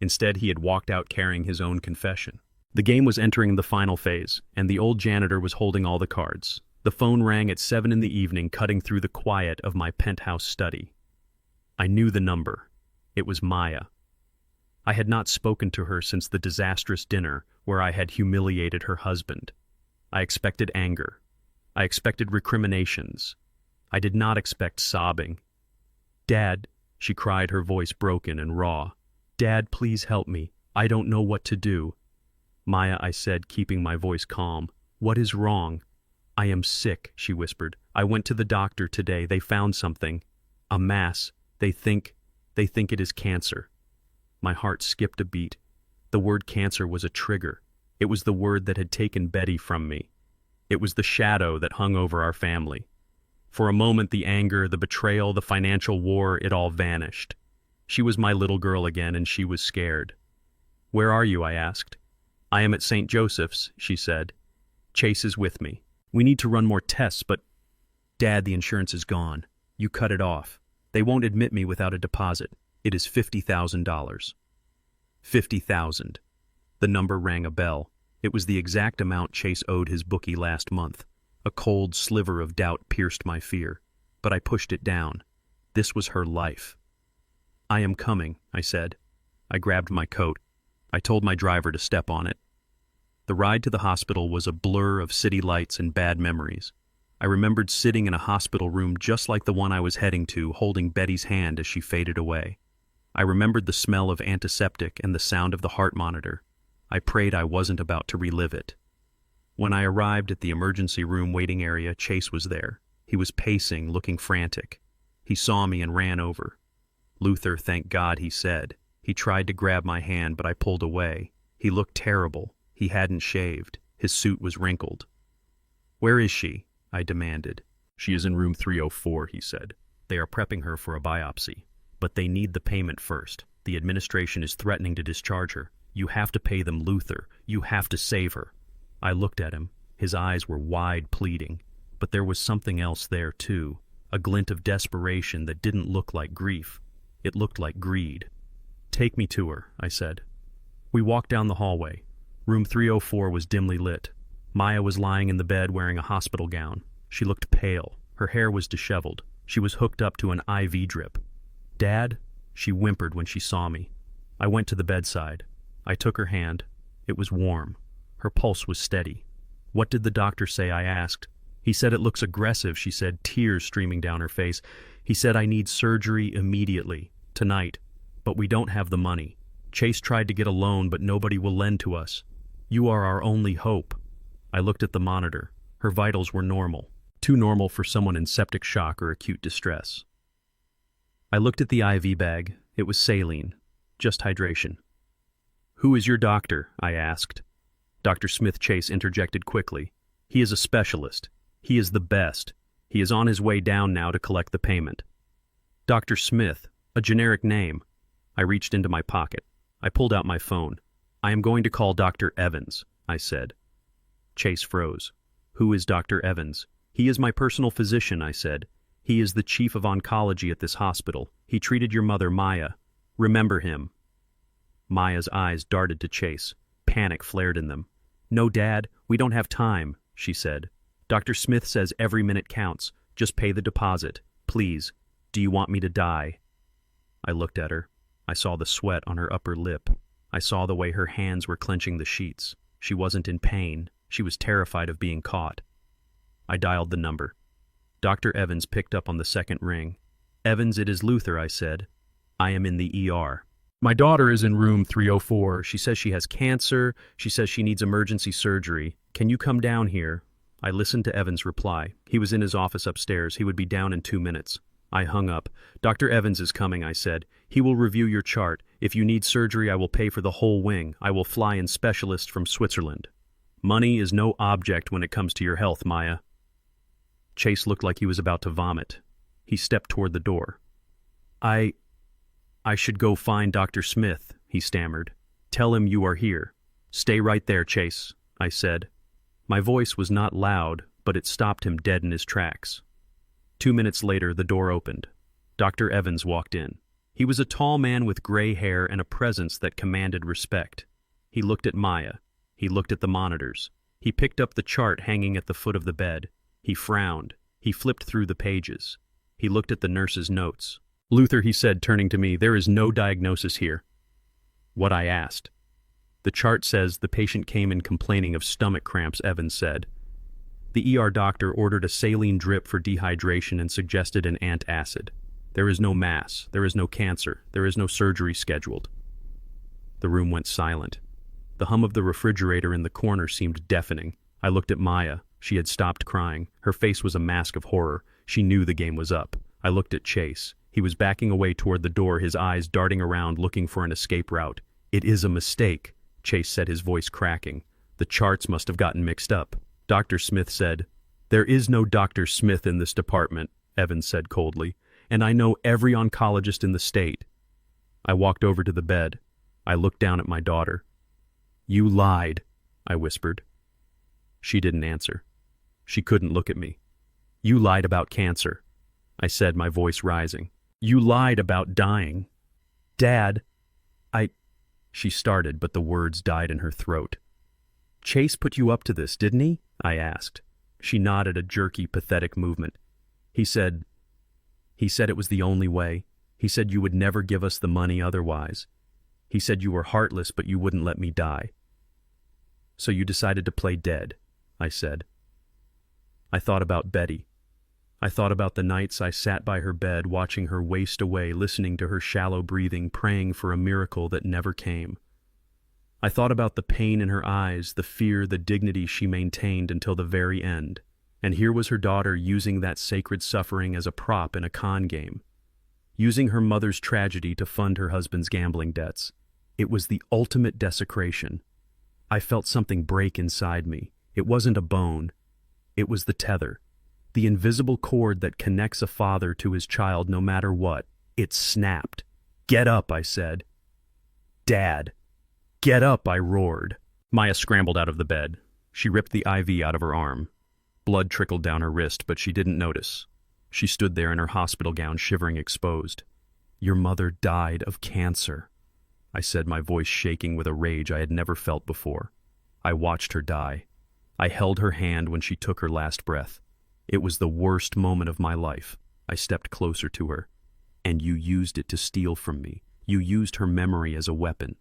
Instead, he had walked out carrying his own confession. The game was entering the final phase, and the old janitor was holding all the cards. The phone rang at 7 in the evening, cutting through the quiet of my penthouse study. I knew the number. It was Maya. I had not spoken to her since the disastrous dinner where I had humiliated her husband. I expected anger. I expected recriminations. I did not expect sobbing. "Dad," she cried, her voice broken and raw. "Dad, please help me. I don't know what to do." "Maya," I said, keeping my voice calm. "What is wrong?" "I am sick," she whispered. "I went to the doctor today. They found something. A mass. They think it is cancer." My heart skipped a beat. The word cancer was a trigger. It was the word that had taken Betty from me. It was the shadow that hung over our family. For a moment, the anger, the betrayal, the financial war, it all vanished. She was my little girl again, and she was scared. "Where are you?" I asked. "I am at St. Joseph's," she said. "Chase is with me. We need to run more tests, but—" "Dad, the insurance is gone. You cut it off. They won't admit me without a deposit. It is $50,000. $50,000. The number rang a bell. It was the exact amount Chase owed his bookie last month. A cold sliver of doubt pierced my fear, but I pushed it down. This was her life. "I am coming," I said. I grabbed my coat. I told my driver to step on it. The ride to the hospital was a blur of city lights and bad memories. I remembered sitting in a hospital room just like the one I was heading to, holding Betty's hand as she faded away. I remembered the smell of antiseptic and the sound of the heart monitor. I prayed I wasn't about to relive it. When I arrived at the emergency room waiting area, Chase was there. He was pacing, looking frantic. He saw me and ran over. "Luther, thank God," he said. He tried to grab my hand, but I pulled away. He looked terrible. He hadn't shaved. His suit was wrinkled. "Where is she?" I demanded. "She is in room 304, he said. "They are prepping her for a biopsy. But they need the payment first. The administration is threatening to discharge her. You have to pay them, Luther. You have to save her." I looked at him. His eyes were wide, pleading. But there was something else there, too. A glint of desperation that didn't look like grief. It looked like greed. "Take me to her," I said. We walked down the hallway. Room 304 was dimly lit. Maya was lying in the bed wearing a hospital gown. She looked pale. Her hair was disheveled. She was hooked up to an IV drip. "Dad?" She whimpered when she saw me. I went to the bedside. I took her hand. It was warm. Her pulse was steady. "What did the doctor say?" I asked. "He said it looks aggressive," she said, tears streaming down her face. "He said I need surgery immediately, tonight. But we don't have the money. Chase tried to get a loan, but nobody will lend to us. You are our only hope." I looked at the monitor. Her vitals were normal. Too normal for someone in septic shock or acute distress. I looked at the IV bag. It was saline. Just hydration. "Who is your doctor?" I asked. Dr. Smith Chase interjected quickly. "He is a specialist. He is the best. He is on his way down now to collect the payment." "Dr. Smith, a generic name." I reached into my pocket. I pulled out my phone. "I am going to call Dr. Evans," I said. Chase froze. "Who is Dr. Evans?" "He is my personal physician," I said. "He is the chief of oncology at this hospital. He treated your mother, Maya. Remember him." Maya's eyes darted to Chase. Panic flared in them. "No, Dad, we don't have time," she said. "Dr. Smith says every minute counts. Just pay the deposit. Please. Do you want me to die?" I looked at her. I saw the sweat on her upper lip. I saw the way her hands were clenching the sheets. She wasn't in pain. She was terrified of being caught. I dialed the number. Dr. Evans picked up on the second ring. "Evans, it is Luther," I said. "I am in the ER. My daughter is in room 304. She says she has cancer. She says she needs emergency surgery. Can you come down here?" I listened to Evans' reply. He was in his office upstairs. He would be down in 2 minutes. I hung up. "Dr. Evans is coming," I said. "He will review your chart. If you need surgery, I will pay for the whole wing. I will fly in specialists from Switzerland. Money is no object when it comes to your health, Maya." Chase looked like he was about to vomit. He stepped toward the door. I should go find Dr. Smith," he stammered. "Tell him you are here." "Stay right there, Chase," I said. My voice was not loud, but it stopped him dead in his tracks. 2 minutes later, the door opened. Dr. Evans walked in. He was a tall man with gray hair and a presence that commanded respect. He looked at Maya. He looked at the monitors. He picked up the chart hanging at the foot of the bed. He frowned. He flipped through the pages. He looked at the nurse's notes. "Luther," he said, turning to me, "there is no diagnosis here." What I asked. "The chart says the patient came in complaining of stomach cramps," Evans said. "The ER doctor ordered a saline drip for dehydration and suggested an antacid. There is no mass. There is no cancer. There is no surgery scheduled." The room went silent. The hum of the refrigerator in the corner seemed deafening. I looked at Maya. She had stopped crying. Her face was a mask of horror. She knew the game was up. I looked at Chase. He was backing away toward the door, his eyes darting around looking for an escape route. "It is a mistake," Chase said, his voice cracking. "The charts must have gotten mixed up." Dr. Smith said. "There is no Dr. Smith in this department," Evans said coldly, "and I know every oncologist in the state." I walked over to the bed. I looked down at my daughter. "You lied," I whispered. She didn't answer. She couldn't look at me. "You lied about cancer," I said, my voice rising. "You lied about dying." "Dad, She started, but the words died in her throat. "Chase put you up to this, didn't he?" I asked. She nodded, a jerky, pathetic movement. He said it was the only way. He said you would never give us the money otherwise. He said you were heartless, but you wouldn't let me die. So you decided to play dead," I said. I thought about Betty. I thought about the nights I sat by her bed, watching her waste away, listening to her shallow breathing, praying for a miracle that never came. I thought about the pain in her eyes, the fear, the dignity she maintained until the very end. And here was her daughter using that sacred suffering as a prop in a con game, using her mother's tragedy to fund her husband's gambling debts. It was the ultimate desecration. I felt something break inside me. It wasn't a bone. It was the tether, the invisible cord that connects a father to his child no matter what. It snapped. "Get up," I said. "Dad, get up," I roared. Maya scrambled out of the bed. She ripped the IV out of her arm. Blood trickled down her wrist, but she didn't notice. She stood there in her hospital gown, shivering, exposed. "Your mother died of cancer," I said, my voice shaking with a rage I had never felt before. I watched her die. I held her hand when she took her last breath. It was the worst moment of my life. I stepped closer to her. "And you used it to steal from me. You used her memory as a weapon."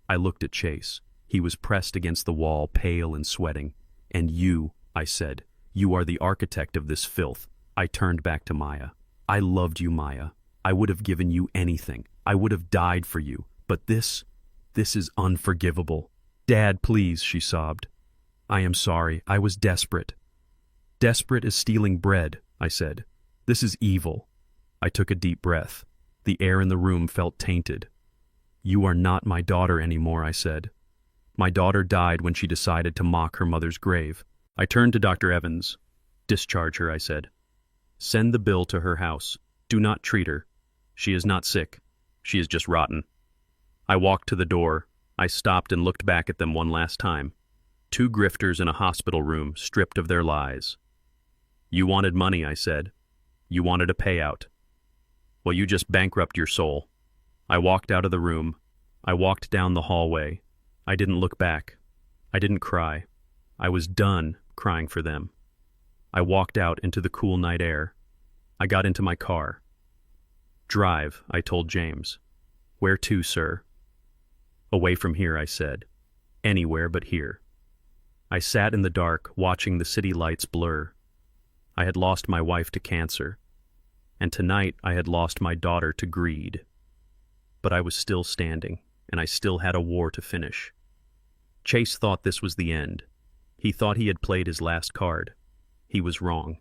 I looked at Chase. He was pressed against the wall, pale and sweating. "And you," I said, "you are the architect of this filth." I turned back to Maya. "I loved you, Maya. I would have given you anything. I would have died for you. But this is unforgivable." "Dad, please," she sobbed. "I am sorry. I was desperate." "Desperate as stealing bread," I said. "This is evil." I took a deep breath. The air in the room felt tainted. "You are not my daughter anymore," I said. "My daughter died when she decided to mock her mother's grave." I turned to Dr. Evans. "Discharge her," I said. "Send the bill to her house. Do not treat her. She is not sick. She is just rotten." I walked to the door. I stopped and looked back at them one last time. 2 grifters in a hospital room, stripped of their lies. "You wanted money," I said. "You wanted a payout. Well, you just bankrupt your soul." I walked out of the room. I walked down the hallway. I didn't look back. I didn't cry. I was done crying for them. I walked out into the cool night air. I got into my car. "Drive," I told James. "Where to, sir?" "Away from here," I said. "Anywhere but here." I sat in the dark, watching the city lights blur. I had lost my wife to cancer, and tonight I had lost my daughter to greed. But I was still standing, and I still had a war to finish. Chase thought this was the end. He thought he had played his last card. He was wrong.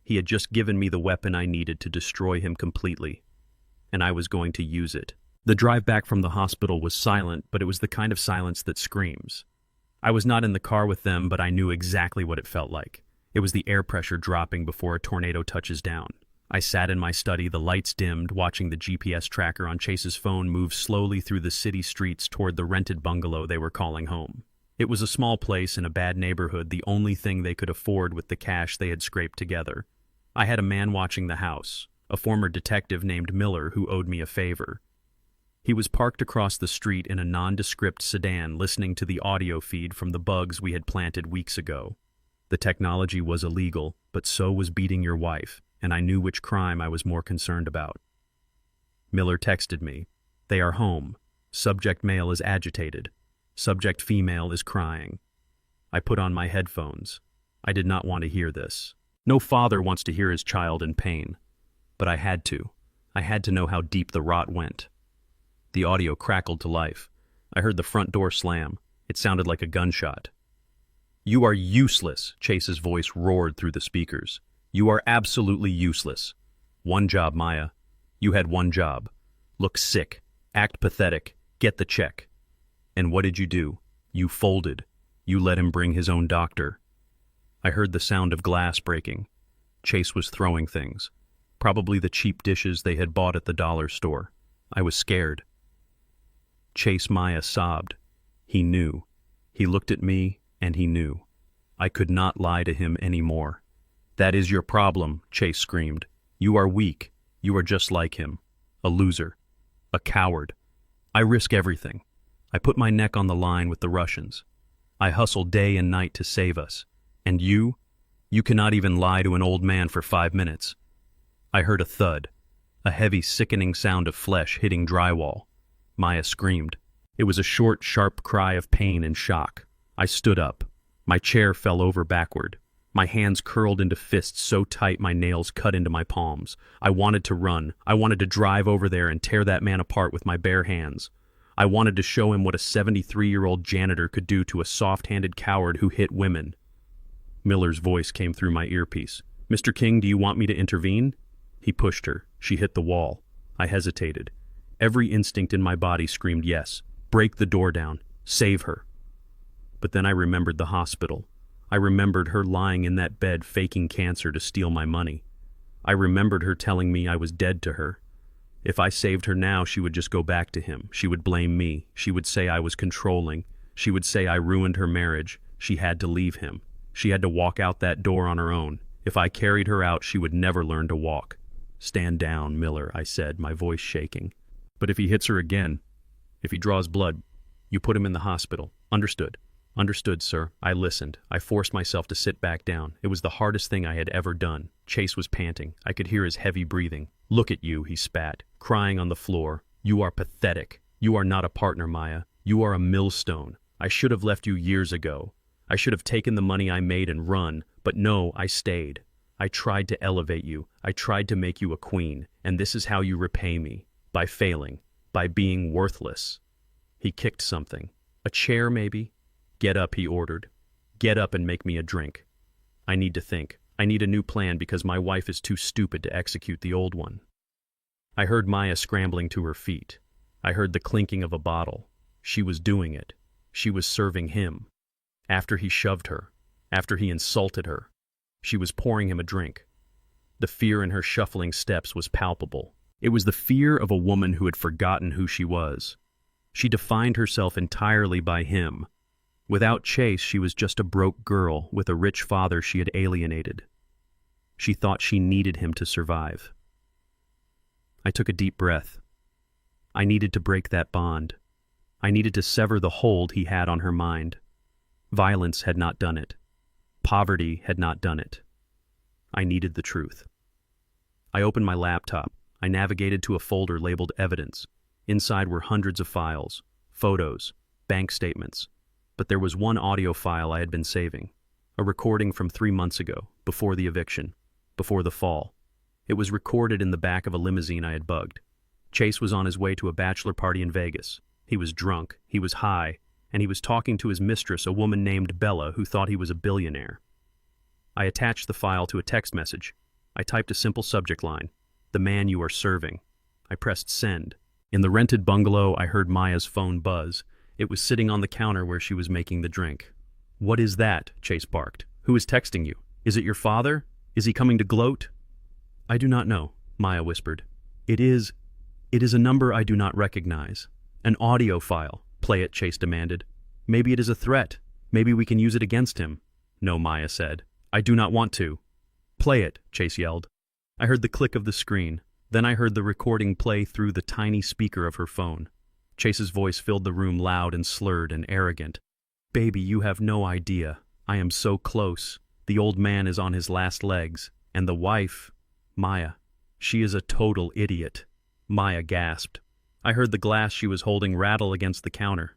He had just given me the weapon I needed to destroy him completely, and I was going to use it. The drive back from the hospital was silent, but it was the kind of silence that screams. I was not in the car with them, but I knew exactly what it felt like. It was the air pressure dropping before a tornado touches down. I sat in my study, the lights dimmed, watching the GPS tracker on Chase's phone move slowly through the city streets toward the rented bungalow they were calling home. It was a small place in a bad neighborhood, the only thing they could afford with the cash they had scraped together. I had a man watching the house, a former detective named Miller who owed me a favor. He was parked across the street in a nondescript sedan, listening to the audio feed from the bugs we had planted weeks ago. The technology was illegal, but so was beating your wife, and I knew which crime I was more concerned about. Miller texted me. "They are home. Subject male is agitated. Subject female is crying." I put on my headphones. I did not want to hear this. No father wants to hear his child in pain. But I had to. I had to know how deep the rot went. The audio crackled to life. I heard the front door slam. It sounded like a gunshot. "You are useless," Chase's voice roared through the speakers. "You are absolutely useless. One job, Maya. You had one job. Look sick. Act pathetic. Get the check. And what did you do? You folded. You let him bring his own doctor." I heard the sound of glass breaking. Chase was throwing things. Probably the cheap dishes they had bought at the dollar store. I was scared. Chase. Maya sobbed. He knew. He looked at me, and he knew. I could not lie to him anymore. That is your problem, Chase screamed. You are weak. You are just like him. A loser. A coward. I risk everything. I put my neck on the line with the Russians. I hustle day and night to save us. And you? You cannot even lie to an old man for 5 minutes. I heard a thud, a heavy, sickening sound of flesh hitting drywall. Maya screamed. It was a short, sharp cry of pain and shock. I stood up. My chair fell over backward. My hands curled into fists so tight my nails cut into my palms. I wanted to run. I wanted to drive over there and tear that man apart with my bare hands. I wanted to show him what a 73-year-old janitor could do to a soft-handed coward who hit women. Miller's voice came through my earpiece. Mr. King, do you want me to intervene? He pushed her. She hit the wall. I hesitated. Every instinct in my body screamed yes. Break the door down. Save her. But then I remembered the hospital. I remembered her lying in that bed faking cancer to steal my money. I remembered her telling me I was dead to her. If I saved her now, she would just go back to him. She would blame me. She would say I was controlling. She would say I ruined her marriage. She had to leave him. She had to walk out that door on her own. If I carried her out, she would never learn to walk. Stand down, Miller, I said, my voice shaking. But if he hits her again, if he draws blood, you put him in the hospital. Understood. Understood, sir. I listened. I forced myself to sit back down. It was the hardest thing I had ever done. Chase was panting. I could hear his heavy breathing. Look at you, he spat, crying on the floor. You are pathetic. You are not a partner, Maya. You are a millstone. I should have left you years ago. I should have taken the money I made and run, but no, I stayed. I tried to elevate you. I tried to make you a queen, and this is how you repay me. By failing. By being worthless. He kicked something. A chair, maybe? Get up, he ordered. Get up and make me a drink. I need to think. I need a new plan because my wife is too stupid to execute the old one. I heard Maya scrambling to her feet. I heard the clinking of a bottle. She was doing it. She was serving him. After he shoved her. After he insulted her. She was pouring him a drink. The fear in her shuffling steps was palpable. It was the fear of a woman who had forgotten who she was. She defined herself entirely by him. Without Chase, she was just a broke girl with a rich father she had alienated. She thought she needed him to survive. I took a deep breath. I needed to break that bond. I needed to sever the hold he had on her mind. Violence had not done it. Poverty had not done it. I needed the truth. I opened my laptop. I navigated to a folder labeled Evidence. Inside were hundreds of files, photos, bank statements. But there was one audio file I had been saving, a recording from 3 months ago, before the eviction, before the fall. It was recorded in the back of a limousine I had bugged. Chase was on his way to a bachelor party in Vegas. He was drunk, he was high, and he was talking to his mistress, a woman named Bella, who thought he was a billionaire. I attached the file to a text message. I typed a simple subject line, "The man you are serving." I pressed send. In the rented bungalow, I heard Maya's phone buzz. It was sitting on the counter where she was making the drink. "What is that?" Chase barked. "Who is texting you? Is it your father? Is he coming to gloat?" "I do not know," Maya whispered. It is a number I do not recognize. An audio file." "Play it," Chase demanded. "Maybe it is a threat. Maybe we can use it against him." "No," Maya said. "I do not want to." "Play it," Chase yelled. I heard the click of the screen. Then I heard the recording play through the tiny speaker of her phone. Chase's voice filled the room, loud and slurred and arrogant. "Baby, you have no idea. I am so close. The old man is on his last legs. And the wife, Maya, she is a total idiot." Maya gasped. I heard the glass she was holding rattle against the counter.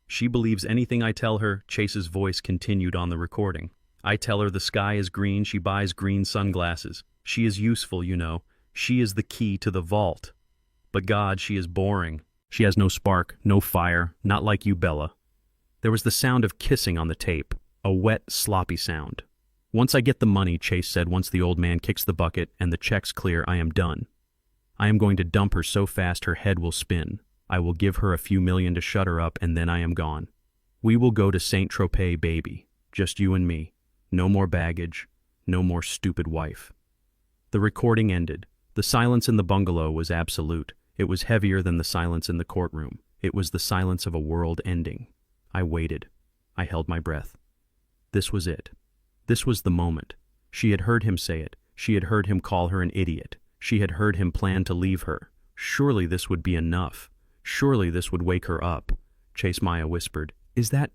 "She believes anything I tell her," Chase's voice continued on the recording. "I tell her the sky is green, she buys green sunglasses. She is useful, you know. She is the key to the vault. But God, she is boring. She has no spark, no fire, not like you, Bella." There was the sound of kissing on the tape, a wet, sloppy sound. "Once I get the money," Chase said, "once the old man kicks the bucket and the check's clear, I am done. I am going to dump her so fast her head will spin. I will give her a few million to shut her up, and then I am gone. We will go to Saint-Tropez, baby. Just you and me. No more baggage. No more stupid wife." The recording ended. The silence in the bungalow was absolute. It was heavier than the silence in the courtroom. It was the silence of a world ending. I waited. I held my breath. This was it. This was the moment. She had heard him say it. She had heard him call her an idiot. She had heard him plan to leave her. Surely this would be enough. Surely this would wake her up. Chase, Maya whispered, Is that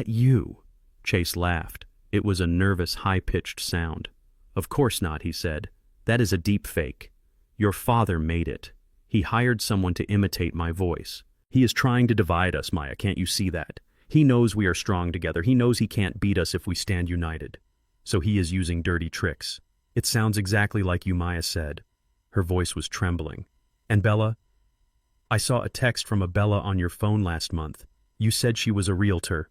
you? Chase laughed. It was a nervous, high-pitched sound. Of course not, he said. That is a deep fake. Your father made it. He hired someone to imitate my voice. He is trying to divide us, Maya, can't you see that? He knows we are strong together. He knows he can't beat us if we stand united. So he is using dirty tricks. It sounds exactly like you, Maya said. Her voice was trembling. And Bella? I saw a text from a Bella on your phone last month. You said she was a realtor.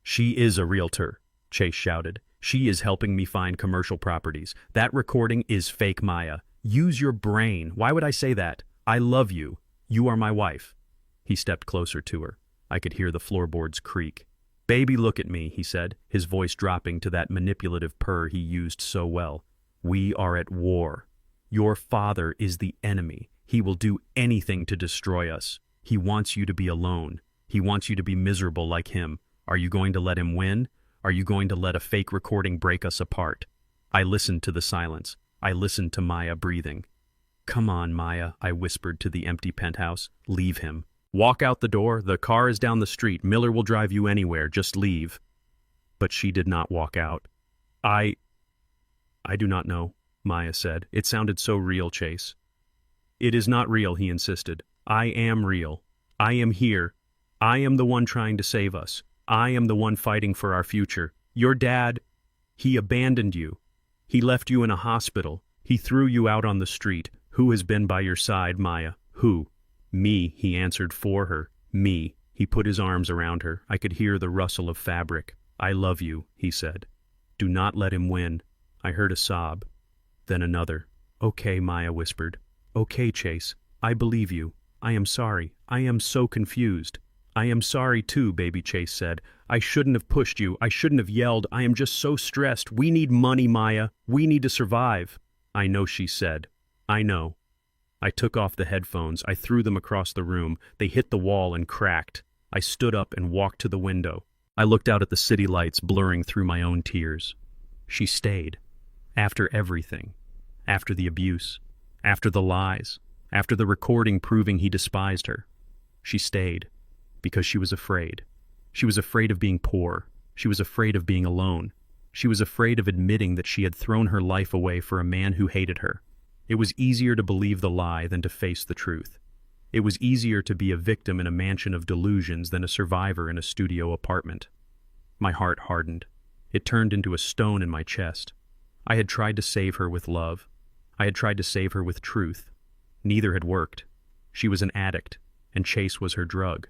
She is a realtor, Chase shouted. She is helping me find commercial properties. That recording is fake, Maya. Use your brain. Why would I say that? I love you. You are my wife. He stepped closer to her. I could hear the floorboards creak. Baby, look at me, he said, his voice dropping to that manipulative purr he used so well. We are at war. Your father is the enemy. He will do anything to destroy us. He wants you to be alone. He wants you to be miserable like him. Are you going to let him win? Are you going to let a fake recording break us apart? I listened to the silence. I listened to Maya breathing. Come on, Maya, I whispered to the empty penthouse. Leave him. Walk out the door. The car is down the street. Miller will drive you anywhere. Just leave. But she did not walk out. I do not know, Maya said. It sounded so real, Chase. It is not real, he insisted. I am real. I am here. I am the one trying to save us. I am the one fighting for our future. Your dad, he abandoned you. He left you in a hospital. He threw you out on the street. Who has been by your side, Maya? Who? Me, he answered for her. Me. He put his arms around her. I could hear the rustle of fabric. I love you, he said. Do not let him win. I heard a sob. Then another. Okay, Maya whispered. Okay, Chase. I believe you. I am sorry. I am so confused. I am sorry too, baby, Chase said. I shouldn't have pushed you. I shouldn't have yelled. I am just so stressed. We need money, Maya. We need to survive. I know, she said. I know. I took off the headphones. I threw them across the room. They hit the wall and cracked. I stood up and walked to the window. I looked out at the city lights blurring through my own tears. She stayed. After everything. After the abuse. After the lies. After the recording proving he despised her. She stayed. Because she was afraid. She was afraid of being poor. She was afraid of being alone. She was afraid of admitting that she had thrown her life away for a man who hated her. It was easier to believe the lie than to face the truth. It was easier to be a victim in a mansion of delusions than a survivor in a studio apartment. My heart hardened. It turned into a stone in my chest. I had tried to save her with love. I had tried to save her with truth. Neither had worked. She was an addict, and Chase was her drug.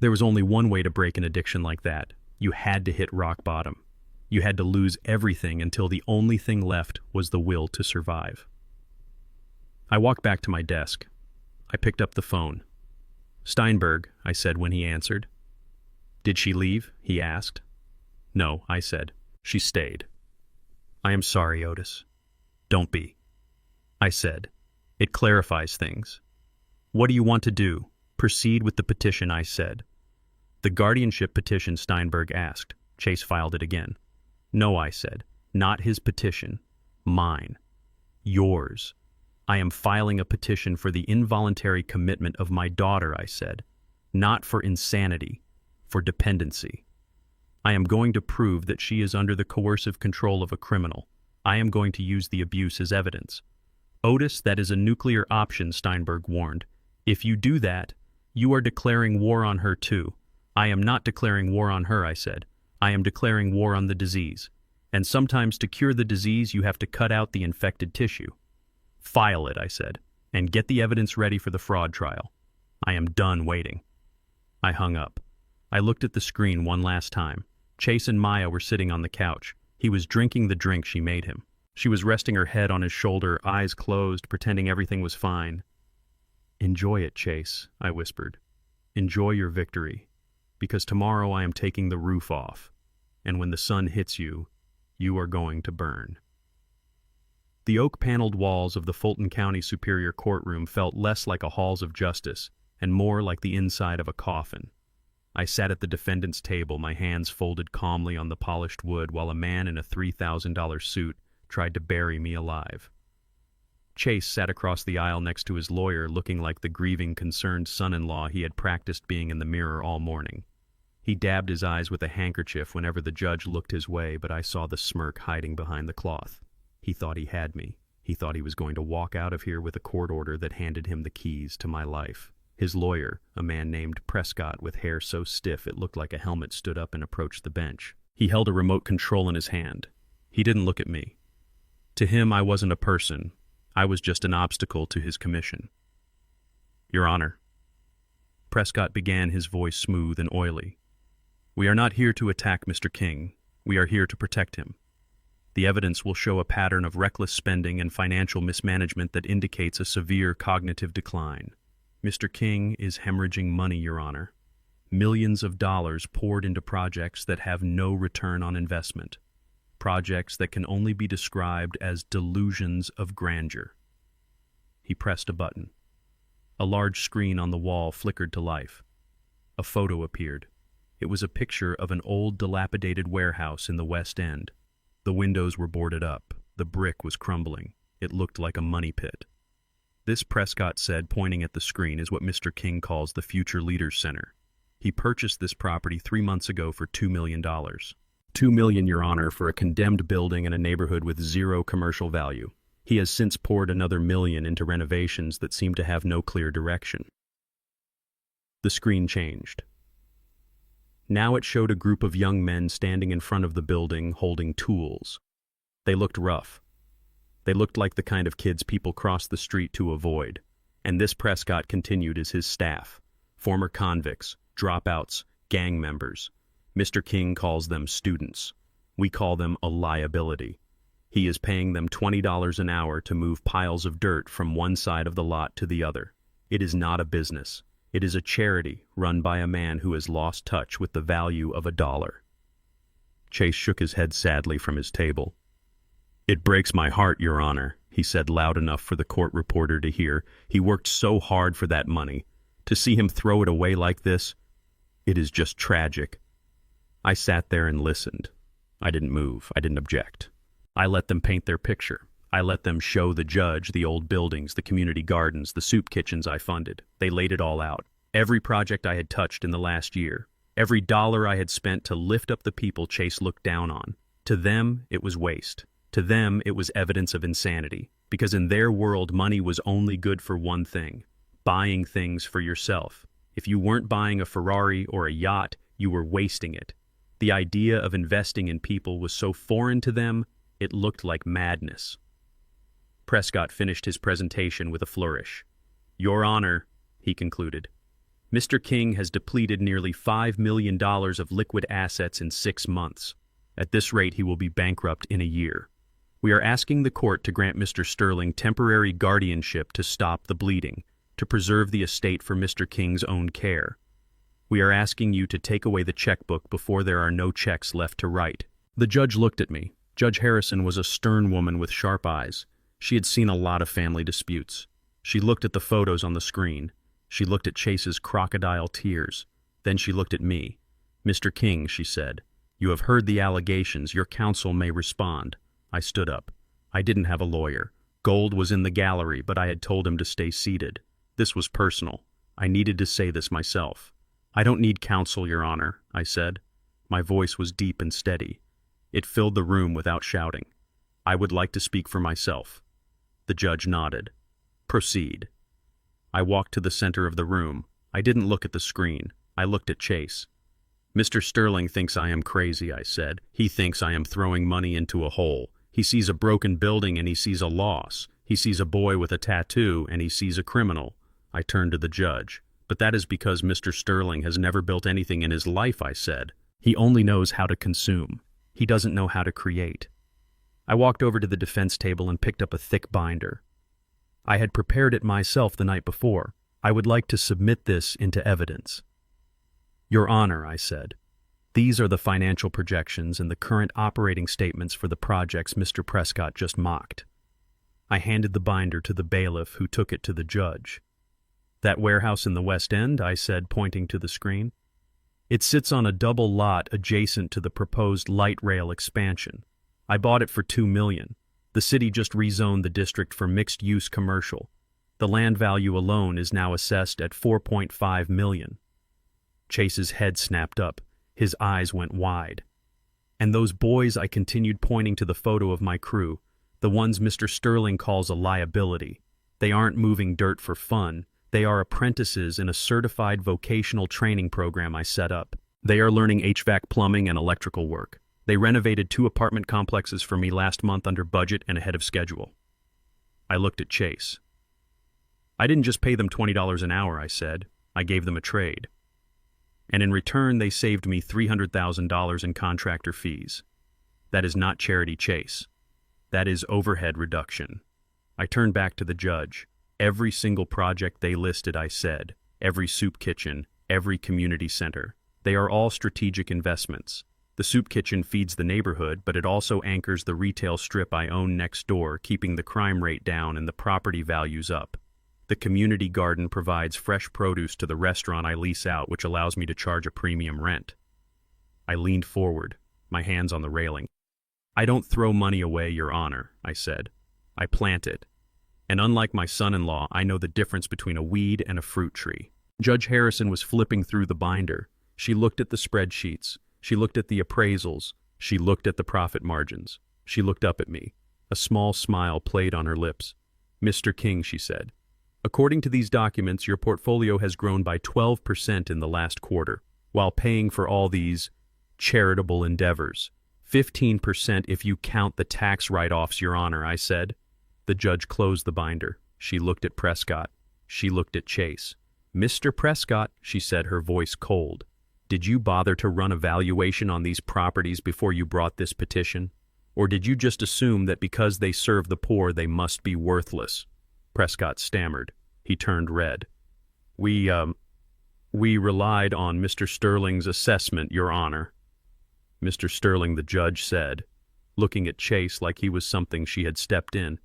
There was only one way to break an addiction like that. You had to hit rock bottom. You had to lose everything until the only thing left was the will to survive. I walked back to my desk. I picked up the phone. Steinberg, I said when he answered. Did she leave? He asked. No, I said. She stayed. I am sorry, Otis. Don't be. I said. It clarifies things. What do you want to do? Proceed with the petition, I said. The guardianship petition, Steinberg asked. Chase filed it again. No, I said. Not his petition. Mine. Yours. I am filing a petition for the involuntary commitment of my daughter, I said. Not for insanity, for dependency. I am going to prove that she is under the coercive control of a criminal. I am going to use the abuse as evidence. Otis, that is a nuclear option, Steinberg warned. If you do that, you are declaring war on her too. I am not declaring war on her, I said. I am declaring war on the disease. And sometimes to cure the disease, you have to cut out the infected tissue. File it, I said, and get the evidence ready for the fraud trial. I am done waiting. I hung up. I looked at the screen one last time. Chase and Maya were sitting on the couch. He was drinking the drink she made him. She was resting her head on his shoulder, eyes closed, pretending everything was fine. Enjoy it, Chase, I whispered. Enjoy your victory, because tomorrow I am taking the roof off, and when the sun hits you, you are going to burn. The oak-paneled walls of the Fulton County Superior Courtroom felt less like a halls of justice and more like the inside of a coffin. I sat at the defendant's table, my hands folded calmly on the polished wood, while a man in a $3,000 suit tried to bury me alive. Chase sat across the aisle next to his lawyer, looking like the grieving, concerned son-in-law he had practiced being in the mirror all morning. He dabbed his eyes with a handkerchief whenever the judge looked his way, but I saw the smirk hiding behind the cloth. He thought he had me. He thought he was going to walk out of here with a court order that handed him the keys to my life. His lawyer, a man named Prescott with hair so stiff it looked like a helmet, stood up and approached the bench. He held a remote control in his hand. He didn't look at me. To him, I wasn't a person. I was just an obstacle to his commission. Your Honor. Prescott began, his voice smooth and oily. We are not here to attack Mr. King. We are here to protect him. The evidence will show a pattern of reckless spending and financial mismanagement that indicates a severe cognitive decline. Mr. King is hemorrhaging money, Your Honor. Millions of dollars poured into projects that have no return on investment. Projects that can only be described as delusions of grandeur. He pressed a button. A large screen on the wall flickered to life. A photo appeared. It was a picture of an old, dilapidated warehouse in the West End. The windows were boarded up. The brick was crumbling. It looked like a money pit. This, Prescott said, pointing at the screen, is what Mr. King calls the Future Leaders Center. He purchased this property 3 months ago for $2 million. $2 million, Your Honor, for a condemned building in a neighborhood with zero commercial value. He has since poured another $1 million into renovations that seem to have no clear direction. The screen changed. Now it showed a group of young men standing in front of the building holding tools. They looked rough. They looked like the kind of kids people cross the street to avoid. And this, Prescott continued, is his staff. Former convicts, dropouts, gang members. Mr. King calls them students. We call them a liability. He is paying them $20 an hour to move piles of dirt from one side of the lot to the other. It is not a business. It is a charity run by a man who has lost touch with the value of $1. Chase shook his head sadly from his table. It breaks my heart, Your Honor, he said loud enough for the court reporter to hear. He worked so hard for that money. To see him throw it away like this, it is just tragic. I sat there and listened. I didn't move. I didn't object. I let them paint their picture. I let them show the judge the old buildings, the community gardens, the soup kitchens I funded. They laid it all out. Every project I had touched in the last year. Every dollar I had spent to lift up the people Chase looked down on. To them, it was waste. To them, it was evidence of insanity. Because in their world, money was only good for one thing: buying things for yourself. If you weren't buying a Ferrari or a yacht, you were wasting it. The idea of investing in people was so foreign to them, it looked like madness. Prescott finished his presentation with a flourish. Your Honor, he concluded, Mr. King has depleted nearly $5 million of liquid assets in 6 months. At this rate, he will be bankrupt in a year. We are asking the court to grant Mr. Sterling temporary guardianship to stop the bleeding, to preserve the estate for Mr. King's own care. We are asking you to take away the checkbook before there are no checks left to write. The judge looked at me. Judge Harrison was a stern woman with sharp eyes. She had seen a lot of family disputes. She looked at the photos on the screen. She looked at Chase's crocodile tears. Then she looked at me. Mr. King, she said, you have heard the allegations. Your counsel may respond. I stood up. I didn't have a lawyer. Gold was in the gallery, but I had told him to stay seated. This was personal. I needed to say this myself. I don't need counsel, Your Honor, I said. My voice was deep and steady. It filled the room without shouting. I would like to speak for myself. The judge nodded. Proceed. I walked to the center of the room. I didn't look at the screen. I looked at Chase. Mr. Sterling thinks I am crazy, I said. He thinks I am throwing money into a hole. He sees a broken building and he sees a loss. He sees a boy with a tattoo and he sees a criminal. I turned to the judge. But that is because Mr. Sterling has never built anything in his life, I said. He only knows how to consume. He doesn't know how to create. I walked over to the defense table and picked up a thick binder. I had prepared it myself the night before. I would like to submit this into evidence. Your Honor, I said, these are the financial projections and the current operating statements for the projects Mr. Prescott just mocked. I handed the binder to the bailiff, who took it to the judge. That warehouse in the West End, I said, pointing to the screen. It sits on a double lot adjacent to the proposed light rail expansion. I bought it for $2 million. The city just rezoned the district for mixed-use commercial. The land value alone is now assessed at $4.5 million. Chase's head snapped up. His eyes went wide. And those boys, I continued, pointing to the photo of my crew, the ones Mr. Sterling calls a liability. They aren't moving dirt for fun. They are apprentices in a certified vocational training program I set up. They are learning HVAC, plumbing, and electrical work. They renovated 2 apartment complexes for me last month under budget and ahead of schedule. I looked at Chase. I didn't just pay them $20 an hour, I said. I gave them a trade. And in return, they saved me $300,000 in contractor fees. That is not charity, Chase. That is overhead reduction. I turned back to the judge. Every single project they listed, I said. Every soup kitchen, every community center. They are all strategic investments. The soup kitchen feeds the neighborhood, but it also anchors the retail strip I own next door, keeping the crime rate down and the property values up. The community garden provides fresh produce to the restaurant I lease out, which allows me to charge a premium rent. I leaned forward, my hands on the railing. I don't throw money away, Your Honor, I said. I plant it. And unlike my son-in-law, I know the difference between a weed and a fruit tree. Judge Harrison was flipping through the binder. She looked at the spreadsheets. She looked at the appraisals. She looked at the profit margins. She looked up at me. A small smile played on her lips. Mr. King, she said, according to these documents, your portfolio has grown by 12% in the last quarter, while paying for all these charitable endeavors. 15% if you count the tax write-offs, Your Honor, I said. The judge closed the binder. She looked at Prescott. She looked at Chase. Mr. Prescott, she said, her voice cold, did you bother to run a valuation on these properties before you brought this petition? Or did you just assume that because they serve the poor, they must be worthless? Prescott stammered. He turned red. We relied on Mr. Sterling's assessment, Your Honor. Mr. Sterling, the judge said, looking at Chase like he was something she had stepped in.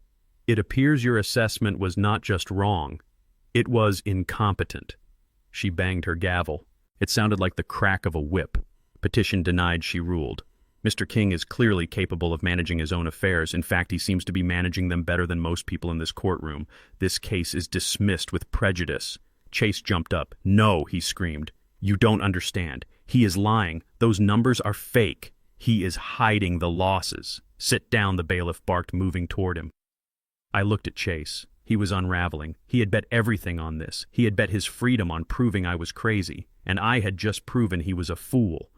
It appears your assessment was not just wrong, it was incompetent. She banged her gavel. It sounded like the crack of a whip. Petition denied, she ruled. Mr. King is clearly capable of managing his own affairs. In fact, he seems to be managing them better than most people in this courtroom. This case is dismissed with prejudice. Chase jumped up. No, he screamed. You don't understand. He is lying. Those numbers are fake. He is hiding the losses. Sit down, the bailiff barked, moving toward him. I looked at Chase. He was unraveling. He had bet everything on this. He had bet his freedom on proving I was crazy, and I had just proven he was a fool.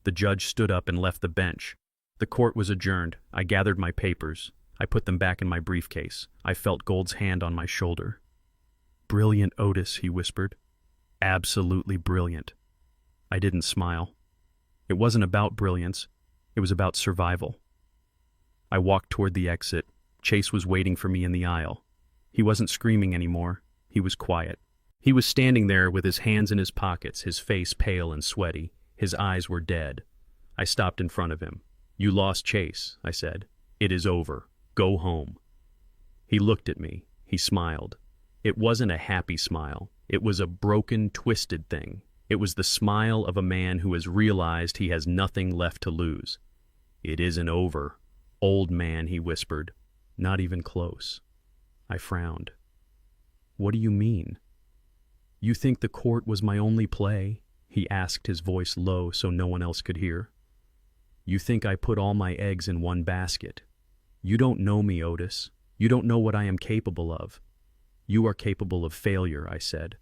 The judge stood up and left the bench. The court was adjourned. I gathered my papers. I put them back in my briefcase. I felt Gold's hand on my shoulder. Brilliant, Otis, he whispered. Absolutely brilliant. I didn't smile. It wasn't about brilliance. It was about survival. I walked toward the exit. Chase was waiting for me in the aisle. He wasn't screaming anymore. He was quiet. He was standing there with his hands in his pockets, his face pale and sweaty. His eyes were dead. I stopped in front of him. You lost, Chase, I said. It is over. Go home. He looked at me. He smiled. It wasn't a happy smile. It was a broken, twisted thing. It was the smile of a man who has realized he has nothing left to lose. It isn't over. Old man, he whispered. Not even close. I frowned. What do you mean? You think the court was my only play? He asked, his voice low so no one else could hear. You think I put all my eggs in one basket. You don't know me, Otis. You don't know what I am capable of. You are capable of failure, I said.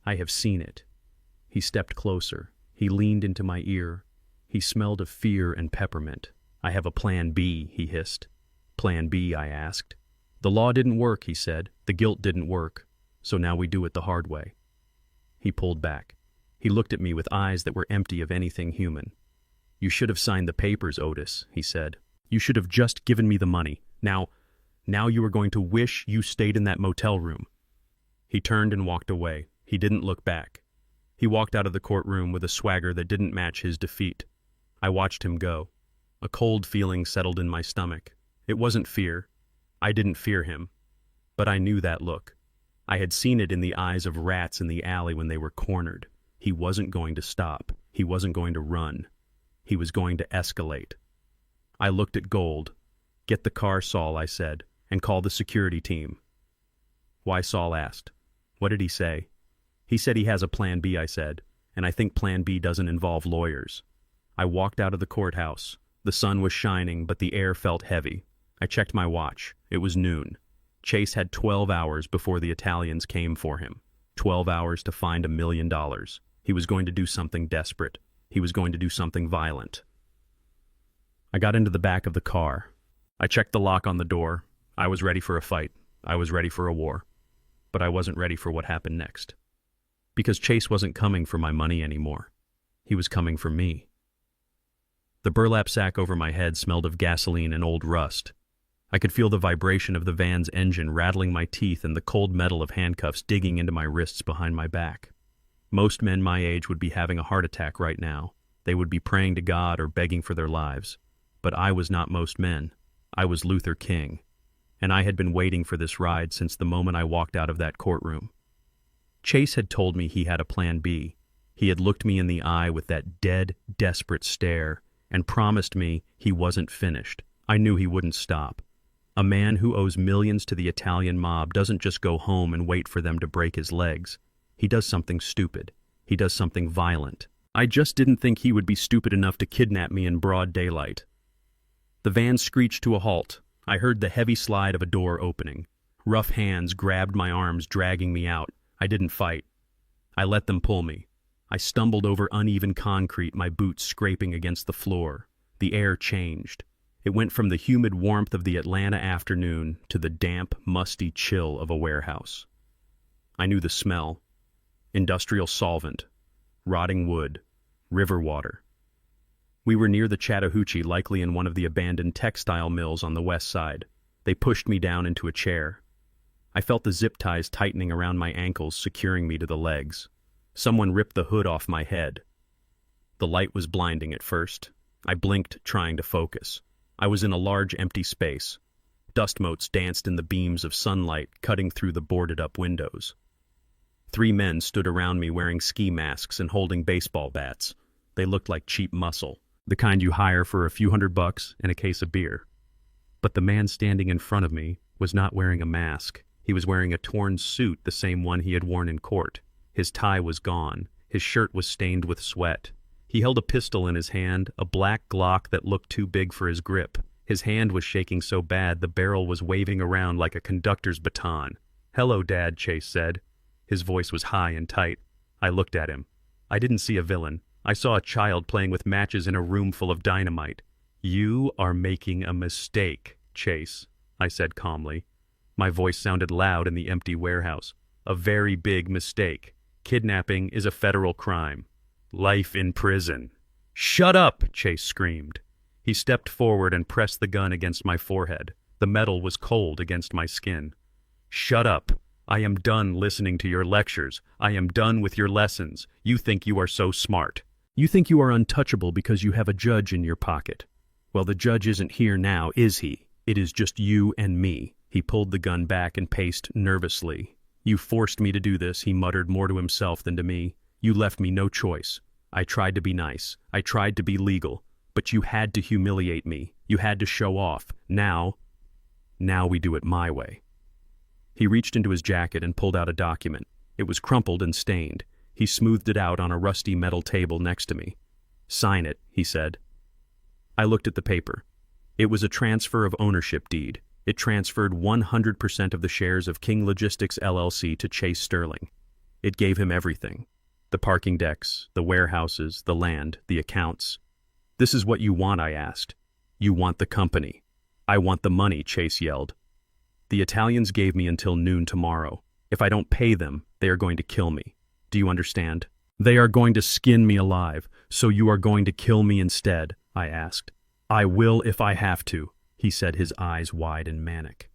I have seen it. He stepped closer. He leaned into my ear. He smelled of fear and peppermint. I have a plan B, he hissed. Plan B, I asked. The law didn't work, he said. The guilt didn't work. So now we do it the hard way. He pulled back. He looked at me with eyes that were empty of anything human. You should have signed the papers, Otis, he said. You should have just given me the money. Now you are going to wish you stayed in that motel room. He turned and walked away. He didn't look back. He walked out of the courtroom with a swagger that didn't match his defeat. I watched him go. A cold feeling settled in my stomach. It wasn't fear. I didn't fear him. But I knew that look. I had seen it in the eyes of rats in the alley when they were cornered. He wasn't going to stop. He wasn't going to run. He was going to escalate. I looked at Gold. "Get the car, Saul," I said, "and call the security team." "Why?" Saul asked. "What did he say?" "He said he has a plan B," I said, "and I think plan B doesn't involve lawyers." I walked out of the courthouse. The sun was shining, but the air felt heavy. I checked my watch. It was noon. Chase had 12 hours before the Italians came for him. 12 hours to find $1 million. He was going to do something desperate. He was going to do something violent. I got into the back of the car. I checked the lock on the door. I was ready for a fight. I was ready for a war. But I wasn't ready for what happened next. Because Chase wasn't coming for my money anymore. He was coming for me. The burlap sack over my head smelled of gasoline and old rust. I could feel the vibration of the van's engine rattling my teeth and the cold metal of handcuffs digging into my wrists behind my back. Most men my age would be having a heart attack right now. They would be praying to God or begging for their lives. But I was not most men. I was Luther King. And I had been waiting for this ride since the moment I walked out of that courtroom. Chase had told me he had a plan B. He had looked me in the eye with that dead, desperate stare and promised me he wasn't finished. I knew he wouldn't stop. A man who owes millions to the Italian mob doesn't just go home and wait for them to break his legs. He does something stupid. He does something violent. I just didn't think he would be stupid enough to kidnap me in broad daylight. The van screeched to a halt. I heard the heavy slide of a door opening. Rough hands grabbed my arms, dragging me out. I didn't fight. I let them pull me. I stumbled over uneven concrete, my boots scraping against the floor. The air changed. It went from the humid warmth of the Atlanta afternoon to the damp, musty chill of a warehouse. I knew the smell. Industrial solvent, rotting wood, river water. We were near the Chattahoochee, likely in one of the abandoned textile mills on the west side. They pushed me down into a chair. I felt the zip ties tightening around my ankles, securing me to the legs. Someone ripped the hood off my head. The light was blinding at first. I blinked, trying to focus. I was in a large, empty space. Dust motes danced in the beams of sunlight, cutting through the boarded-up windows. 3 men stood around me wearing ski masks and holding baseball bats. They looked like cheap muscle, the kind you hire for a few $100 and a case of beer. But the man standing in front of me was not wearing a mask. He was wearing a torn suit, the same one he had worn in court. His tie was gone. His shirt was stained with sweat. He held a pistol in his hand, a black Glock that looked too big for his grip. His hand was shaking so bad the barrel was waving around like a conductor's baton. "Hello, Dad," Chase said. His voice was high and tight. I looked at him. I didn't see a villain. I saw a child playing with matches in a room full of dynamite. "You are making a mistake, Chase," I said calmly. My voice sounded loud in the empty warehouse. "A very big mistake. Kidnapping is a federal crime. Life in prison." "Shut up!" Chase screamed. He stepped forward and pressed the gun against my forehead. The metal was cold against my skin. "Shut up! I am done listening to your lectures. I am done with your lessons. You think you are so smart. You think you are untouchable because you have a judge in your pocket. Well, the judge isn't here now, is he? It is just you and me." He pulled the gun back and paced nervously. "You forced me to do this," he muttered, more to himself than to me. "You left me no choice. I tried to be nice. I tried to be legal. But you had to humiliate me. You had to show off. Now we do it my way." He reached into his jacket and pulled out a document. It was crumpled and stained. He smoothed it out on a rusty metal table next to me. "Sign it," he said. I looked at the paper. It was a transfer of ownership deed. It transferred 100% of the shares of King Logistics LLC to Chase Sterling. It gave him everything. The parking decks, the warehouses, the land, the accounts. "This is what you want," I asked. "You want the company." "I want the money," Chase yelled. "The Italians gave me until noon tomorrow. If I don't pay them, they are going to kill me. Do you understand? They are going to skin me alive, so you are going to kill me instead," I asked. "I will if I have to," he said, his eyes wide and manic.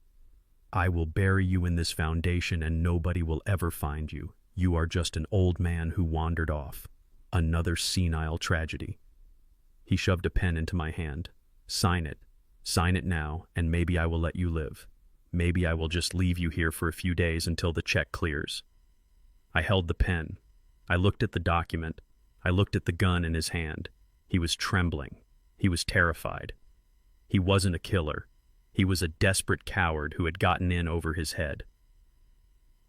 "I will bury you in this foundation and nobody will ever find you. You are just an old man who wandered off. Another senile tragedy." He shoved a pen into my hand. "Sign it. Sign it now, and maybe I will let you live." Maybe I will just leave you here for a few days until the check clears. I held the pen. I looked at the document. I looked at the gun in his hand. He was trembling. He was terrified. He wasn't a killer. He was a desperate coward who had gotten in over his head.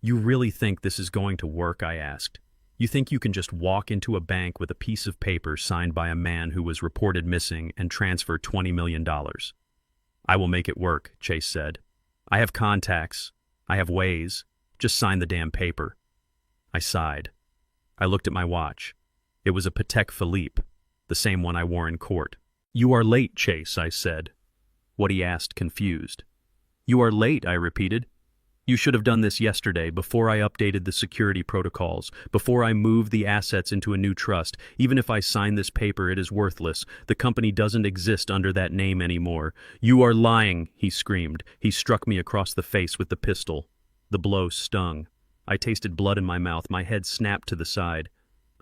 You really think this is going to work? I asked. You think you can just walk into a bank with a piece of paper signed by a man who was reported missing and transfer $20 million? I will make it work, Chase said. I have contacts. I have ways. Just sign the damn paper. I sighed. I looked at my watch. It was a Patek Philippe, the same one I wore in court. You are late, Chase, I said. What he asked, confused. You are late, I repeated. You should have done this yesterday, before I updated the security protocols, before I moved the assets into a new trust. Even if I sign this paper, it is worthless. The company doesn't exist under that name anymore. You are lying, he screamed. He struck me across the face with the pistol. The blow stung. I tasted blood in my mouth. My head snapped to the side.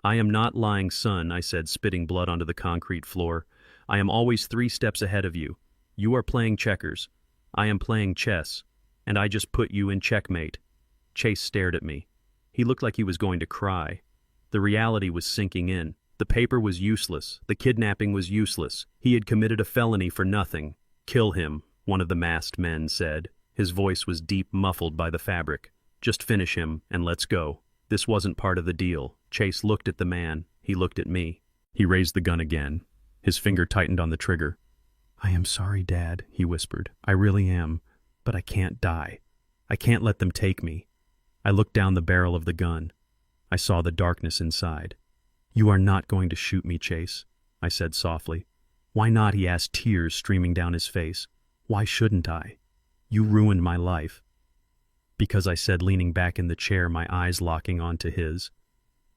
I am not lying, son, I said, spitting blood onto the concrete floor. I am always 3 steps ahead of you. You are playing checkers. I am playing chess. And I just put you in checkmate. Chase stared at me. He looked like he was going to cry. The reality was sinking in. The paper was useless. The kidnapping was useless. He had committed a felony for nothing. Kill him, one of the masked men said. His voice was deep, muffled by the fabric. Just finish him, and let's go. This wasn't part of the deal. Chase looked at the man. He looked at me. He raised the gun again. His finger tightened on the trigger. I am sorry, Dad, he whispered. I really am. But I can't die. I can't let them take me. I looked down the barrel of the gun. I saw the darkness inside. You are not going to shoot me, Chase, I said softly. Why not? He asked, tears streaming down his face. Why shouldn't I? You ruined my life. Because I said, leaning back in the chair, my eyes locking onto his.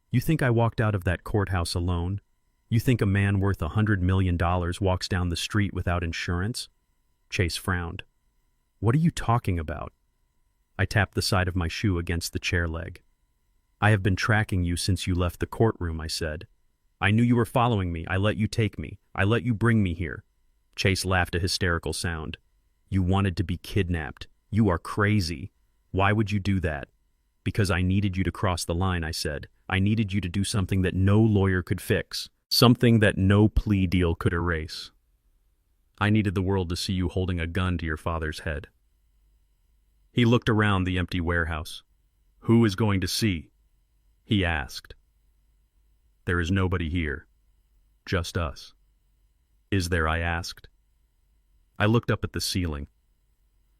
You think I walked out of that courthouse alone? You think a man worth $100 million walks down the street without insurance? Chase frowned. What are you talking about? I tapped the side of my shoe against the chair leg. I have been tracking you since you left the courtroom, I said. I knew you were following me. I let you take me. I let you bring me here. Chase laughed a hysterical sound. You wanted to be kidnapped. You are crazy. Why would you do that? Because I needed you to cross the line, I said. I needed you to do something that no lawyer could fix. Something that no plea deal could erase. I needed the world to see you holding a gun to your father's head. He looked around the empty warehouse. Who is going to see? He asked. There is nobody here. Just us. Is there? I asked. I looked up at the ceiling.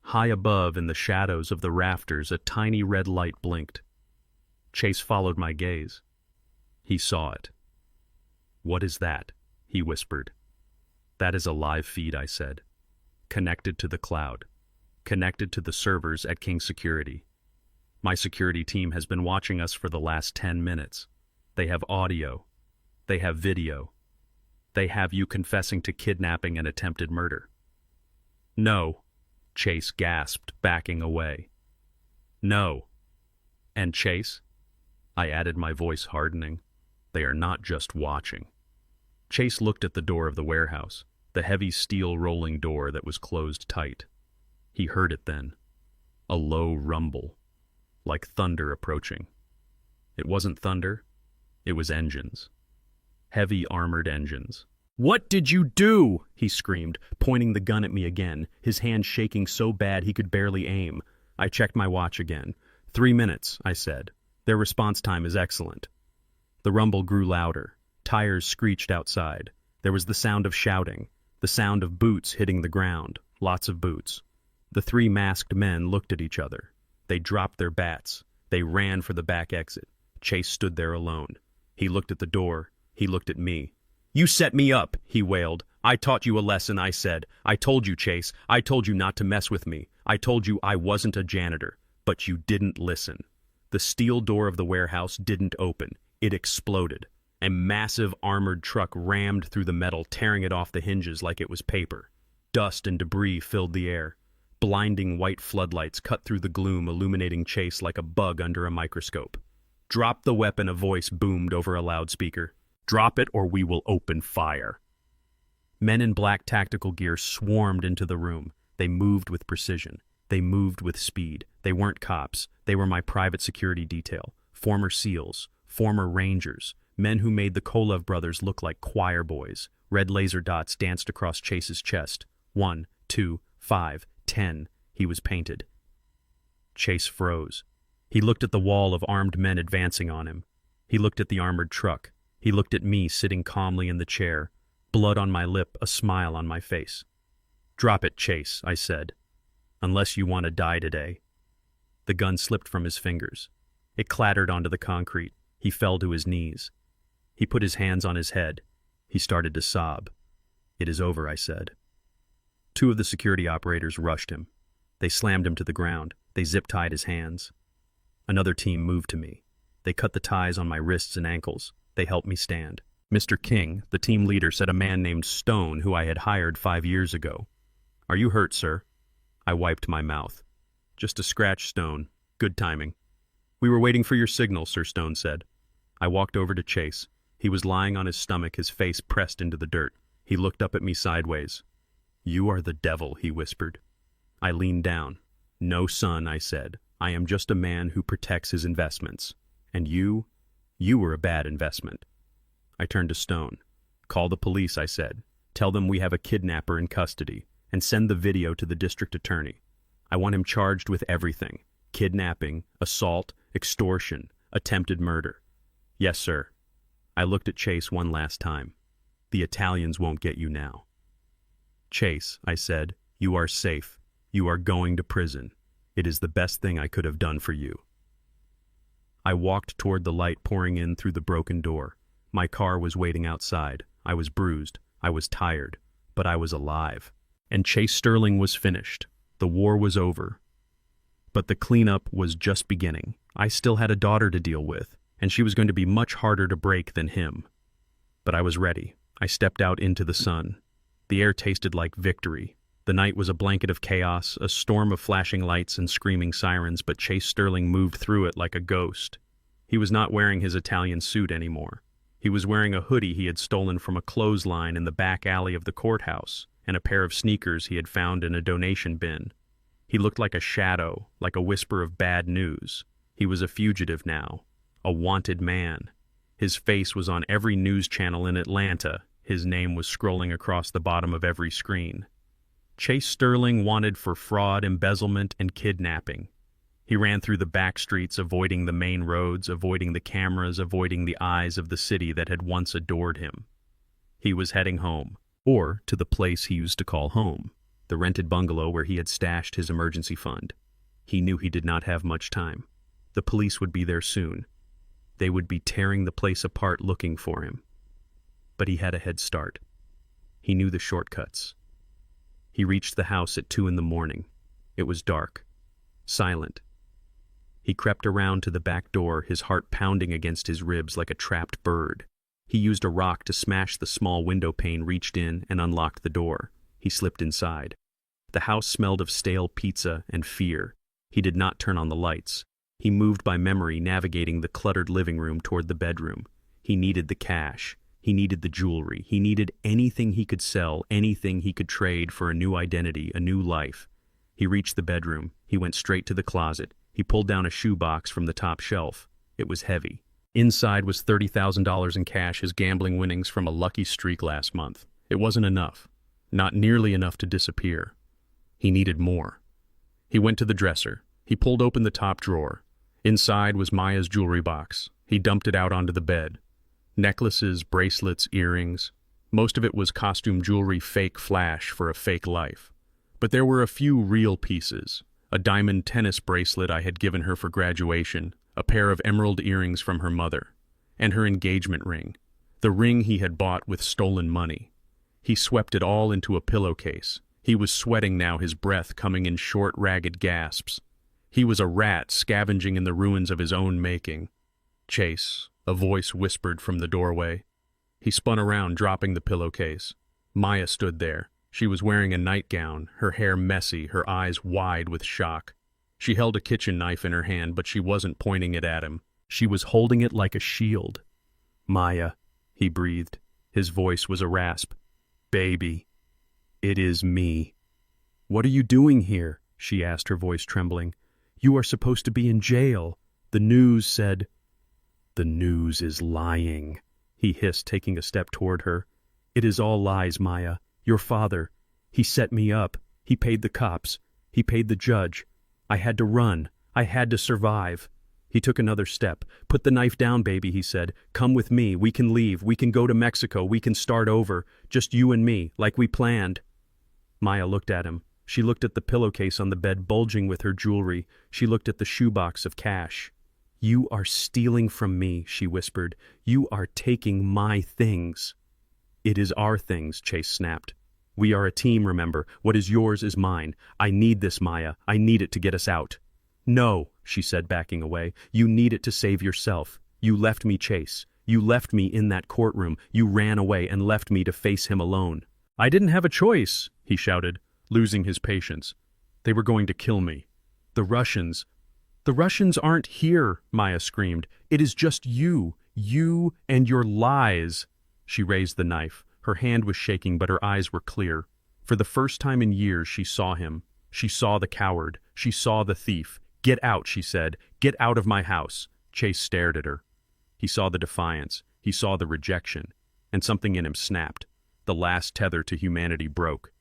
High above, in the shadows of the rafters, a tiny red light blinked. Chase followed my gaze. He saw it. What is that? He whispered. That is a live feed, I said. Connected to the cloud. Connected to the servers at King Security. My security team has been watching us for the last 10 minutes. They have audio. They have video. They have you confessing to kidnapping and attempted murder. No, Chase gasped, backing away. No. And Chase? I added, my voice hardening. They are not just watching. Chase looked at the door of the warehouse, the heavy steel rolling door that was closed tight. He heard it then. A low rumble, like thunder approaching. It wasn't thunder. It was engines. Heavy armored engines. What did you do? He screamed, pointing the gun at me again, his hand shaking so bad he could barely aim. I checked my watch again. 3 minutes, I said. Their response time is excellent. The rumble grew louder. Tires screeched outside. There was the sound of shouting, the sound of boots hitting the ground, lots of boots. The 3 masked men looked at each other. They dropped their bats. They ran for the back exit. Chase stood there alone. He looked at the door. He looked at me. You set me up, he wailed. I taught you a lesson, I said. I told you, Chase. I told you not to mess with me. I told you I wasn't a janitor. But you didn't listen. The steel door of the warehouse didn't open. It exploded. A massive armored truck rammed through the metal, tearing it off the hinges like it was paper. Dust and debris filled the air. Blinding white floodlights cut through the gloom, illuminating Chase like a bug under a microscope. Drop the weapon, a voice boomed over a loudspeaker. Drop it or we will open fire. Men in black tactical gear swarmed into the room. They moved with precision. They moved with speed. They weren't cops. They were my private security detail. Former SEALs, former Rangers, men who made the Kolev brothers look like choir boys. Red laser dots danced across Chase's chest. 1, 2, 5, 10. He was painted. Chase froze. He looked at the wall of armed men advancing on him. He looked at the armored truck. He looked at me sitting calmly in the chair, blood on my lip, a smile on my face. "Drop it, Chase," I said. "Unless you want to die today." The gun slipped from his fingers. It clattered onto the concrete. He fell to his knees. He put his hands on his head. He started to sob. "It is over," I said. 2 of the security operators rushed him. They slammed him to the ground. They zip-tied his hands. Another team moved to me. They cut the ties on my wrists and ankles. They helped me stand. Mr. King, the team leader, said a man named Stone, who I had hired 5 years ago. "Are you hurt, sir?" I wiped my mouth. "Just a scratch, Stone. Good timing." "We were waiting for your signal," Sir Stone said. I walked over to Chase. He was lying on his stomach, his face pressed into the dirt. He looked up at me sideways. "You are the devil," he whispered. I leaned down. "No, son," I said. "I am just a man who protects his investments. And you were a bad investment." I turned to Stone. "Call the police," I said. "Tell them we have a kidnapper in custody, and send the video to the district attorney. I want him charged with everything: kidnapping, assault, extortion, attempted murder." "Yes, sir." I looked at Chase one last time. "The Italians won't get you now." "Chase," I said, "you are safe. You are going to prison. It is the best thing I could have done for you." I walked toward the light pouring in through the broken door. My car was waiting outside. I was bruised. I was tired. But I was alive. And Chase Sterling was finished. The war was over. But the cleanup was just beginning. I still had a daughter to deal with, and she was going to be much harder to break than him. But I was ready. I stepped out into the sun. The air tasted like victory. The night was a blanket of chaos, a storm of flashing lights and screaming sirens, but Chase Sterling moved through it like a ghost. He was not wearing his Italian suit anymore. He was wearing a hoodie he had stolen from a clothesline in the back alley of the courthouse, and a pair of sneakers he had found in a donation bin. He looked like a shadow, like a whisper of bad news. He was a fugitive now, a wanted man. His face was on every news channel in Atlanta. His name was scrolling across the bottom of every screen. Chase Sterling wanted for fraud, embezzlement, and kidnapping. He ran through the back streets, avoiding the main roads, avoiding the cameras, avoiding the eyes of the city that had once adored him. He was heading home, or to the place he used to call home, the rented bungalow where he had stashed his emergency fund. He knew he did not have much time. The police would be there soon. They would be tearing the place apart looking for him. But he had a head start. He knew the shortcuts. He reached the house at 2 a.m. It was dark, silent. He crept around to the back door, his heart pounding against his ribs like a trapped bird. He used a rock to smash the small window pane, reached in, and unlocked the door. He slipped inside. The house smelled of stale pizza and fear. He did not turn on the lights. He moved by memory, navigating the cluttered living room toward the bedroom. He needed the cash. He needed the jewelry. He needed anything he could sell, anything he could trade for a new identity, a new life. He reached the bedroom. He went straight to the closet. He pulled down a shoebox from the top shelf. It was heavy. Inside was $30,000 in cash, his gambling winnings from a lucky streak last month. It wasn't enough. Not nearly enough to disappear. He needed more. He went to the dresser. He pulled open the top drawer. Inside was Maya's jewelry box. He dumped it out onto the bed. Necklaces, bracelets, earrings. Most of it was costume jewelry, fake flash for a fake life. But there were a few real pieces. A diamond tennis bracelet I had given her for graduation, a pair of emerald earrings from her mother, and her engagement ring, the ring he had bought with stolen money. He swept it all into a pillowcase. He was sweating now, his breath coming in short, ragged gasps. He was a rat scavenging in the ruins of his own making. "Chase," a voice whispered from the doorway. He spun around, dropping the pillowcase. Maya stood there. She was wearing a nightgown, her hair messy, her eyes wide with shock. She held a kitchen knife in her hand, but she wasn't pointing it at him. She was holding it like a shield. "Maya," he breathed. His voice was a rasp. "Baby, it is me." "What are you doing here?" she asked, her voice trembling. "You are supposed to be in jail. The news said—" "The news is lying," he hissed, taking a step toward her. "It is all lies, Maya. Your father, he set me up. He paid the cops. He paid the judge. I had to run. I had to survive." He took another step. "Put the knife down, baby," he said. "Come with me. We can leave. We can go to Mexico. We can start over. Just you and me, like we planned." Maya looked at him. She looked at the pillowcase on the bed bulging with her jewelry. She looked at the shoebox of cash. "You are stealing from me," she whispered. "You are taking my things." "It is our things," Chase snapped. "We are a team, remember. What is yours is mine. I need this, Maya. I need it to get us out." "No," she said, backing away. "You need it to save yourself. You left me, Chase. You left me in that courtroom. You ran away and left me to face him alone." "I didn't have a choice," he shouted, losing his patience. "They were going to kill me. The Russians—" "The Russians aren't here," Maya screamed. "It is just you. You and your lies." She raised the knife. Her hand was shaking, but her eyes were clear. For the first time in years, she saw him. She saw the coward. She saw the thief. "Get out," she said. "Get out of my house." Chase stared at her. He saw the defiance. He saw the rejection. And something in him snapped. The last tether to humanity broke.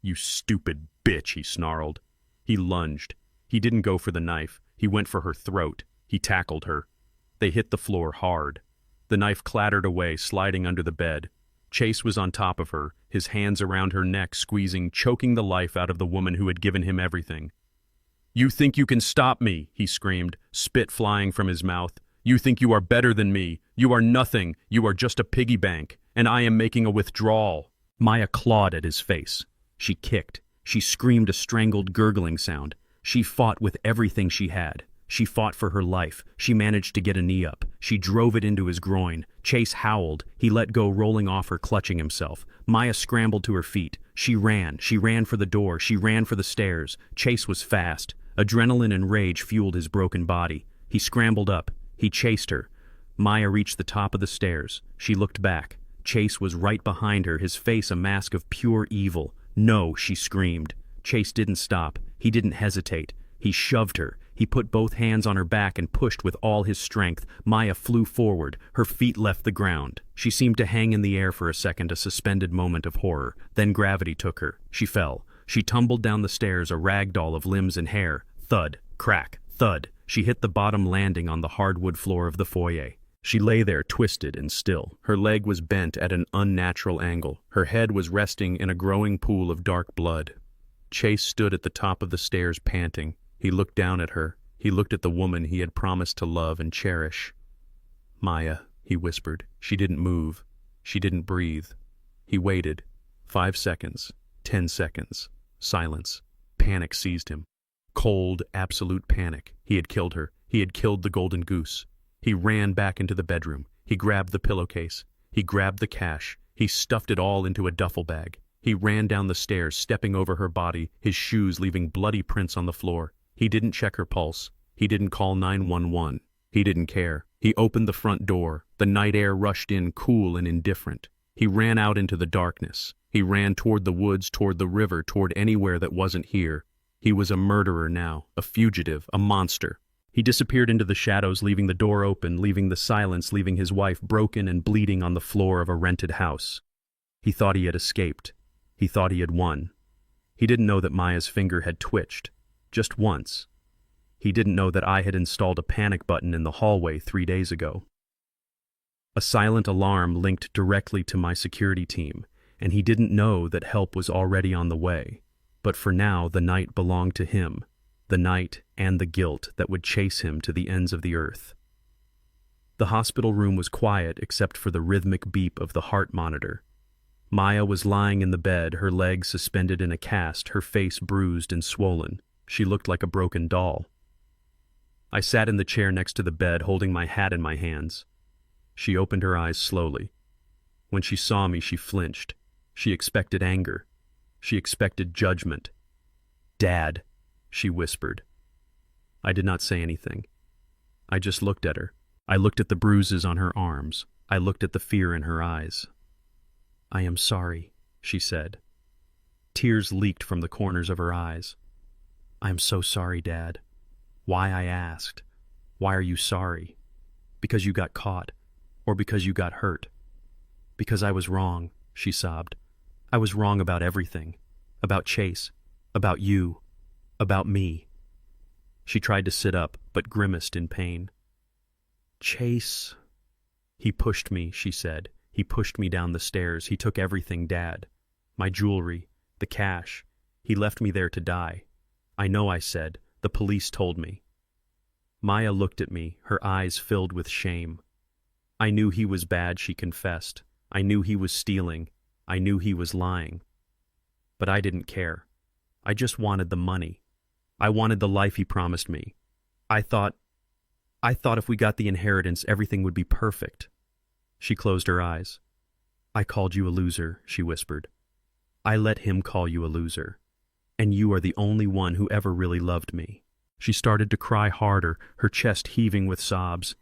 "You stupid bitch," he snarled. He lunged. He didn't go for the knife. He went for her throat. He tackled her. They hit the floor hard. The knife clattered away, sliding under the bed. Chase was on top of her, his hands around her neck, squeezing, choking the life out of the woman who had given him everything. "You think you can stop me," he screamed, spit flying from his mouth. "You think you are better than me. You are nothing. You are just a piggy bank, and I am making a withdrawal." Maya clawed at his face. She kicked. She screamed a strangled, gurgling sound. She fought with everything she had. She fought for her life. She managed to get a knee up. She drove it into his groin. Chase howled. He let go, rolling off her, clutching himself. Maya scrambled to her feet. She ran. She ran for the door. She ran for the stairs. Chase was fast. Adrenaline and rage fueled his broken body. He scrambled up. He chased her. Maya reached the top of the stairs. She looked back. Chase was right behind her, his face a mask of pure evil. "No," she screamed. Chase didn't stop. He didn't hesitate. He shoved her. He put both hands on her back and pushed with all his strength. Maya flew forward. Her feet left the ground. She seemed to hang in the air for a second, a suspended moment of horror. Then gravity took her. She fell. She tumbled down the stairs, a rag doll of limbs and hair. Thud, crack, thud. She hit the bottom landing on the hardwood floor of the foyer. She lay there, twisted and still. Her leg was bent at an unnatural angle. Her head was resting in a growing pool of dark blood. Chase stood at the top of the stairs, panting. He looked down at her. He looked at the woman he had promised to love and cherish. "Maya," he whispered. She didn't move. She didn't breathe. He waited. 5 seconds. 10 seconds. Silence. Panic seized him. Cold, absolute panic. He had killed her. He had killed the golden goose. He ran back into the bedroom. He grabbed the pillowcase. He grabbed the cash. He stuffed it all into a duffel bag. He ran down the stairs, stepping over her body, his shoes leaving bloody prints on the floor. He didn't check her pulse. He didn't call 911. He didn't care. He opened the front door. The night air rushed in, cool and indifferent. He ran out into the darkness. He ran toward the woods, toward the river, toward anywhere that wasn't here. He was a murderer now, a fugitive, a monster. He disappeared into the shadows, leaving the door open, leaving the silence, leaving his wife broken and bleeding on the floor of a rented house. He thought he had escaped. He thought he had won. He didn't know that Maya's finger had twitched. Just once. He didn't know that I had installed a panic button in the hallway 3 days ago. A silent alarm linked directly to my security team, and he didn't know that help was already on the way. But for now, the night belonged to him, the night and the guilt that would chase him to the ends of the earth. The hospital room was quiet except for the rhythmic beep of the heart monitor. Maya was lying in the bed, her legs suspended in a cast, her face bruised and swollen. She looked like a broken doll. I sat in the chair next to the bed, holding my hat in my hands. She opened her eyes slowly. When she saw me, she flinched. She expected anger. She expected judgment. "Dad," she whispered. I did not say anything. I just looked at her. I looked at the bruises on her arms. I looked at the fear in her eyes. "I am sorry," she said. Tears leaked from the corners of her eyes. I'm so sorry, Dad. Why, I asked. Why are you sorry? Because you got caught, or because you got hurt? Because I was wrong, she sobbed. I was wrong about everything. About Chase, about you, about me. She tried to sit up, but grimaced in pain. Chase. He pushed me, she said. He pushed me down the stairs. He took everything, Dad. My jewelry, the cash. He left me there to die. I know, I said. The police told me. Maya looked at me, her eyes filled with shame. I knew he was bad, she confessed. I knew he was stealing. I knew he was lying. But I didn't care. I just wanted the money. I wanted the life he promised me. I thought if we got the inheritance, everything would be perfect. She closed her eyes. I called you a loser, she whispered. I let him call you a loser. And you are the only one who ever really loved me. She started to cry harder, her chest heaving with sobs.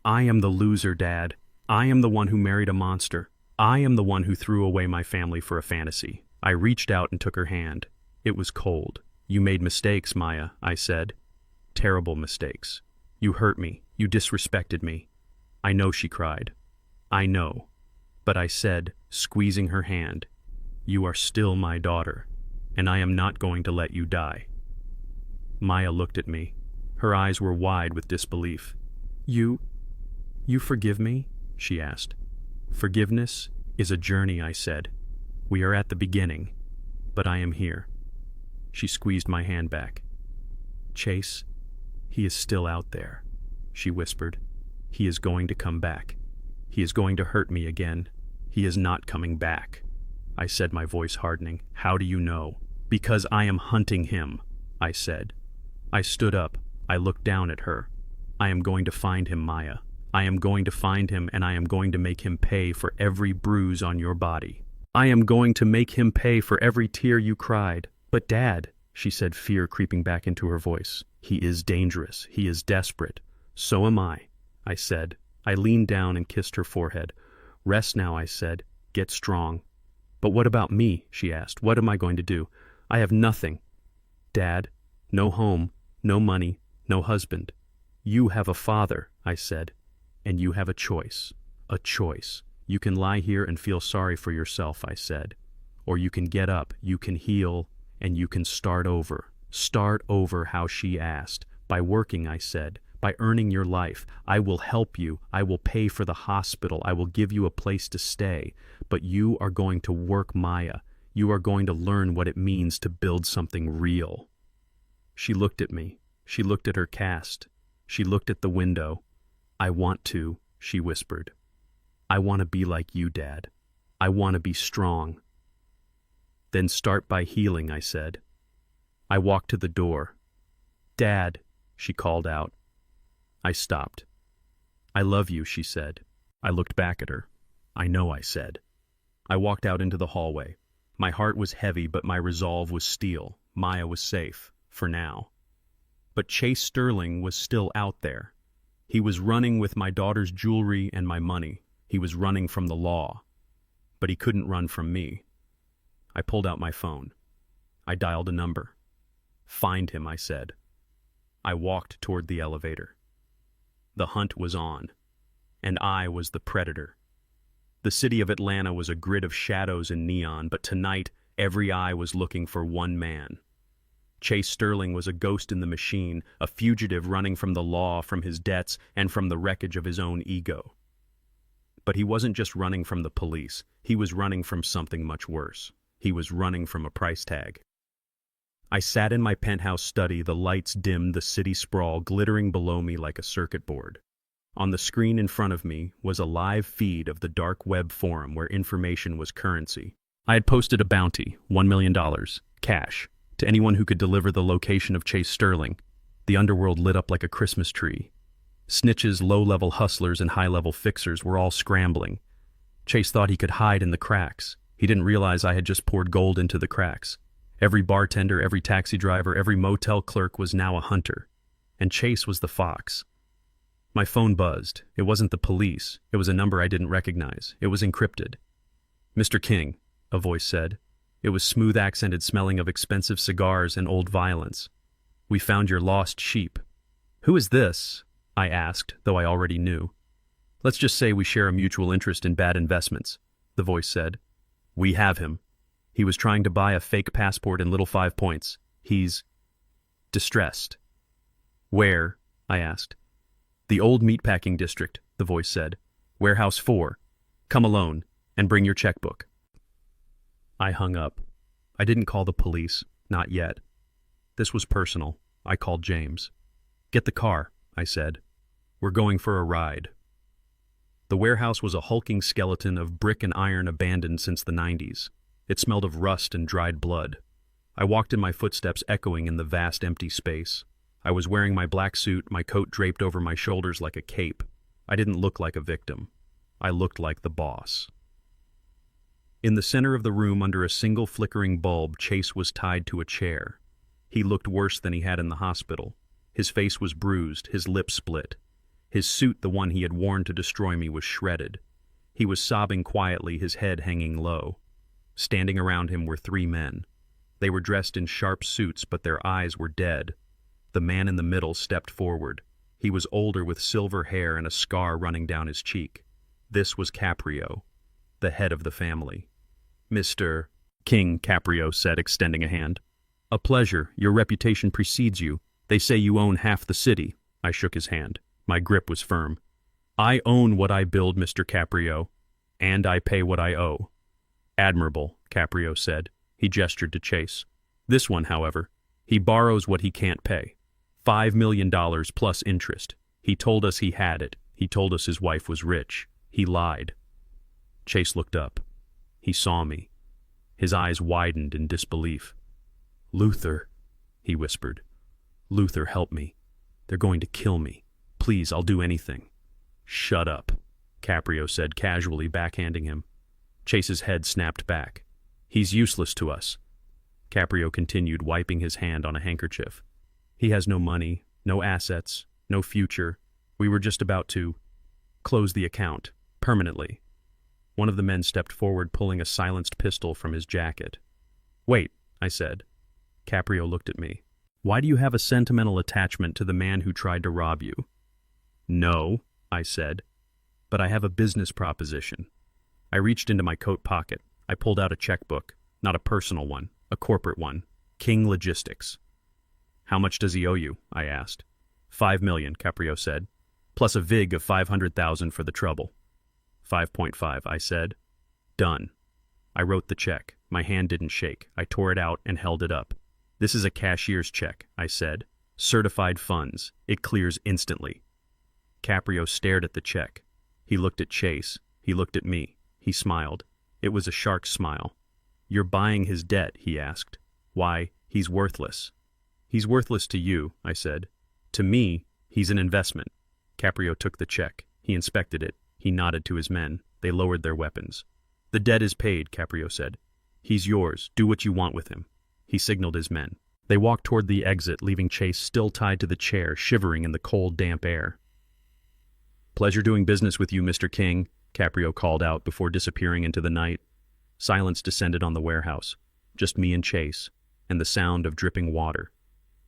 I am the loser, Dad. I am the one who married a monster. I am the one who threw away my family for a fantasy. I reached out and took her hand. It was cold. You made mistakes, Maya, I said. Terrible mistakes. You hurt me. You disrespected me. I know, she cried. I know. But I said, squeezing her hand, you are still my daughter, and I am not going to let you die. Maya looked at me. Her eyes were wide with disbelief. You forgive me? She asked. Forgiveness is a journey, I said. We are at the beginning, but I am here. She squeezed my hand back. Chase, he is still out there, she whispered. He is going to come back. He is going to hurt me again. He is not coming back. I said, my voice hardening. How do you know? Because I am hunting him, I said. I stood up. I looked down at her. I am going to find him, Maya. I am going to find him, and I am going to make him pay for every bruise on your body. I am going to make him pay for every tear you cried. But Dad, she said, fear creeping back into her voice. He is dangerous. He is desperate. So am I said. I leaned down and kissed her forehead. Rest now, I said. Get strong. But what about me? She asked. What am I going to do? I have nothing. Dad, no home, no money, no husband. You have a father, I said, and you have a choice. A choice. You can lie here and feel sorry for yourself, I said. Or you can get up, you can heal, and you can start over. Start over, how she asked. By working, I said. By earning your life. I will help you. I will pay for the hospital. I will give you a place to stay. But you are going to work, Maya. You are going to learn what it means to build something real. She looked at me. She looked at her cast. She looked at the window. I want to, she whispered. I want to be like you, Dad. I want to be strong. Then start by healing, I said. I walked to the door. Dad, she called out. I stopped. I love you, she said. I looked back at her. I know, I said. I walked out into the hallway. My heart was heavy, but my resolve was steel. Maya was safe, for now. But Chase Sterling was still out there. He was running with my daughter's jewelry and my money. He was running from the law. But he couldn't run from me. I pulled out my phone. I dialed a number. Find him, I said. I walked toward the elevator. The hunt was on, and I was the predator. The city of Atlanta was a grid of shadows and neon, but tonight every eye was looking for one man. Chase Sterling was a ghost in the machine, a fugitive running from the law, from his debts, and from the wreckage of his own ego. But he wasn't just running from the police. He was running from something much worse. He was running from a price tag. I sat in my penthouse study, the lights dimmed, the city sprawl glittering below me like a circuit board. On the screen in front of me was a live feed of the dark web forum where information was currency. I had posted a bounty, $1 million, cash, to anyone who could deliver the location of Chase Sterling. The underworld lit up like a Christmas tree. Snitches, low-level hustlers, and high-level fixers were all scrambling. Chase thought he could hide in the cracks. He didn't realize I had just poured gold into the cracks. Every bartender, every taxi driver, every motel clerk was now a hunter. And Chase was the fox. My phone buzzed. It wasn't the police. It was a number I didn't recognize. It was encrypted. Mr. King, a voice said. It was smooth-accented, smelling of expensive cigars and old violence. We found your lost sheep. Who is this? I asked, though I already knew. Let's just say we share a mutual interest in bad investments, the voice said. We have him. He was trying to buy a fake passport in Little 5 Points. He's distressed. Where? I asked. The old meatpacking district, the voice said. Warehouse 4. Come alone, and bring your checkbook. I hung up. I didn't call the police, not yet. This was personal. I called James. Get the car, I said. We're going for a ride. The warehouse was a hulking skeleton of brick and iron abandoned since the 90s. It smelled of rust and dried blood. I walked in my footsteps echoing in the vast empty space. I was wearing my black suit, my coat draped over my shoulders like a cape. I didn't look like a victim. I looked like the boss. In the center of the room, under a single flickering bulb, Chase was tied to a chair. He looked worse than he had in the hospital. His face was bruised, his lips split. His suit, the one he had worn to destroy me, was shredded. He was sobbing quietly, his head hanging low. Standing around him were 3 men. They were dressed in sharp suits, but their eyes were dead. The man in the middle stepped forward. He was older, with silver hair and a scar running down his cheek. This was Caprio, the head of the family. Mr. King, Caprio said, extending a hand. A pleasure. Your reputation precedes you. They say you own half the city. I shook his hand. My grip was firm. I own what I build, Mr. Caprio, and I pay what I owe. Admirable, Caprio said. He gestured to Chase. This one, however, he borrows what he can't pay. $5 million plus interest. He told us he had it. He told us his wife was rich. He lied. Chase looked up. He saw me. His eyes widened in disbelief. Luther, he whispered. Luther, help me. They're going to kill me. Please, I'll do anything. Shut up, Caprio said casually, backhanding him. Chase's head snapped back. He's useless to us. Caprio continued, wiping his hand on a handkerchief. He has no money, no assets, no future. We were just about to close the account, permanently. One of the men stepped forward, pulling a silenced pistol from his jacket. Wait, I said. Caprio looked at me. Why do you have a sentimental attachment to the man who tried to rob you? No, I said, but I have a business proposition. I reached into my coat pocket. I pulled out a checkbook, not a personal one, a corporate one. King Logistics. How much does he owe you? I asked. $5 million, Caprio said, plus a VIG of $500,000 for the trouble. 5.5, I said. Done. I wrote the check. My hand didn't shake. I tore it out and held it up. This is a cashier's check, I said. Certified funds. It clears instantly. Caprio stared at the check. He looked at Chase. He looked at me. He smiled. It was a shark smile. You're buying his debt, he asked. Why, he's worthless. He's worthless to you, I said. To me, he's an investment. Caprio took the check. He inspected it. He nodded to his men. They lowered their weapons. The debt is paid, Caprio said. He's yours. Do what you want with him. He signaled his men. They walked toward the exit, leaving Chase still tied to the chair, shivering in the cold, damp air. Pleasure doing business with you, Mr. King, Caprio called out before disappearing into the night. Silence descended on the warehouse. Just me and Chase, and the sound of dripping water.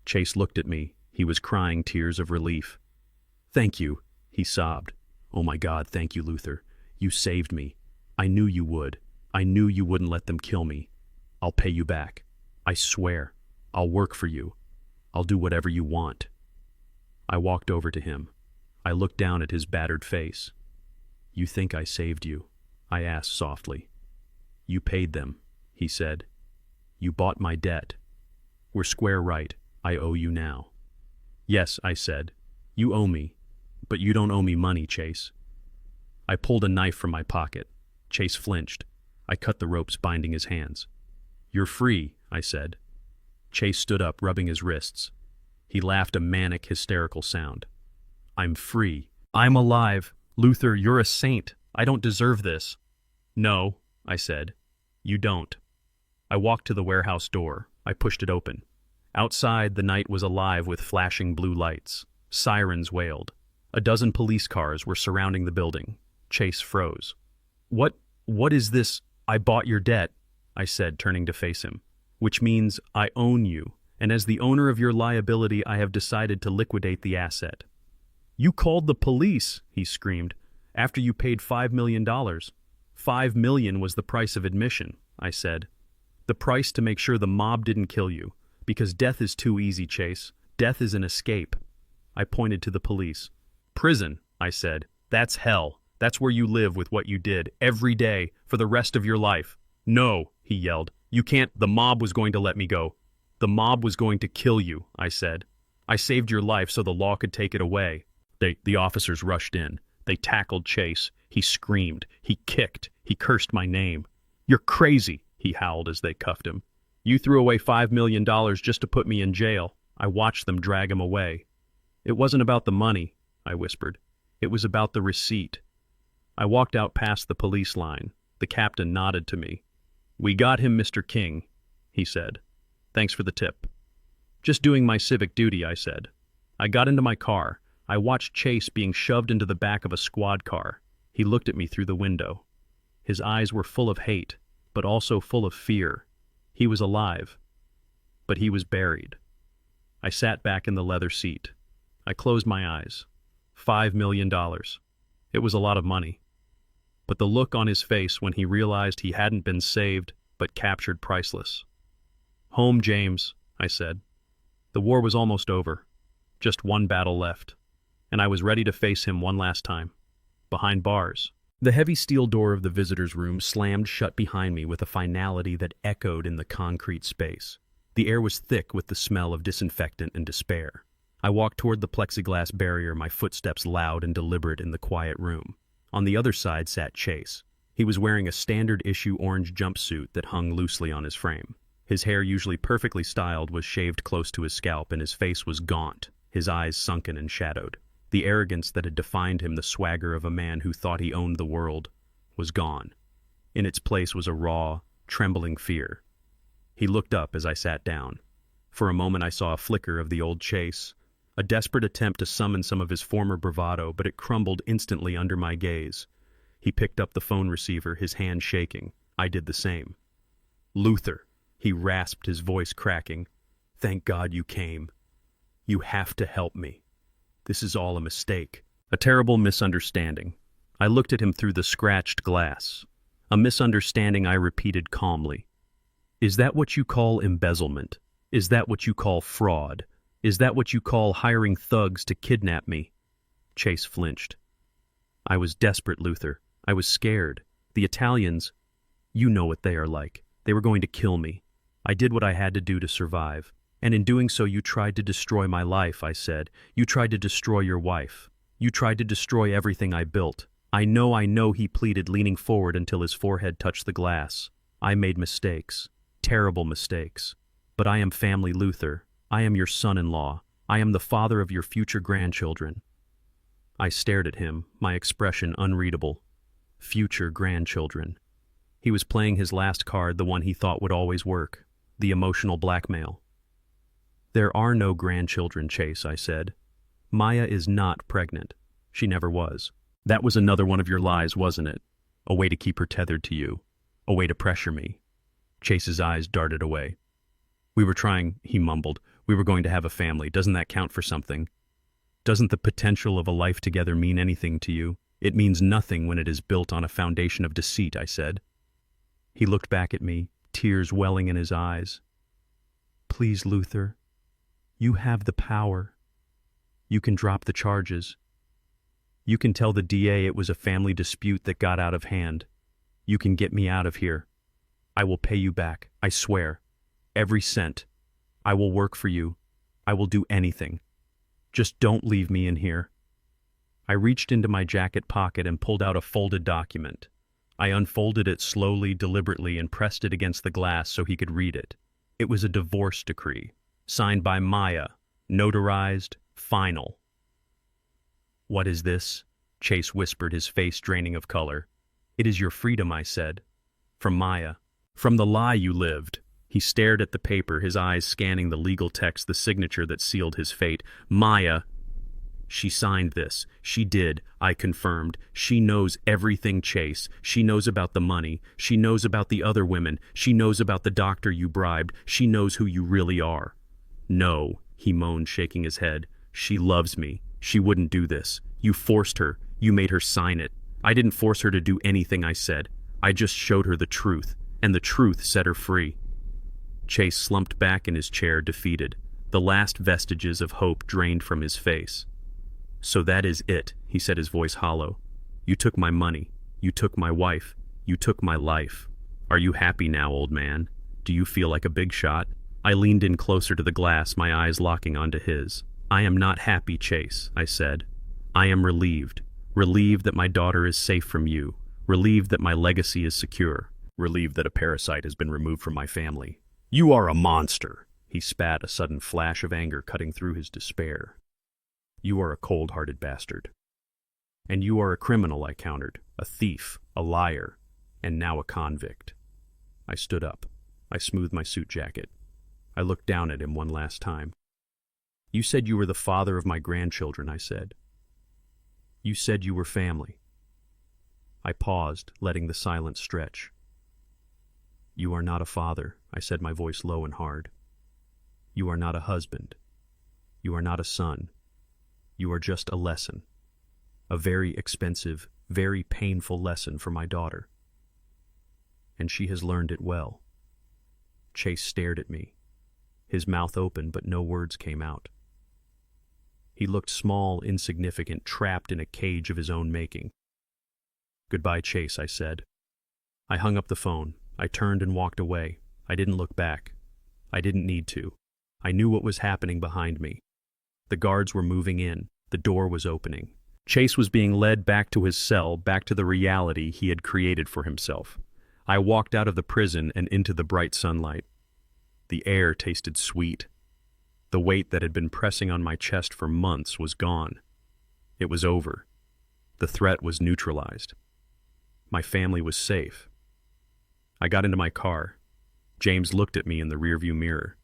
Chase looked at me. He was crying tears of relief. Thank you, he sobbed. Oh my God, thank you, Luther. You saved me. I knew you would. I knew you wouldn't let them kill me. I'll pay you back. I swear. I'll work for you. I'll do whatever you want. I walked over to him. I looked down at his battered face. You think I saved you? I asked softly. You paid them, he said. You bought my debt. We're square right. I owe you now. Yes, I said. You owe me. But you don't owe me money, Chase. I pulled a knife from my pocket. Chase flinched. I cut the ropes binding his hands. You're free, I said. Chase stood up, rubbing his wrists. He laughed a manic, hysterical sound. I'm free. I'm alive. Luther, you're a saint. I don't deserve this. No, I said. You don't. I walked to the warehouse door. I pushed it open. Outside, the night was alive with flashing blue lights. Sirens wailed. A dozen police cars were surrounding the building. Chase froze. What is this? I bought your debt, I said, turning to face him. Which means I own you, and as the owner of your liability, I have decided to liquidate the asset." "You called the police," he screamed, "after you paid $5 million. $5 million was the price of admission," I said. "The price to make sure the mob didn't kill you. Because death is too easy, Chase. Death is an escape." I pointed to the police. "Prison," I said. "That's hell. That's where you live with what you did, every day, for the rest of your life." "No," he yelled. "You can't." "The mob was going to let me go. The mob was going to kill you," I said. "I saved your life so the law could take it away." The officers rushed in. They tackled Chase. He screamed. He kicked. He cursed my name. "You're crazy," he howled as they cuffed him. "You threw away $5 million just to put me in jail." I watched them drag him away. "It wasn't about the money," I whispered. "It was about the receipt." I walked out past the police line. The captain nodded to me. "We got him, Mr. King," he said. "Thanks for the tip." "Just doing my civic duty," I said. I got into my car. I watched Chase being shoved into the back of a squad car. He looked at me through the window. His eyes were full of hate, but also full of fear. He was alive, but he was buried. I sat back in the leather seat. I closed my eyes. $5 million. It was a lot of money. But the look on his face when he realized he hadn't been saved, but captured, priceless. "Home, James," I said. The war was almost over. Just one battle left. And I was ready to face him one last time. Behind bars. The heavy steel door of the visitor's room slammed shut behind me with a finality that echoed in the concrete space. The air was thick with the smell of disinfectant and despair. I walked toward the plexiglass barrier, my footsteps loud and deliberate in the quiet room. On the other side sat Chase. He was wearing a standard-issue orange jumpsuit that hung loosely on his frame. His hair, usually perfectly styled, was shaved close to his scalp, and his face was gaunt, his eyes sunken and shadowed. The arrogance that had defined him, the swagger of a man who thought he owned the world, was gone. In its place was a raw, trembling fear. He looked up as I sat down. For a moment I saw a flicker of the old Chase, a desperate attempt to summon some of his former bravado, but it crumbled instantly under my gaze. He picked up the phone receiver, his hand shaking. I did the same. "Luther," he rasped, his voice cracking. "Thank God you came. You have to help me. This is all a mistake. A terrible misunderstanding." I looked at him through the scratched glass. "A misunderstanding," I repeated calmly. "Is that what you call embezzlement? Is that what you call fraud? Is that what you call hiring thugs to kidnap me?" Chase flinched. "I was desperate, Luther. I was scared. The Italians, you know what they are like. They were going to kill me. I did what I had to do to survive. And in doing so, you tried to destroy my life," I said. "You tried to destroy your wife. You tried to destroy everything I built. I know," he pleaded, leaning forward until his forehead touched the glass. "I made mistakes. Terrible mistakes. But I am family, Luther. I am your son-in-law. I am the father of your future grandchildren." I stared at him, my expression unreadable. Future grandchildren. He was playing his last card, the one he thought would always work. The emotional blackmail. "There are no grandchildren, Chase," I said. "Maya is not pregnant. She never was." "That was another one of your lies, wasn't it? A way to keep her tethered to you. A way to pressure me." Chase's eyes darted away. "We were trying," he mumbled. "We were going to have a family. Doesn't that count for something? Doesn't the potential of a life together mean anything to you?" "It means nothing when it is built on a foundation of deceit," I said. He looked back at me, tears welling in his eyes. "Please, Luther. You have the power. You can drop the charges. You can tell the DA it was a family dispute that got out of hand. You can get me out of here. I will pay you back, I swear. Every cent. I will work for you. I will do anything. Just don't leave me in here." I reached into my jacket pocket and pulled out a folded document. I unfolded it slowly, deliberately, and pressed it against the glass so he could read it. It was a divorce decree. Signed by Maya, notarized, final. "What is this?" Chase whispered, his face draining of color. "It is your freedom," I said. "From Maya. From the lie you lived." He stared at the paper, his eyes scanning the legal text, the signature that sealed his fate. "Maya. She signed this. She did," I confirmed. "She knows everything, Chase. She knows about the money. She knows about the other women. She knows about the doctor you bribed. She knows who you really are." No, he moaned, shaking his head. She loves me. She wouldn't do this. You forced her. You made her sign it. I didn't force her to do anything I said. I just showed her the truth, and the truth set her free. Chase slumped back in his chair, defeated, the last vestiges of hope drained from his face. So that is it, he said, his voice hollow. You took my money. You took my wife. You took my life. Are you happy now, old man? Do you feel like a big shot? I leaned in closer to the glass, my eyes locking onto his. I am not happy, Chase, I said. I am relieved. Relieved that my daughter is safe from you. Relieved that my legacy is secure. Relieved that a parasite has been removed from my family. You are a monster, he spat, a sudden flash of anger cutting through his despair. You are a cold-hearted bastard. And you are a criminal, I countered. A thief, a liar, and now a convict. I stood up. I smoothed my suit jacket. I looked down at him one last time. You said you were the father of my grandchildren, I said. You said you were family. I paused, letting the silence stretch. You are not a father, I said, my voice low and hard. You are not a husband. You are not a son. You are just a lesson. A very expensive, very painful lesson for my daughter. And she has learned it well. Chase stared at me. His mouth open, but no words came out. He looked small, insignificant, trapped in a cage of his own making. Goodbye, Chase, I said. I hung up the phone. I turned and walked away. I didn't look back. I didn't need to. I knew what was happening behind me. The guards were moving in. The door was opening. Chase was being led back to his cell, back to the reality he had created for himself. I walked out of the prison and into the bright sunlight. The air tasted sweet. The weight that had been pressing on my chest for months was gone. It was over. The threat was neutralized. My family was safe. I got into my car. James looked at me in the rearview mirror.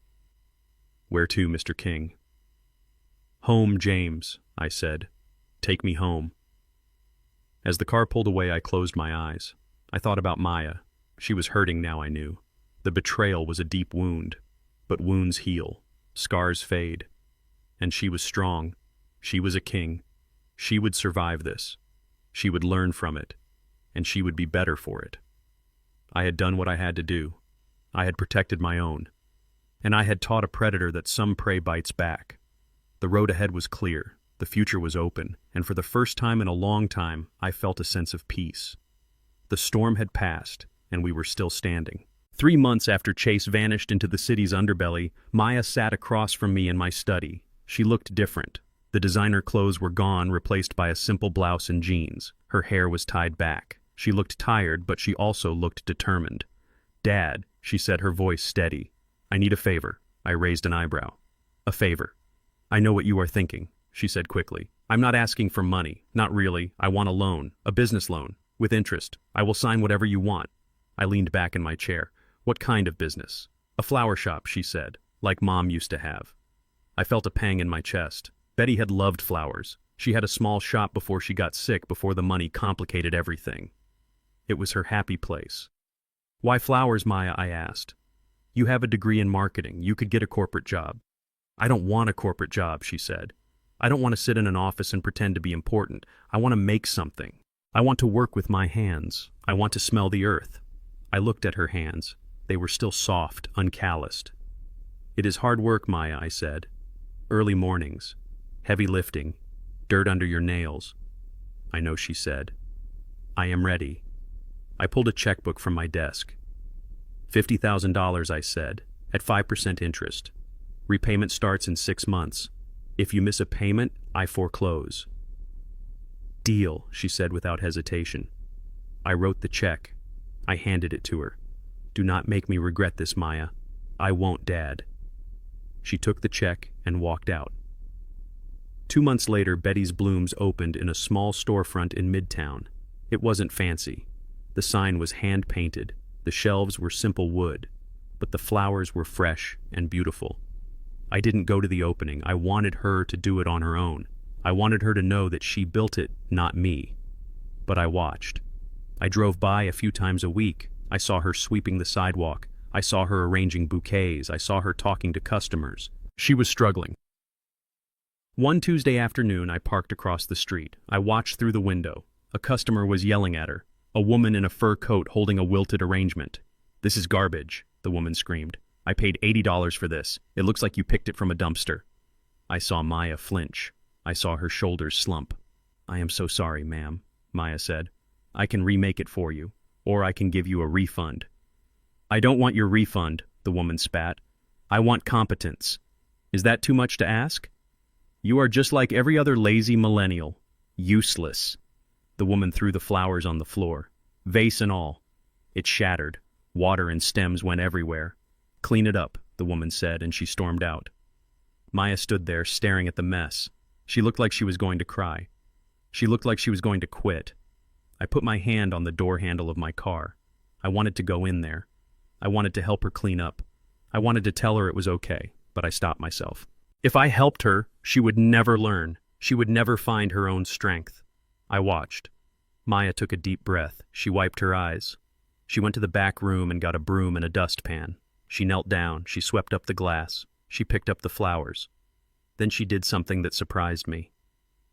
Where to, Mr. King? Home, James, I said. Take me home. As the car pulled away, I closed my eyes. I thought about Maya. She was hurting now, I knew. The betrayal was a deep wound, but wounds heal. Scars fade. And she was strong. She was a king. She would survive this. She would learn from it. And she would be better for it. I had done what I had to do. I had protected my own. And I had taught a predator that some prey bites back. The road ahead was clear. The future was open. And for the first time in a long time, I felt a sense of peace. The storm had passed, and we were still standing. 3 months after Chase vanished into the city's underbelly, Maya sat across from me in my study. She looked different. The designer clothes were gone, replaced by a simple blouse and jeans. Her hair was tied back. She looked tired, but she also looked determined. Dad, she said, her voice steady. I need a favor. I raised an eyebrow. A favor. I know what you are thinking, she said quickly. I'm not asking for money. Not really. I want a loan. A business loan. With interest. I will sign whatever you want. I leaned back in my chair. What kind of business? A flower shop, she said, like Mom used to have. I felt a pang in my chest. Betty had loved flowers. She had a small shop before she got sick, before the money complicated everything. It was her happy place. Why flowers, Maya? I asked. You have a degree in marketing. You could get a corporate job. I don't want a corporate job, she said. I don't want to sit in an office and pretend to be important. I want to make something. I want to work with my hands. I want to smell the earth. I looked at her hands. They were still soft, uncalloused. It is hard work, Maya, I said. Early mornings, heavy lifting, dirt under your nails. I know, she said. I am ready. I pulled a checkbook from my desk. $50,000, I said, at 5% interest. Repayment starts in 6 months. If you miss a payment, I foreclose. Deal, she said without hesitation. I wrote the check. I handed it to her. Do not make me regret this, Maya. I won't, Dad. She took the check and walked out. 2 months later, Betty's Blooms opened in a small storefront in Midtown. It wasn't fancy. The sign was hand-painted. The shelves were simple wood. But the flowers were fresh and beautiful. I didn't go to the opening. I wanted her to do it on her own. I wanted her to know that she built it, not me. But I watched. I drove by a few times a week. I saw her sweeping the sidewalk. I saw her arranging bouquets. I saw her talking to customers. She was struggling. One Tuesday afternoon, I parked across the street. I watched through the window. A customer was yelling at her, a woman in a fur coat holding a wilted arrangement. "This is garbage," the woman screamed. "I paid $80 for this. It looks like you picked it from a dumpster." I saw Maya flinch. I saw her shoulders slump. "I am so sorry, ma'am," Maya said. "I can remake it for you, or I can give you a refund." "I don't want your refund," the woman spat. "I want competence. Is that too much to ask? You are just like every other lazy millennial. Useless." The woman threw the flowers on the floor, vase and all. It shattered. Water and stems went everywhere. "Clean it up," the woman said, and she stormed out. Maya stood there, staring at the mess. She looked like she was going to cry. She looked like she was going to quit. I put my hand on the door handle of my car. I wanted to go in there. I wanted to help her clean up. I wanted to tell her it was okay, but I stopped myself. If I helped her, she would never learn. She would never find her own strength. I watched. Maya took a deep breath. She wiped her eyes. She went to the back room and got a broom and a dustpan. She knelt down. She swept up the glass. She picked up the flowers. Then she did something that surprised me.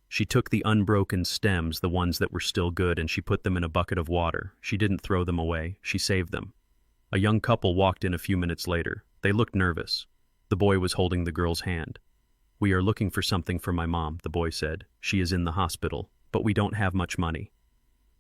She took the unbroken stems, the ones that were still good, and she put them in a bucket of water. She didn't throw them away. She saved them. A young couple walked in a few minutes later. They looked nervous. The boy was holding the girl's hand. "We are looking for something for my mom," the boy said. "She is in the hospital, but we don't have much money."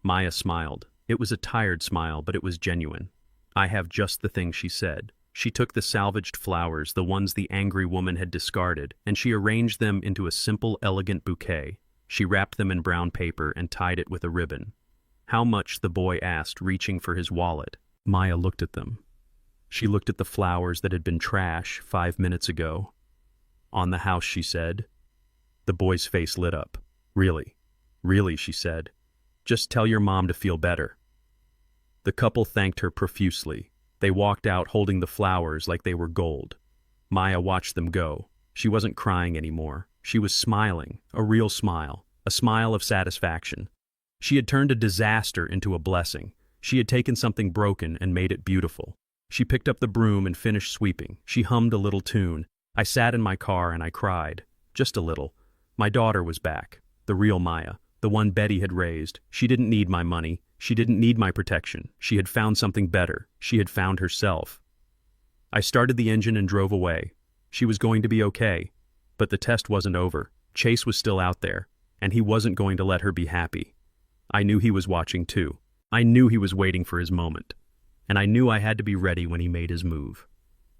Maya smiled. It was a tired smile, but it was genuine. "I have just the thing," she said. She took the salvaged flowers, the ones the angry woman had discarded, and she arranged them into a simple, elegant bouquet. She wrapped them in brown paper and tied it with a ribbon. "How much?" the boy asked, reaching for his wallet. Maya looked at them. She looked at the flowers that had been trash 5 minutes ago. "On the house," she said. The boy's face lit up. "Really? Really," she said. "Just tell your mom to feel better." The couple thanked her profusely. They walked out holding the flowers like they were gold. Maya watched them go. She wasn't crying anymore. She was smiling, a real smile, a smile of satisfaction. She had turned a disaster into a blessing. She had taken something broken and made it beautiful. She picked up the broom and finished sweeping. She hummed a little tune. I sat in my car and I cried. Just a little. My daughter was back. The real Maya. The one Betty had raised. She didn't need my money. She didn't need my protection. She had found something better. She had found herself. I started the engine and drove away. She was going to be okay. But the test wasn't over. Chase was still out there, and he wasn't going to let her be happy. I knew he was watching too. I knew he was waiting for his moment. And I knew I had to be ready when he made his move.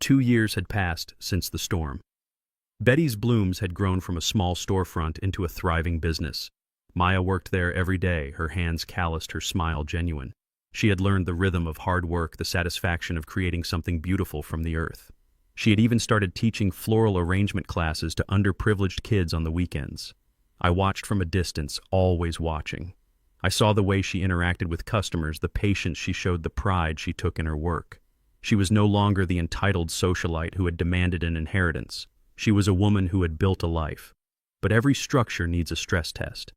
2 years had passed since the storm. Betty's Blooms had grown from a small storefront into a thriving business. Maya worked there every day, her hands calloused, her smile genuine. She had learned the rhythm of hard work, the satisfaction of creating something beautiful from the earth. She had even started teaching floral arrangement classes to underprivileged kids on the weekends. I watched from a distance, always watching. I saw the way she interacted with customers, the patience she showed, the pride she took in her work. She was no longer the entitled socialite who had demanded an inheritance. She was a woman who had built a life. But every structure needs a stress test.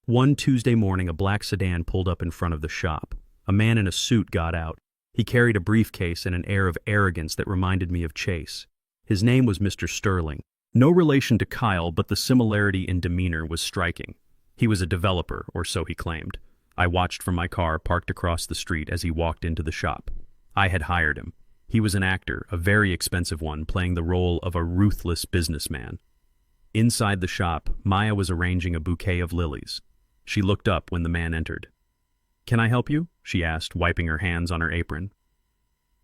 One Tuesday morning, a black sedan pulled up in front of the shop. A man in a suit got out. He carried a briefcase and an air of arrogance that reminded me of Chase. His name was Mr. Sterling. No relation to Kyle, but the similarity in demeanor was striking. He was a developer, or so he claimed. I watched from my car parked across the street as he walked into the shop. I had hired him. He was an actor, a very expensive one, playing the role of a ruthless businessman. Inside the shop, Maya was arranging a bouquet of lilies. She looked up when the man entered. "Can I help you?" she asked, wiping her hands on her apron.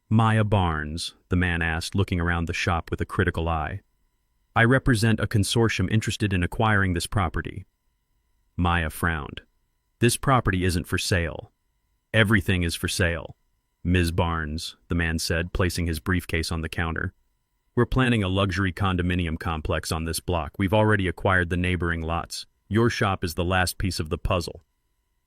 "Maya Barnes," the man asked, looking around the shop with a critical eye. "I represent a consortium interested in acquiring this property." Maya frowned. "This property isn't for sale." "Everything is for sale, Ms. Barnes," the man said, placing his briefcase on the counter. "We're planning a luxury condominium complex on this block. We've already acquired the neighboring lots. Your shop is the last piece of the puzzle."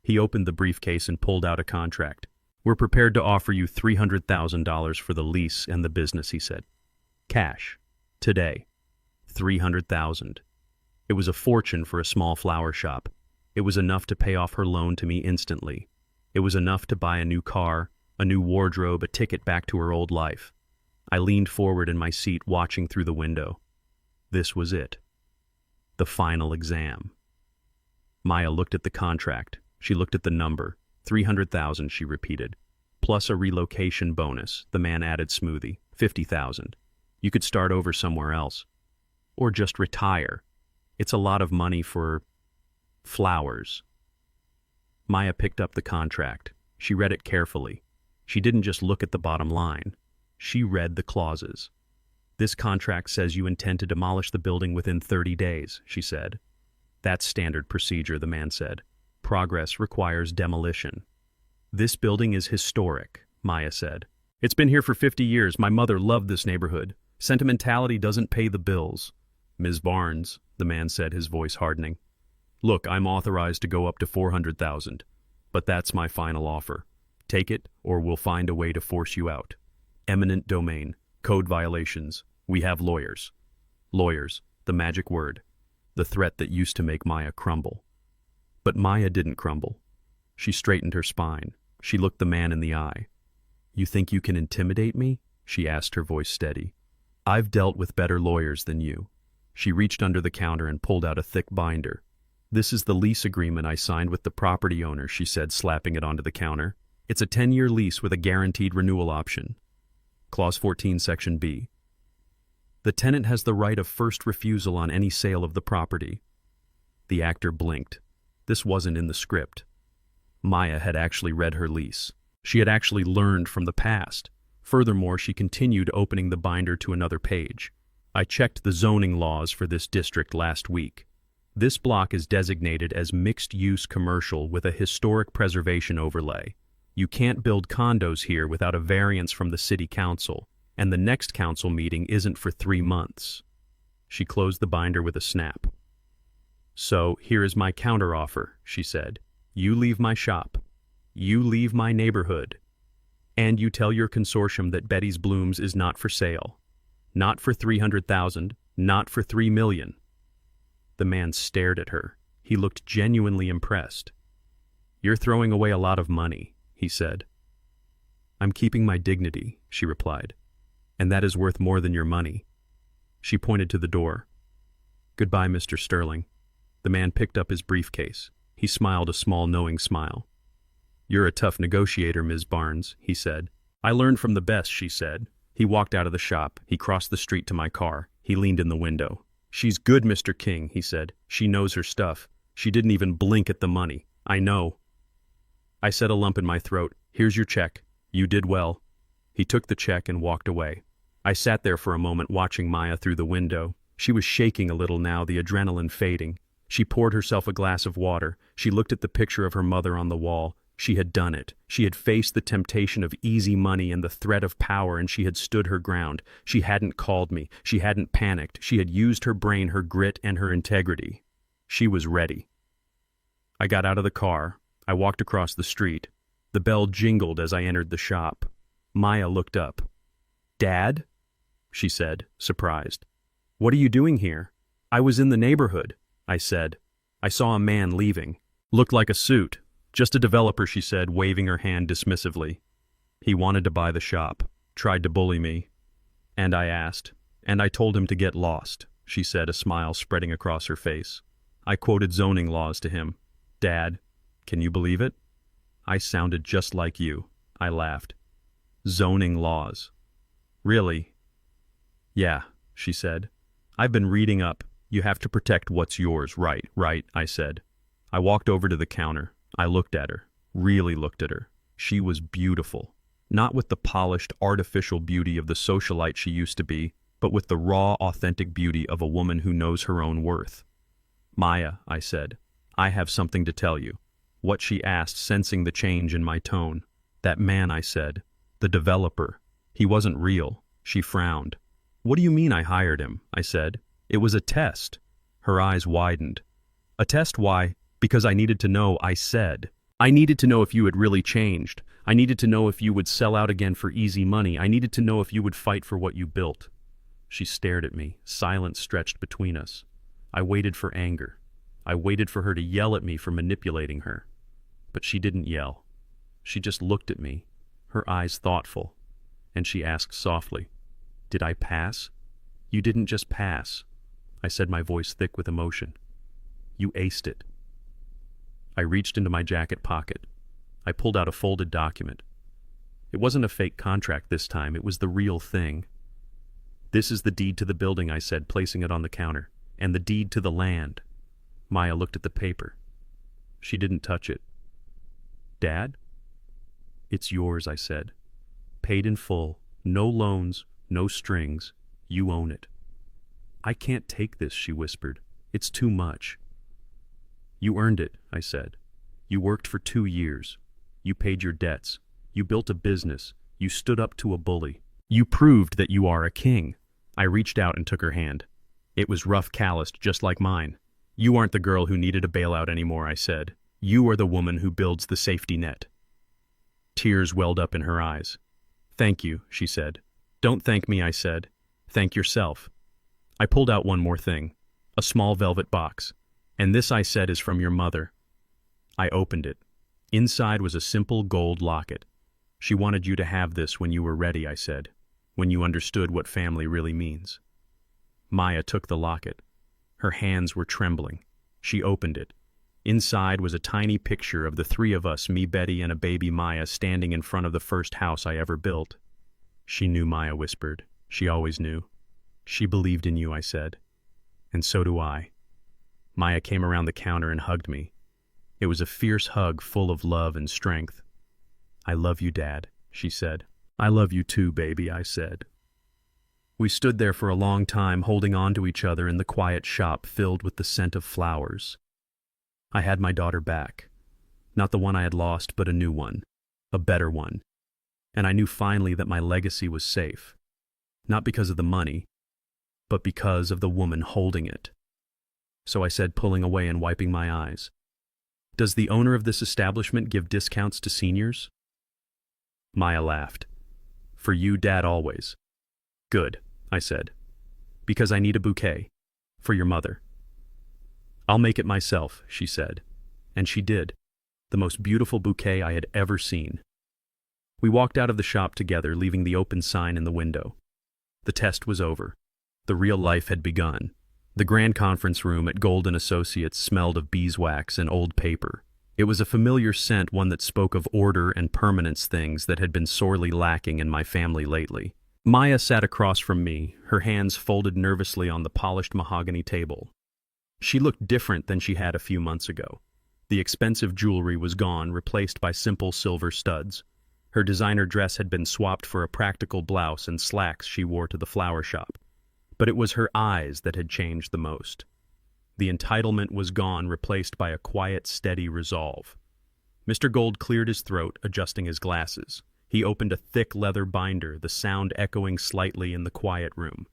He opened the briefcase and pulled out a contract. "We're prepared to offer you $300,000 for the lease and the business," he said. "Cash. Today. $300,000. It was a fortune for a small flower shop. It was enough to pay off her loan to me instantly. It was enough to buy a new car, a new wardrobe, a ticket back to her old life. I leaned forward in my seat, watching through the window. This was it. The final exam. Maya looked at the contract. She looked at the number. 300,000, she repeated. Plus a relocation bonus, the man added smoothly. 50,000. You could start over somewhere else. Or just retire. It's a lot of money for flowers. Maya picked up the contract. She read it carefully. She didn't just look at the bottom line. She read the clauses. This contract says you intend to demolish the building within 30 days, she said. That's standard procedure, the man said. Progress requires demolition. This building is historic, Maya said. It's been here for 50 years. My mother loved this neighborhood. Sentimentality doesn't pay the bills. Ms. Barnes, the man said, his voice hardening. Look, I'm authorized to go up to 400,000, but that's my final offer. Take it, or we'll find a way to force you out. Eminent domain, code violations. We have lawyers. Lawyers, the magic word. The threat that used to make Maya crumble. But Maya didn't crumble. She straightened her spine. She looked the man in the eye. You think you can intimidate me? She asked, her voice steady. I've dealt with better lawyers than you. She reached under the counter and pulled out a thick binder. This is the lease agreement I signed with the property owner, she said, slapping it onto the counter. It's a 10-year lease with a guaranteed renewal option. Clause 14, Section B. The tenant has the right of first refusal on any sale of the property. The actor blinked. This wasn't in the script. Maya had actually read her lease. She had actually learned from the past. Furthermore, she continued, opening the binder to another page. I checked the zoning laws for this district last week. This block is designated as mixed-use commercial with a historic preservation overlay. You can't build condos here without a variance from the city council, and the next council meeting isn't for 3 months. She closed the binder with a snap. So, here is my counteroffer, she said. You leave my shop. You leave my neighborhood. And you tell your consortium that Betty's Blooms is not for sale. Not for 300,000, not for 3 million. The man stared at her. He looked genuinely impressed. You're throwing away a lot of money, he said. I'm keeping my dignity, she replied. And that is worth more than your money. She pointed to the door. Goodbye, Mr. Sterling. The man picked up his briefcase. He smiled a small, knowing smile. You're a tough negotiator, Ms. Barnes, he said. I learned from the best, she said. He walked out of the shop. He crossed the street to my car. He leaned in the window. She's good, Mr. King, he said. She knows her stuff. She didn't even blink at the money. I know. I said, a lump in my throat. Here's your check. You did well. He took the check and walked away. I sat there for a moment, watching Maya through the window. She was shaking a little now, the adrenaline fading. She poured herself a glass of water. She looked at the picture of her mother on the wall. She had done it. She had faced the temptation of easy money and the threat of power, and she had stood her ground. She hadn't called me. She hadn't panicked. She had used her brain, her grit, and her integrity. She was ready. I got out of the car. I walked across the street. The bell jingled as I entered the shop. Maya looked up. Dad? She said, surprised. What are you doing here? I was in the neighborhood, I said. I saw a man leaving. Looked like a suit. Just a developer, she said, waving her hand dismissively. He wanted to buy the shop. Tried to bully me. And I asked. And I told him to get lost, she said, a smile spreading across her face. I quoted zoning laws to him. Dad, can you believe it? I sounded just like you. I laughed. Zoning laws. Really? Yeah, she said. I've been reading up. You have to protect what's yours, right, I said. I walked over to the counter. I looked at her, really looked at her. She was beautiful. Not with the polished, artificial beauty of the socialite she used to be, but with the raw, authentic beauty of a woman who knows her own worth. Maya, I said, I have something to tell you. What she asked, sensing the change in my tone. That man, I said. The developer. He wasn't real. She frowned. What do you mean I hired him? I said. It was a test. Her eyes widened. A test? Why? Because I needed to know, I said. I needed to know if you had really changed. I needed to know if you would sell out again for easy money. I needed to know if you would fight for what you built. She stared at me. Silence stretched between us. I waited for anger. I waited for her to yell at me for manipulating her. But she didn't yell. She just looked at me, her eyes thoughtful, and she asked softly, Did I pass? You didn't just pass, I said, my voice thick with emotion. You aced it. I reached into my jacket pocket. I pulled out a folded document. It wasn't a fake contract this time, it was the real thing. This is the deed to the building, I said, placing it on the counter, and the deed to the land. Maya looked at the paper. She didn't touch it. Dad? It's yours, I said. Paid in full, no loans, no strings. You own it. I can't take this, she whispered. It's too much. You earned it, I said. You worked for 2 years. You paid your debts. You built a business. You stood up to a bully. You proved that you are a king. I reached out and took her hand. It was rough, calloused, just like mine. You aren't the girl who needed a bailout anymore, I said. You are the woman who builds the safety net. Tears welled up in her eyes. Thank you, she said. Don't thank me, I said. Thank yourself. I pulled out one more thing, a small velvet box. And this, I said, is from your mother. I opened it. Inside was a simple gold locket. She wanted you to have this when you were ready, I said, when you understood what family really means. Maya took the locket. Her hands were trembling. She opened it. Inside was a tiny picture of the 3 of us, me, Betty, and a baby Maya, standing in front of the first house I ever built. She knew, Maya whispered. She always knew. She believed in you, I said. And so do I. Maya came around the counter and hugged me. It was a fierce hug full of love and strength. I love you, Dad, she said. I love you too, baby, I said. We stood there for a long time, holding on to each other in the quiet shop filled with the scent of flowers. I had my daughter back. Not the one I had lost, but a new one. A better one. And I knew finally that my legacy was safe. Not because of the money, but because of the woman holding it. So I said, pulling away and wiping my eyes, Does the owner of this establishment give discounts to seniors? Maya laughed. For you, Dad, always. Good, I said. Because I need a bouquet. For your mother. I'll make it myself, she said. And she did. The most beautiful bouquet I had ever seen. We walked out of the shop together, leaving the open sign in the window. The test was over. The real life had begun. The grand conference room at Golden Associates smelled of beeswax and old paper. It was a familiar scent, one that spoke of order and permanence, things that had been sorely lacking in my family lately. Maya sat across from me, her hands folded nervously on the polished mahogany table. She looked different than she had a few months ago. The expensive jewelry was gone, replaced by simple silver studs. Her designer dress had been swapped for a practical blouse and slacks she wore to the flower shop. But it was her eyes that had changed the most. The entitlement was gone, replaced by a quiet, steady resolve. Mr. Gold cleared his throat, adjusting his glasses. He opened a thick leather binder, the sound echoing slightly in the quiet room.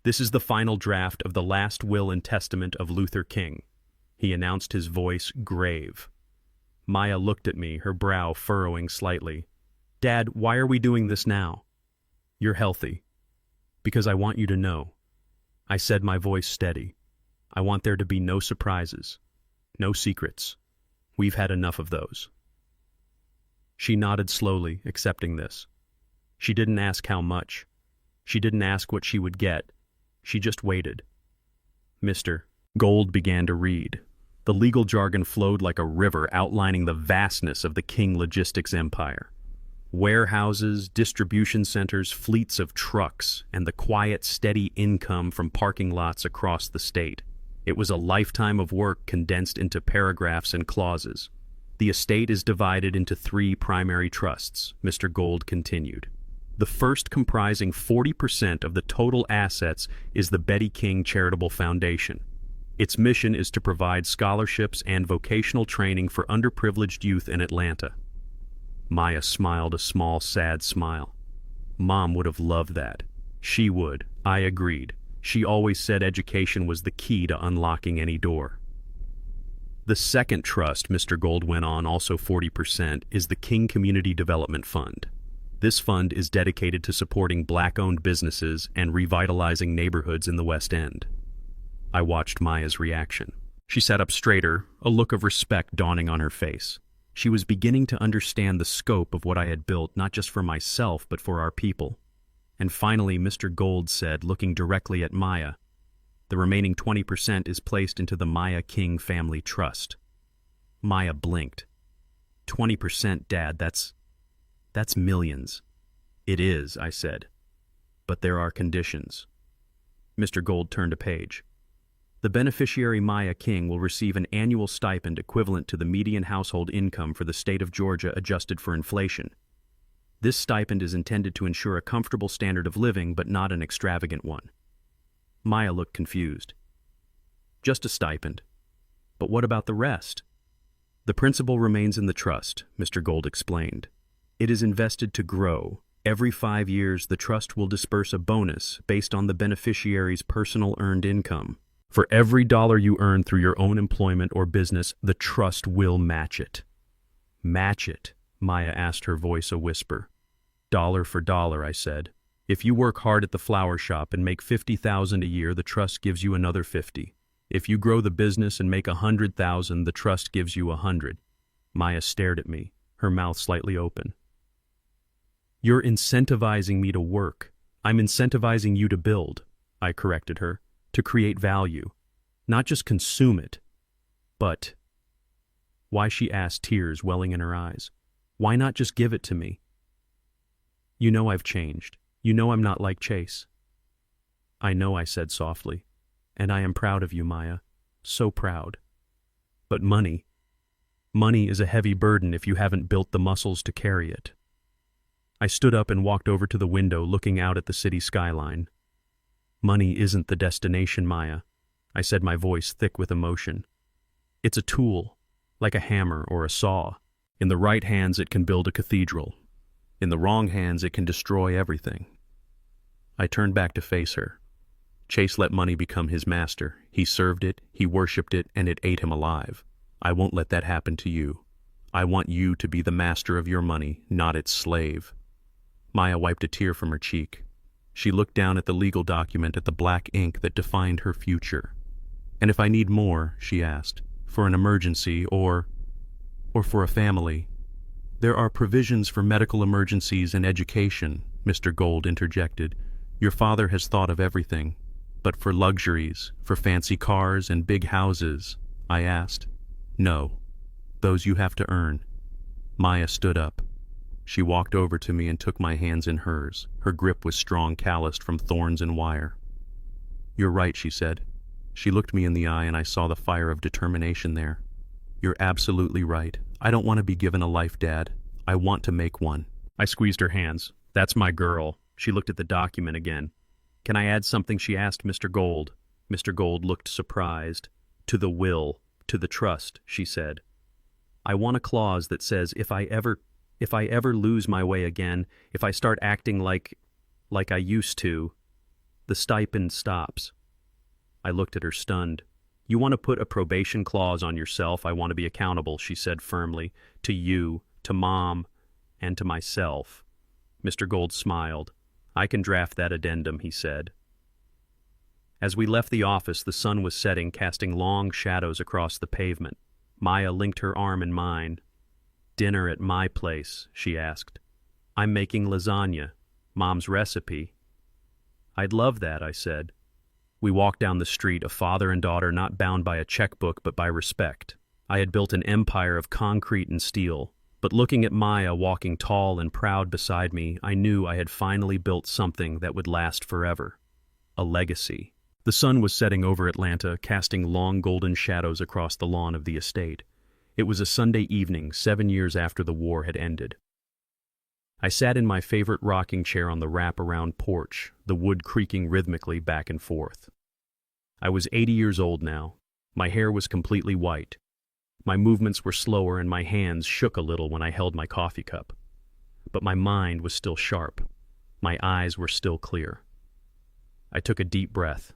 This is the final draft of the last will and testament of Luther King, he announced, his voice grave. Maya looked at me, her brow furrowing slightly. Dad, why are we doing this now? You're healthy. Because I want you to know. I said, my voice steady. I want there to be no surprises. No secrets. We've had enough of those. She nodded slowly, accepting this. She didn't ask how much. She didn't ask what she would get. She just waited. Mr. Gold began to read. The legal jargon flowed like a river, outlining the vastness of the King logistics empire. Warehouses, distribution centers, fleets of trucks, and the quiet, steady income from parking lots across the state. It was a lifetime of work condensed into paragraphs and clauses. The estate is divided into 3 primary trusts, Mr. Gold continued. The first, comprising 40% of the total assets, is the Betty King Charitable Foundation. Its mission is to provide scholarships and vocational training for underprivileged youth in Atlanta. Maya smiled a small, sad smile. Mom would have loved that. She would, I agreed. She always said education was the key to unlocking any door. The second trust, Mr. Gold went on, also 40%, is the King Community Development Fund. This fund is dedicated to supporting Black-owned businesses and revitalizing neighborhoods in the West End. I watched Maya's reaction. She sat up straighter, a look of respect dawning on her face. She was beginning to understand the scope of what I had built, not just for myself, but for our people. And finally, Mr. Gold said, looking directly at Maya, "The remaining 20% is placed into the Maya King Family Trust." Maya blinked. 20%, Dad, that's millions. It is, I said. But there are conditions. Mr. Gold turned a page. The beneficiary Maya King will receive an annual stipend equivalent to the median household income for the state of Georgia adjusted for inflation. This stipend is intended to ensure a comfortable standard of living, but not an extravagant one. Maya looked confused. Just a stipend. But what about the rest? The principal remains in the trust, Mr. Gold explained. It is invested to grow. Every 5 years, the trust will disperse a bonus based on the beneficiary's personal earned income. For every dollar you earn through your own employment or business, the trust will match it. Match it? Maya asked, her voice a whisper. Dollar for dollar, I said. If you work hard at the flower shop and make $50,000 a year, the trust gives you another 50. If you grow the business and make 100,000, the trust gives you 100. Maya stared at me, her mouth slightly open. You're incentivizing me to work. I'm incentivizing you to build, I corrected her, to create value. Not just consume it, but... Why, she asked, tears welling in her eyes. Why not just give it to me? You know I've changed. You know I'm not like Chase. I know, I said softly, and I am proud of you, Maya. So proud. But money is a heavy burden if you haven't built the muscles to carry it. I stood up and walked over to the window, looking out at the city skyline. Money isn't the destination, Maya, I said, my voice thick with emotion. It's a tool, like a hammer or a saw. In the right hands, it can build a cathedral. In the wrong hands, it can destroy everything. I turned back to face her. Chase let money become his master. He served it, he worshipped it, and it ate him alive. I won't let that happen to you. I want you to be the master of your money, not its slave. Maya wiped a tear from her cheek. She looked down at the legal document, at the black ink that defined her future. And if I need more, she asked, for an emergency or for a family. There are provisions for medical emergencies and education, Mr. Gold interjected. Your father has thought of everything. But for luxuries, for fancy cars and big houses, I asked. No, those you have to earn. Maya stood up. She walked over to me and took my hands in hers. Her grip was strong, calloused from thorns and wire. You're right, she said. She looked me in the eye and I saw the fire of determination there. You're absolutely right. I don't want to be given a life, Dad. I want to make one. I squeezed her hands. That's my girl. She looked at the document again. Can I add something, she asked Mr. Gold. Mr. Gold looked surprised. To the will, to the trust, she said. I want a clause that says if I ever lose my way again, if I start acting like I used to, the stipend stops. I looked at her stunned. You want to put a probation clause on yourself? I want to be accountable, she said firmly. To you, to Mom, and to myself. Mr. Gold smiled. I can draft that addendum, he said. As we left the office, the sun was setting, casting long shadows across the pavement. Maya linked her arm in mine. Dinner at my place, she asked. I'm making lasagna, Mom's recipe. I'd love that, I said. We walked down the street, a father and daughter not bound by a checkbook but by respect. I had built an empire of concrete and steel, but looking at Maya walking tall and proud beside me, I knew I had finally built something that would last forever. A legacy. The sun was setting over Atlanta, casting long golden shadows across the lawn of the estate. It was a Sunday evening, 7 years after the war had ended. I sat in my favorite rocking chair on the wrap-around porch, the wood creaking rhythmically back and forth. I was 80 years old now. My hair was completely white. My movements were slower and my hands shook a little when I held my coffee cup. But my mind was still sharp. My eyes were still clear. I took a deep breath.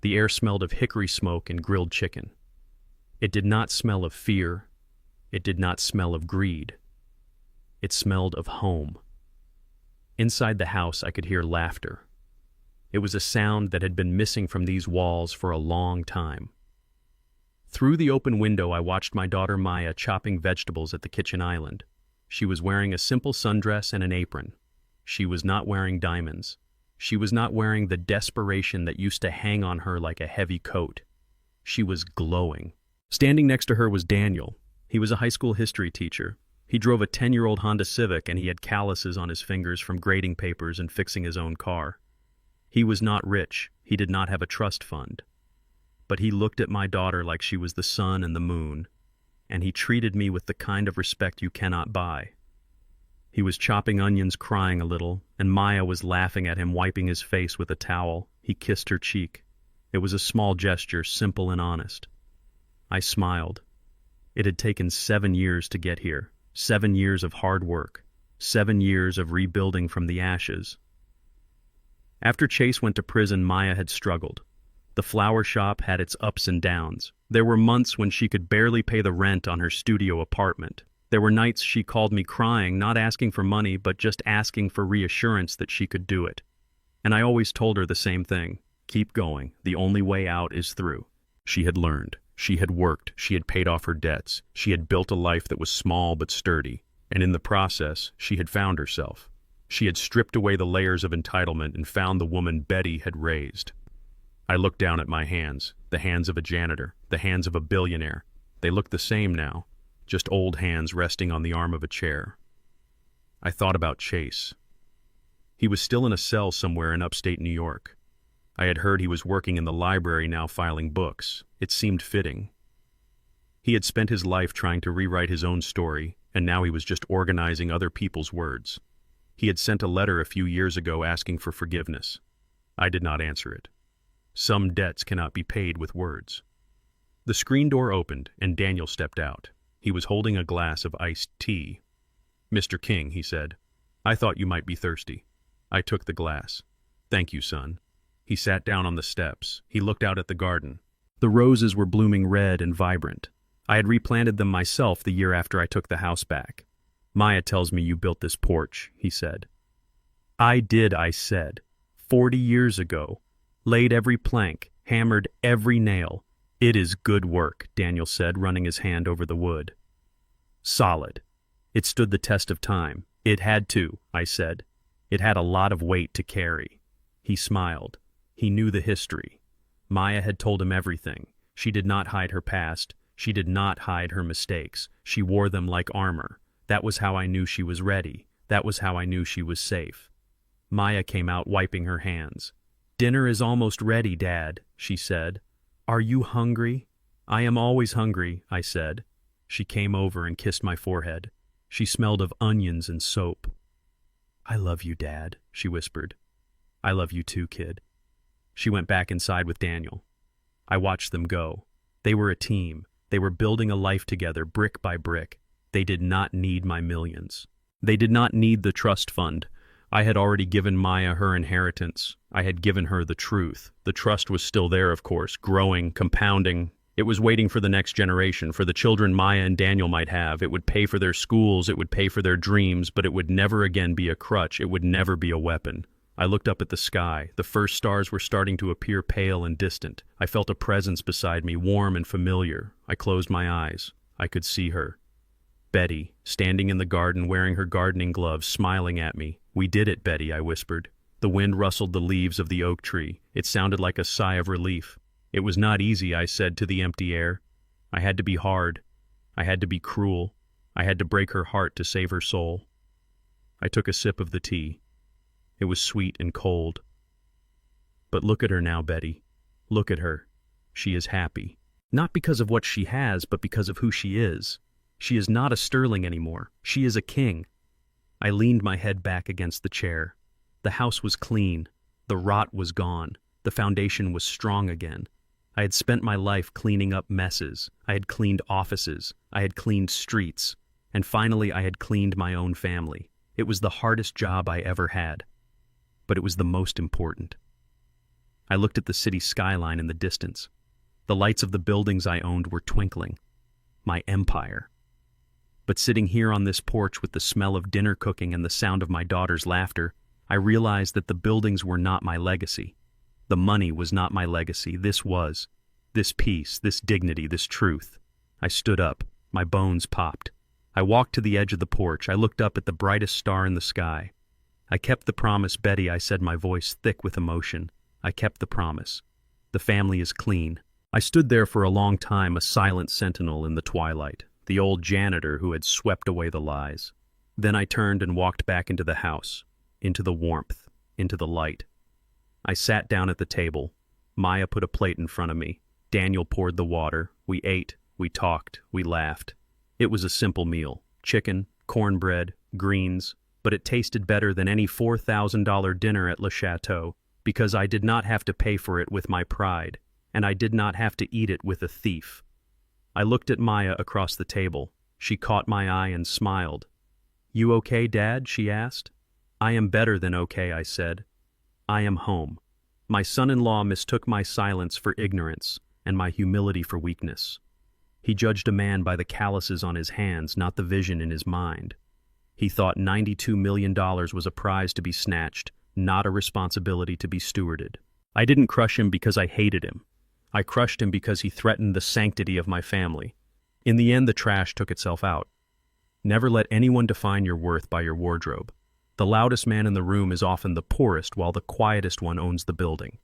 The air smelled of hickory smoke and grilled chicken. It did not smell of fear. It did not smell of greed. It smelled of home. Inside the house, I could hear laughter. It was a sound that had been missing from these walls for a long time. Through the open window, I watched my daughter Maya chopping vegetables at the kitchen island. She was wearing a simple sundress and an apron. She was not wearing diamonds. She was not wearing the desperation that used to hang on her like a heavy coat. She was glowing. Standing next to her was Daniel. He was a high school history teacher. He drove a 10-year-old Honda Civic and he had calluses on his fingers from grading papers and fixing his own car. He was not rich. He did not have a trust fund. But he looked at my daughter like she was the sun and the moon, and he treated me with the kind of respect you cannot buy. He was chopping onions, crying a little, and Maya was laughing at him, wiping his face with a towel. He kissed her cheek. It was a small gesture, simple and honest. I smiled. It had taken 7 years to get here, 7 years of hard work, 7 years of rebuilding from the ashes. After Chase went to prison, Maya had struggled. The flower shop had its ups and downs. There were months when she could barely pay the rent on her studio apartment. There were nights she called me crying, not asking for money, but just asking for reassurance that she could do it. And I always told her the same thing. Keep going. The only way out is through. She had learned. She had worked. She had paid off her debts. She had built a life that was small but sturdy. And in the process, she had found herself. She had stripped away the layers of entitlement and found the woman Betty had raised. I looked down at my hands, the hands of a janitor, the hands of a billionaire. They looked the same now, just old hands resting on the arm of a chair. I thought about Chase. He was still in a cell somewhere in upstate New York. I had heard he was working in the library now filing books. It seemed fitting. He had spent his life trying to rewrite his own story, and now he was just organizing other people's words. He had sent a letter a few years ago asking for forgiveness. I did not answer it. Some debts cannot be paid with words. The screen door opened, and Daniel stepped out. He was holding a glass of iced tea. "Mr. King," he said, "I thought you might be thirsty." I took the glass. "Thank you, son." He sat down on the steps. He looked out at the garden. The roses were blooming red and vibrant. I had replanted them myself the year after I took the house back. "Maya tells me you built this porch," he said. "I did," I said. 40 years ago. Laid every plank, hammered every nail. "It is good work," Daniel said, running his hand over the wood. "Solid. It stood the test of time." "It had to," I said. "It had a lot of weight to carry." He smiled. He knew the history. Maya had told him everything. She did not hide her past. She did not hide her mistakes. She wore them like armor. That was how I knew she was ready. That was how I knew she was safe. Maya came out wiping her hands. "Dinner is almost ready, Dad," she said. "Are you hungry?" "I am always hungry," I said. She came over and kissed my forehead. She smelled of onions and soap. "I love you, Dad," she whispered. "I love you too, kid." She went back inside with Daniel. I watched them go. They were a team. They were building a life together, brick by brick. They did not need my millions. They did not need the trust fund. I had already given Maya her inheritance. I had given her the truth. The trust was still there, of course, growing, compounding. It was waiting for the next generation, for the children Maya and Daniel might have. It would pay for their schools, it would pay for their dreams, but it would never again be a crutch. It would never be a weapon. I looked up at the sky. The first stars were starting to appear pale and distant. I felt a presence beside me, warm and familiar. I closed my eyes. I could see her. Betty, standing in the garden wearing her gardening gloves, smiling at me. "We did it, Betty," I whispered. The wind rustled the leaves of the oak tree. It sounded like a sigh of relief. "It was not easy," I said to the empty air. "I had to be hard. I had to be cruel. I had to break her heart to save her soul." I took a sip of the tea. It was sweet and cold. "But look at her now, Betty. Look at her. She is happy. Not because of what she has, but because of who she is. She is not a sterling anymore. She is a king." I leaned my head back against the chair. The house was clean. The rot was gone. The foundation was strong again. I had spent my life cleaning up messes. I had cleaned offices. I had cleaned streets. And finally, I had cleaned my own family. It was the hardest job I ever had. But it was the most important. I looked at the city skyline in the distance. The lights of the buildings I owned were twinkling. My empire. But sitting here on this porch with the smell of dinner cooking and the sound of my daughter's laughter, I realized that the buildings were not my legacy. The money was not my legacy. This was. This peace, this dignity, this truth. I stood up. My bones popped. I walked to the edge of the porch. I looked up at the brightest star in the sky. I kept the promise, Betty, I said, my voice thick with emotion. I kept the promise. The family is clean. I stood there for a long time, a silent sentinel in the twilight, the old janitor who had swept away the lies. Then I turned and walked back into the house, into the warmth, into the light. I sat down at the table. Maya put a plate in front of me. Daniel poured the water. We ate, we talked, we laughed. It was a simple meal. Chicken, cornbread, greens, but it tasted better than any $4,000 dinner at Le Chateau, because I did not have to pay for it with my pride, and I did not have to eat it with a thief. I looked at Maya across the table. She caught my eye and smiled. "You okay, Dad?" she asked. "I am better than okay," I said. "I am home." My son-in-law mistook my silence for ignorance and my humility for weakness. He judged a man by the calluses on his hands, not the vision in his mind. He thought $92 million was a prize to be snatched, not a responsibility to be stewarded. I didn't crush him because I hated him. I crushed him because he threatened the sanctity of my family. In the end, the trash took itself out. Never let anyone define your worth by your wardrobe. The loudest man in the room is often the poorest, while the quietest one owns the building.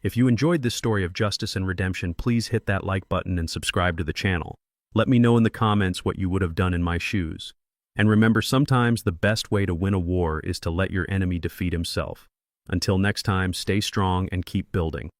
If you enjoyed this story of justice and redemption, please hit that like button and subscribe to the channel. Let me know in the comments what you would have done in my shoes. And remember, sometimes the best way to win a war is to let your enemy defeat himself. Until next time, stay strong and keep building.